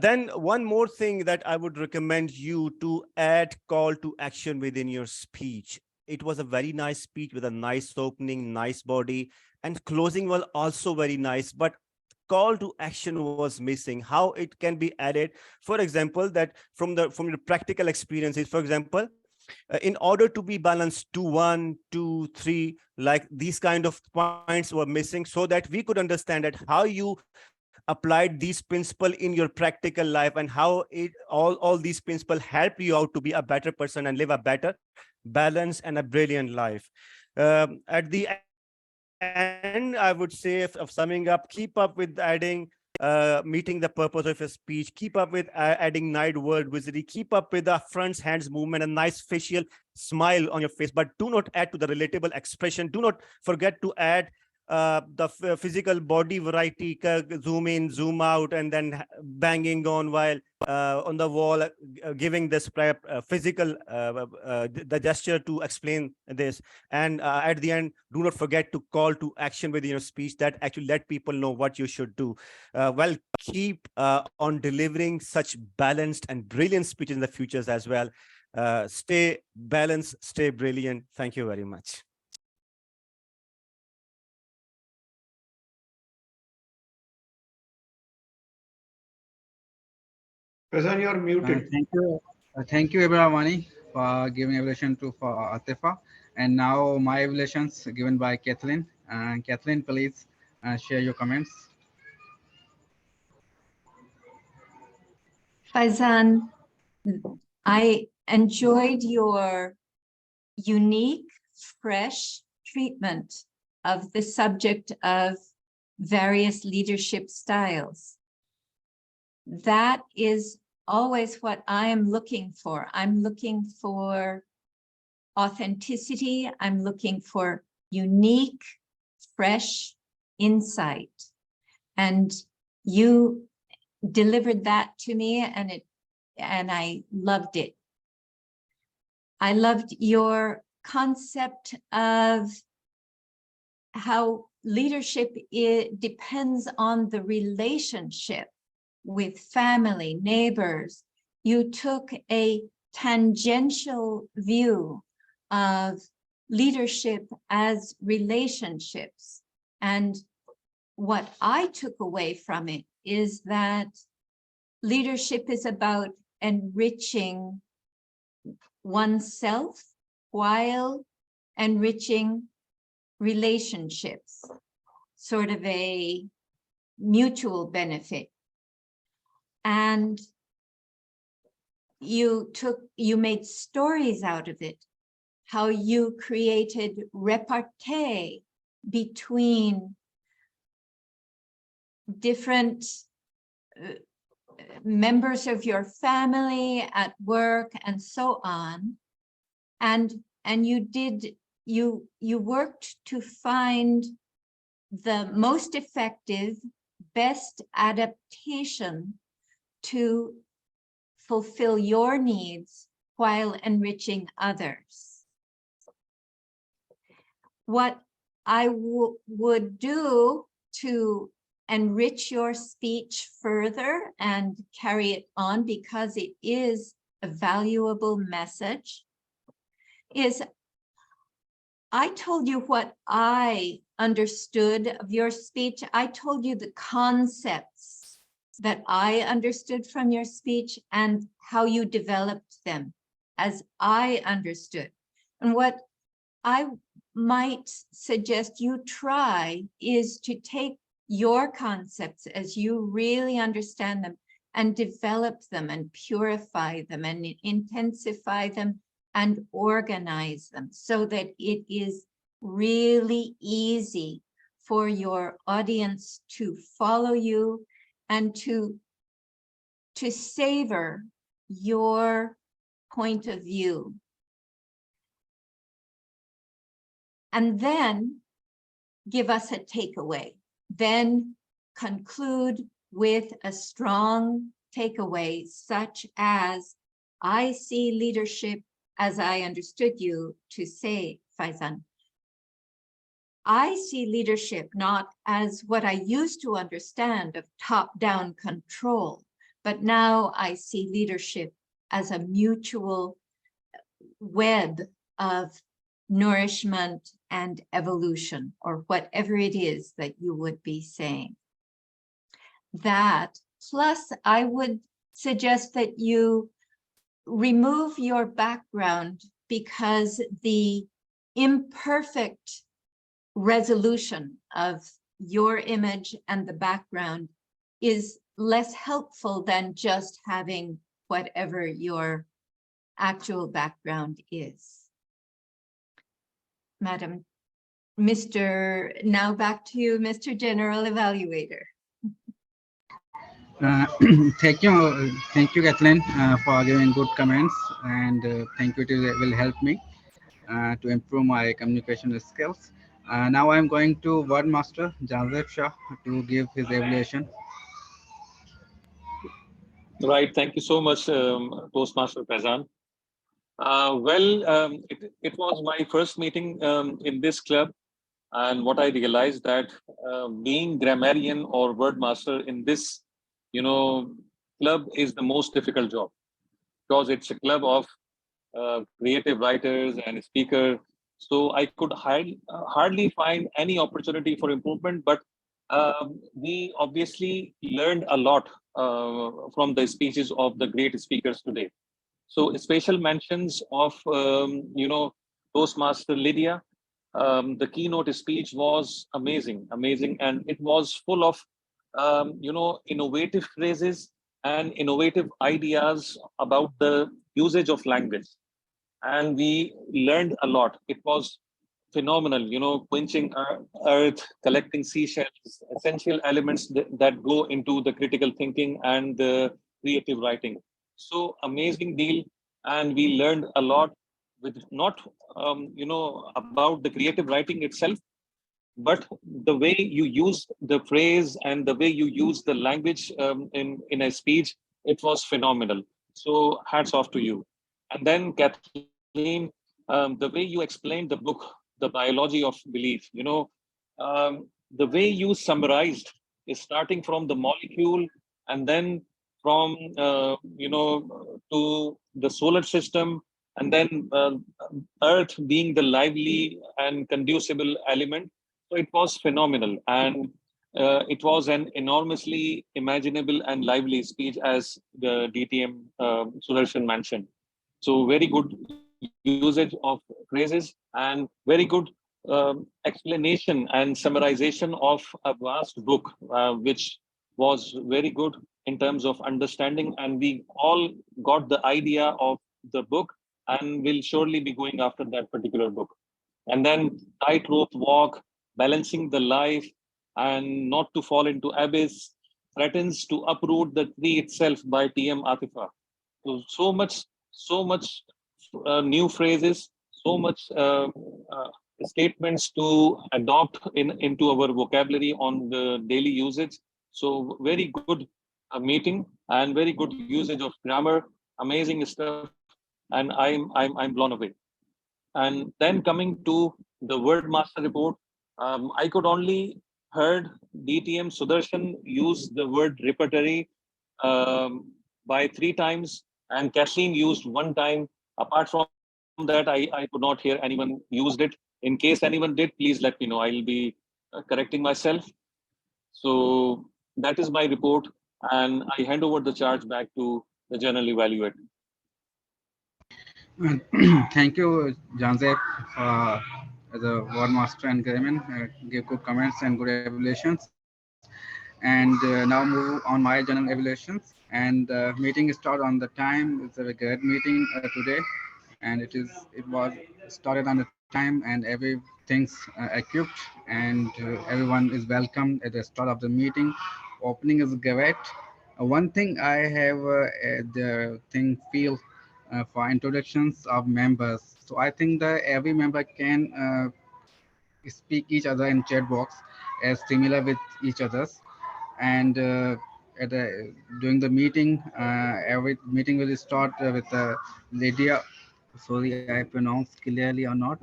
Then one more thing that I would recommend you to add call to action within your speech. It was a very nice speech with a nice opening, nice body, and closing was also very nice, but call to action was missing. How it can be added? For example, that from the practical experiences, for example, in order to be balanced, 2, 1, 2, 3, like these kind of points were missing, so that we could understand that how you applied these principles in your practical life, and how all these principles help you out to be a better person and live a better, balanced, and a brilliant life. At the end, I would say, of summing up, keep up with adding meeting the purpose of your speech. Keep up with adding nice word wizardry. Keep up with the fronts, hands movement, a nice facial smile on your face. But do not add to the relatable expression. Do not forget to add the physical body variety, zoom in, zoom out, and then banging on while on the wall, giving this physical the gesture to explain this. And at the end, do not forget to call to action within your speech that actually let people know what you should do. Well, keep on delivering such balanced and brilliant speeches in the futures as well. Stay balanced, stay brilliant. Thank you very much. Faizan, you're muted. Thank you, everyone, for giving evaluation to for Atifa. And now my evaluations given by Kathleen. Kathleen, please share your comments. Faizan, I enjoyed your unique, fresh treatment of the subject of various leadership styles. That is always what I am looking for. I'm looking for authenticity. I'm looking for unique, fresh insight. And you delivered that to me, and I loved it. I loved your concept of how leadership depends on the relationship with family, neighbors. You took a tangential view of leadership as relationships. And what I took away from it is that leadership is about enriching oneself while enriching relationships, sort of a mutual benefit. And you made stories out of it, how you created repartee between different members of your family at work and so on. And you worked to find the most effective, best adaptation to fulfill your needs while enriching others. What I would do to enrich your speech further and carry it on, because it is a valuable message, is I told you what I understood of your speech. I told you the concepts that I understood from your speech and how you developed them as I understood. And what I might suggest you try is to take your concepts as you really understand them and develop them and purify them and intensify them and organize them so that it is really easy for your audience to follow you and to savor your point of view. And then give us a takeaway. Then conclude with a strong takeaway, such as, I see leadership as I understood you to say, Faizan. I see leadership not as what I used to understand of top-down control, but now I see leadership as a mutual web of nourishment and evolution, or whatever it is that you would be saying. That, plus I would suggest that you remove your background, because the imperfect resolution of your image and the background is less helpful than just having whatever your actual background is. Madam, now back to you, Mr. General Evaluator. Uh, thank you, Kathleen, for giving good comments, and thank you. It will help me to improve my communication skills. Now I'm going to Wordmaster Joseph Shah to give his evaluation. Right. Thank you so much, Toastmaster Pezan. It was my first meeting in this club, and what I realized that being grammarian or word master in this, you know, club is the most difficult job, because it's a club of creative writers and speaker. So I could hardly find any opportunity for improvement, but we obviously learned a lot from the speeches of the great speakers today. So special mentions of Toastmaster Lydia. The keynote speech was amazing, amazing, and it was full of innovative phrases and innovative ideas about the usage of language, and we learned a lot. It was phenomenal, quenching earth, collecting seashells, essential elements that go into the critical thinking and the creative writing. So amazing deal, and we learned a lot with not about the creative writing itself, but the way you use the phrase and the way you use the language in a speech. It was phenomenal. So hats off to you. And then Kathleen, the way you explained the book, The Biology of Belief, the way you summarized is starting from the molecule, and then from to the solar system, and then earth being the lively and conducible element. So it was phenomenal, and it was an enormously imaginable and lively speech, as the DTM Sudarshan mentioned. So very good usage of phrases and very good explanation and summarization of a vast book, which was very good in terms of understanding. And we all got the idea of the book and will surely be going after that particular book. And then tightrope walk, balancing the life and not to fall into abyss, threatens to uproot the tree itself by TM Atifa. So much new phrases, so much statements to adopt into our vocabulary on the daily usage. So very good meeting and very good usage of grammar, amazing stuff, and I'm blown away. And then coming to the word master report, I could only heard DTM Sudarshan use the word repertory by 3 times, and Kathleen used 1 time. Apart from that, I could not hear anyone used it. In case anyone did, please let me know. I'll be correcting myself. So that is my report, and I hand over the charge back to the general evaluator. Thank you, Janzep, as a War Master and Grayman. Give good comments and good evaluations. And now move on my general evaluations. And meeting start on the time. It's a great meeting today, and it was started on the time, and everything's equipped, and everyone is welcome at the start of the meeting. Opening is great. One thing I have the thing feel for introductions of members. So I think that every member can speak each other in chat box as similar with each others, and during the meeting, every meeting will start with Lydia. Sorry, I pronounce clearly or not.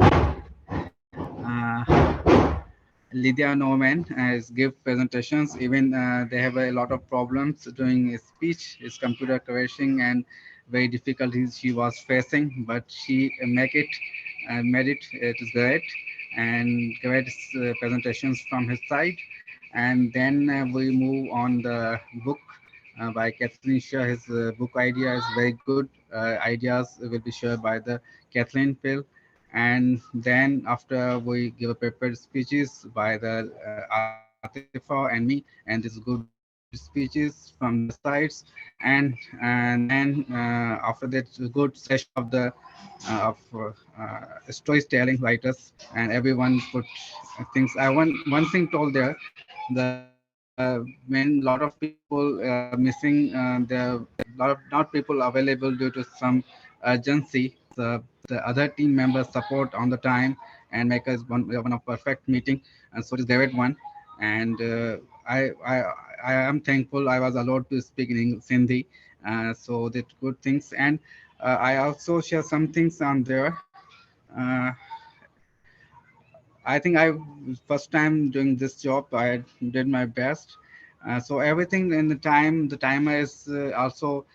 Lydia Norman has give presentations. Even they have a lot of problems doing a speech. His computer crashing and very difficulties she was facing, but she make it, made it. It is great, and great presentations from his side. And then we move on the book by Kathleen Shah. His book idea is very good. Ideas will be shared by the Kathleen Pill. And then after we give a prepared speeches by the Atifa and me, and this good speeches from their sides, and then after that good session of the storytelling writers, and everyone put things. I one thing told there, the when a lot of people missing, there are lot of not people available due to some urgency. The other team members support on the time and make us one of perfect meeting, and so is David one. And I am thankful I was allowed to speak in Sindhi, so that good things. And I also share some things on there. Uh, I think I first time doing this job. I did my best. So everything in the timer is also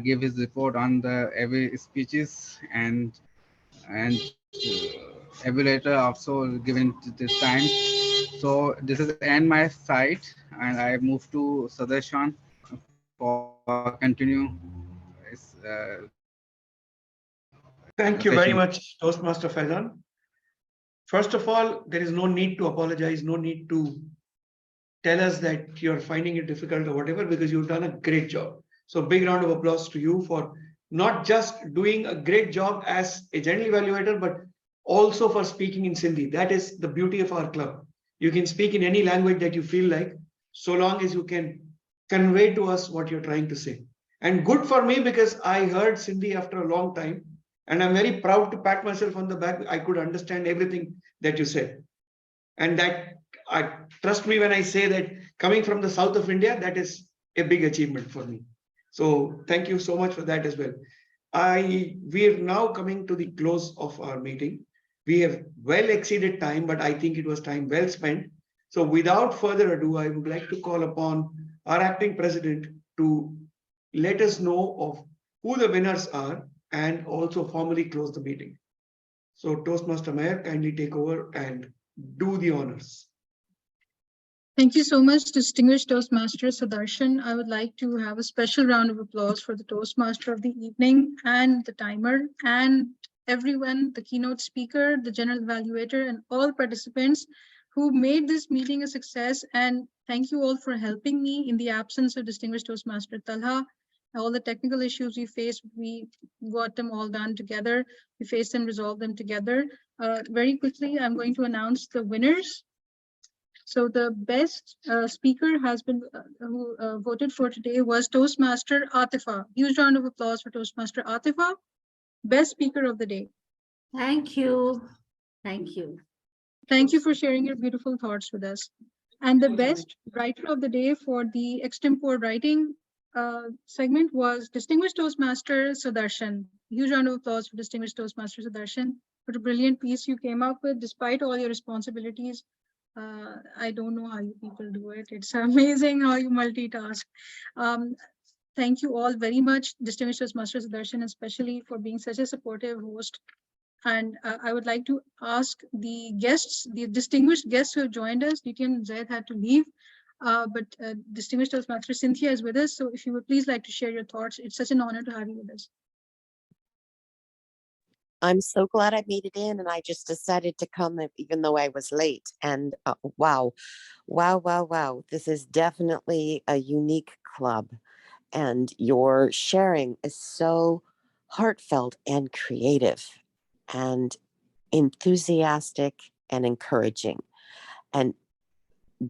give his report on the every speeches and evaluator also given this time. So this is end my side, and I move to Sudarshan for continue Thank you session. very much, Toastmaster Faizan. First of all, there is no need to apologize, no need to tell us that you're finding it difficult or whatever, because you've done a great job. So big round of applause to you for not just doing a great job as a general evaluator, but also for speaking in Sindhi. That is the beauty of our club. You can speak in any language that you feel like, so long as you can convey to us what you're trying to say. And good for me, because I heard Sindhi after a long time, and I'm very proud to pat myself on the back. I could understand everything that you said. And that, I trust me when I say that, coming from the south of India, that is a big achievement for me. So thank you so much for that as well. We are now coming to the close of our meeting. We have well exceeded time, but I think it was time well spent. So without further ado, I would like to call upon our acting president to let us know of who the winners are and also formally close the meeting. So Toastmaster Mayor, kindly take over and do the honors. Thank you so much, distinguished Toastmaster Sudarshan. I would like to have a special round of applause for the Toastmaster of the evening and the timer and everyone, the keynote speaker, the general evaluator, and all participants who made this meeting a success. And thank you all for helping me in the absence of distinguished Toastmaster Talha. All the technical issues we faced, we got them all done together. We faced and resolved them together. Very quickly, I'm going to announce the winners. So the best speaker has been who voted for today was Toastmaster Atifa. Huge round of applause for Toastmaster Atifa, best speaker of the day. Thank you. Thank you. Thank you for sharing your beautiful thoughts with us. And the best writer of the day for the extempore writing segment was distinguished Toastmaster Sudarshan. Huge round of applause for distinguished Toastmaster Sudarshan. What a brilliant piece you came up with despite all your responsibilities. I don't know how you people do it. It's amazing how you multitask. Thank you all very much, distinguished Toastmaster Sudarshan, especially for being such a supportive host. And I would like to ask the guests, the distinguished guests who have joined us. DT and Zaid had to leave, but distinguished Toastmaster Cynthia is with us. So if you would please like to share your thoughts, it's such an honor to have you with us. I'm so glad I made it in, and I just decided to come even though I was late. And wow. This is definitely a unique club. And your sharing is so heartfelt and creative and enthusiastic and encouraging. And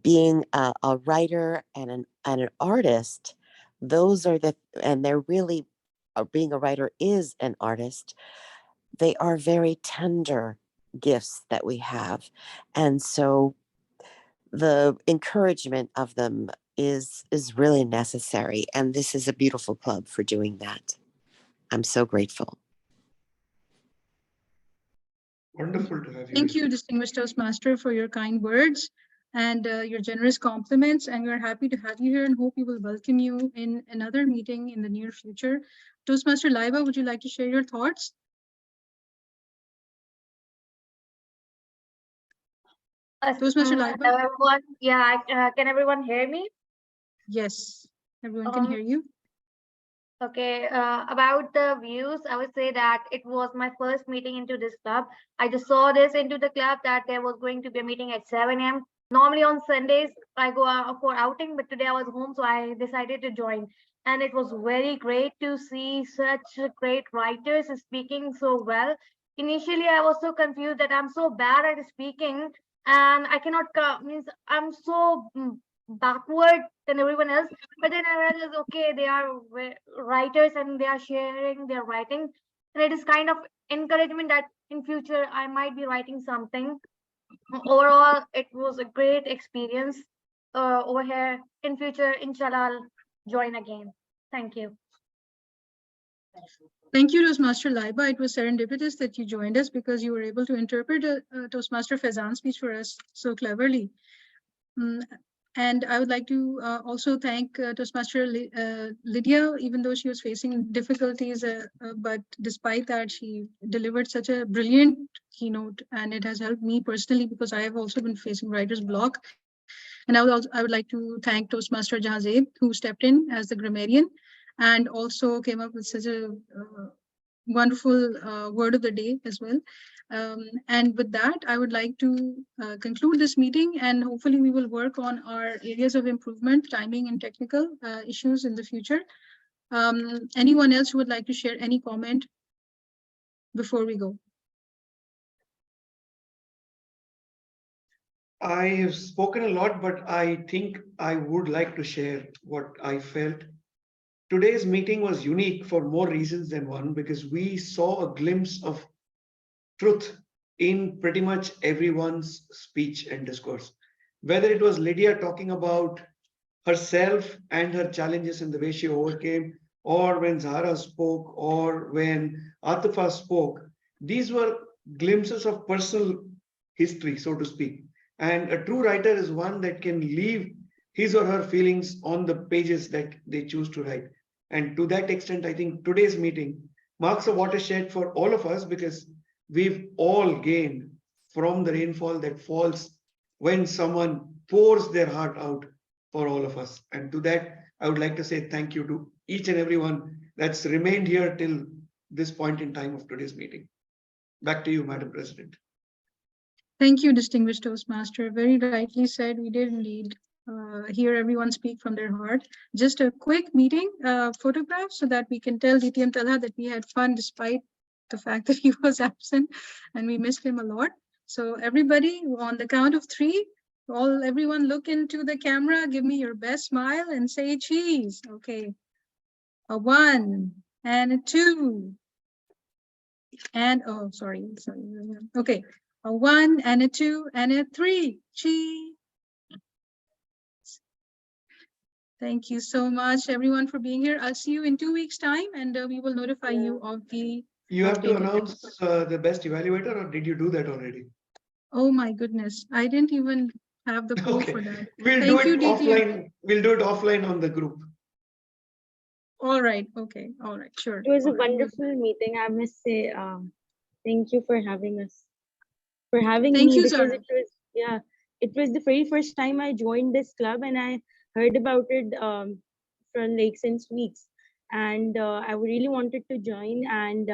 being a writer and an artist, those are and they're really, being a writer is an artist. They are very tender gifts that we have. And so the encouragement of them is really necessary. And this is a beautiful club for doing that. I'm so grateful. Wonderful to have you. Thank you, distinguished Toastmaster, for your kind words and your generous compliments. And we're happy to have you here and hope we will welcome you in another meeting in the near future. Toastmaster Laiba, would you like to share your thoughts? Toastmaster Laiba? Everyone, yeah, can everyone hear me? Yes, everyone can hear you. Okay, about the views, I would say that it was my first meeting into this club. I just saw this into the club that there was going to be a meeting at 7 a.m. Normally on Sundays, I go out for outing, but today I was home, so I decided to join. And it was very great to see such great writers speaking so well. Initially, I was so confused that I'm so bad at speaking and I cannot, means I'm so backward than everyone else. But then I realized, okay, they are writers and they are sharing their writing, and it is kind of encouragement that in future I might be writing something. Overall, it was a great experience over here. In future, inshallah, I'll join again. Thank you. Thank you, Toastmaster Laiba. It was serendipitous that you joined us because you were able to interpret Toastmaster Faizan's speech for us so cleverly. And I would like to also thank Toastmaster Lydia, even though she was facing difficulties, but despite that, she delivered such a brilliant keynote, and it has helped me personally because I have also been facing writer's block. And I would like to thank Toastmaster Jahazeb, who stepped in as the grammarian and also came up with such a wonderful word of the day as well. And with that, I would like to conclude this meeting, and hopefully we will work on our areas of improvement, timing and technical issues in the future. Anyone else who would like to share any comment before we go? I have spoken a lot, but I think I would like to share what I felt. Today's meeting was unique for more reasons than one, because we saw a glimpse of truth in pretty much everyone's speech and discourse. Whether it was Lydia talking about herself and her challenges and the way she overcame, or when Zahra spoke, or when Atifa spoke, these were glimpses of personal history, so to speak. And a true writer is one that can leave his or her feelings on the pages that they choose to write. And to that extent, I think today's meeting marks a watershed for all of us, because we've all gained from the rainfall that falls when someone pours their heart out for all of us. And to that, I would like to say thank you to each and everyone that's remained here till this point in time of today's meeting. Back to you, Madam President. Thank you, distinguished Toastmaster. Very rightly said. We did indeed hear everyone speak from their heart. Just a quick meeting photograph so that we can tell DTM Talha that we had fun despite the fact that he was absent and we missed him a lot. So everybody, on the count of three, everyone look into the camera, give me your best smile and say cheese. Okay. A 1 and a 2. And oh, sorry. Okay. A 1 and a 2 and a 3. Cheese. Thank you so much, everyone, for being here. I'll see you in 2 weeks' time, and we will notify you of the. You have to announce the best evaluator, or did you do that already? Oh my goodness, I didn't even have the poll for that. We'll Thank do it you, offline. We'll do it offline on the group. All right. Okay. All right. Sure. It was a All right. wonderful meeting, I must say. Thank you for having us, for having Thank me, you, because Zara. it was the very first time I joined this club, and I heard about it from like since weeks, and I really wanted to join, and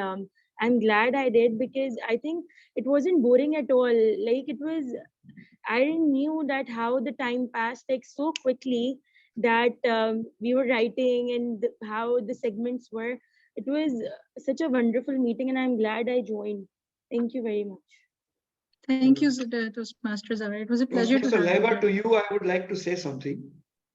I'm glad I did, because I think it wasn't boring at all. Like it was, I didn't knew that how the time passed like so quickly, that we were writing and how the segments were. It was such a wonderful meeting, and I'm glad I joined. Thank you very much. Thank you, Toastmaster Zara. It was a pleasure to Mr. have you Laiba, here. to you, I would like to say something.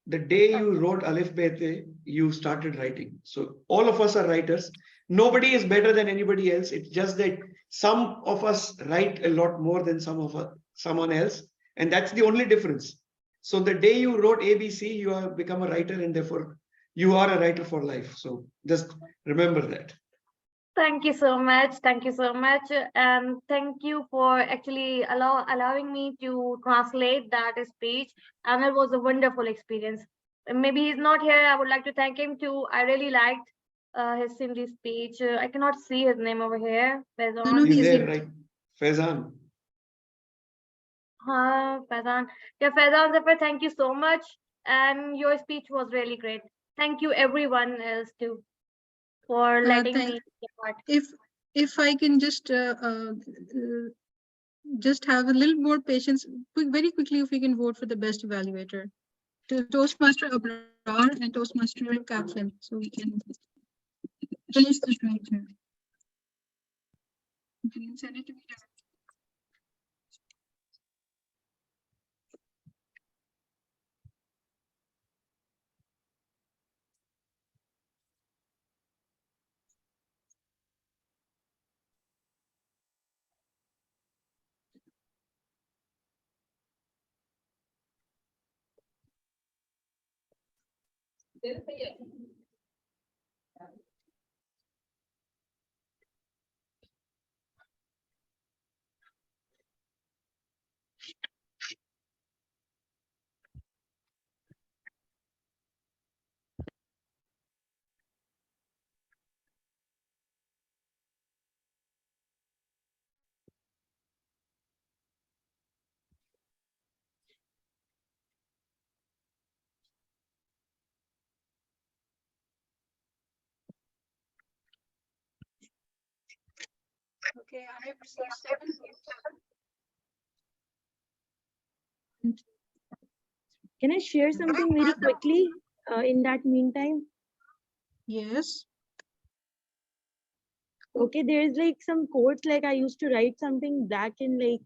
The day you wrote Alif Bete, you started writing. So all of us are writers. Nobody is better than anybody else. It's just that some of us write a lot more than someone else, and that's the only difference. So the day you wrote ABC, you have become a writer, and therefore you are a writer for life. So just remember that. Thank you so much. Thank you so much. And thank you for actually allowing me to translate that speech. And it was a wonderful experience. Maybe he's not here. I would like to thank him too. I really liked his Sindhi speech. I cannot see his name over here. No, He's he's there, here. right? Faizan. Faizan. Yeah, Faizan Zafar, thank you so much. And your speech was really great. Thank you everyone else too for letting me take part. If I can just have a little more patience, very quickly, if we can vote for the best evaluator, to Toastmaster Abrar and Toastmaster Kaplan, so we can finish this right here. You can send it to me directly. Okay, I have Can I share something very quickly in that meantime? Yes. Okay, there's like some quotes, like I used to write something back in like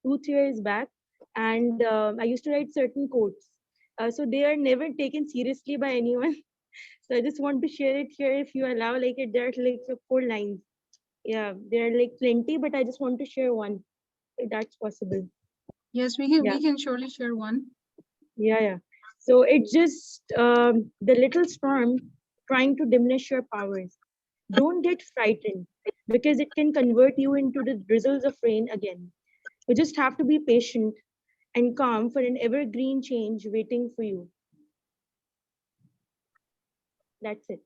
2-3 years back, and I used to write certain quotes. So they are never taken seriously by anyone. So I just want to share it here if you allow. Like it, there's like 4 lines. Yeah, there are like plenty, but I just want to share one, if that's possible. Yes, we can. Yeah. We can surely share one. Yeah. So it's just the little storm trying to diminish your powers. Don't get frightened because it can convert you into the drizzles of rain again. You just have to be patient and calm for an evergreen change waiting for you. That's it.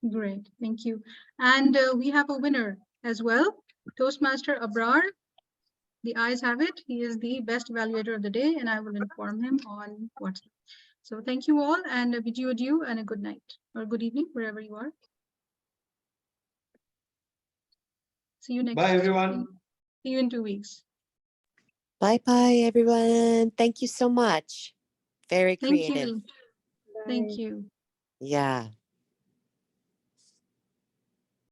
Great, thank you. And we have a winner as well, Toastmaster Abrar. The ayes have it. He is the best evaluator of the day, and I will inform him on WhatsApp. So thank you all, and bid you adieu and a good night or good evening, wherever you are. See you next. Bye, everyone. See you in 2 weeks. Bye bye, everyone. Thank you so much. Very Thank creative. you. Thank you. Yeah.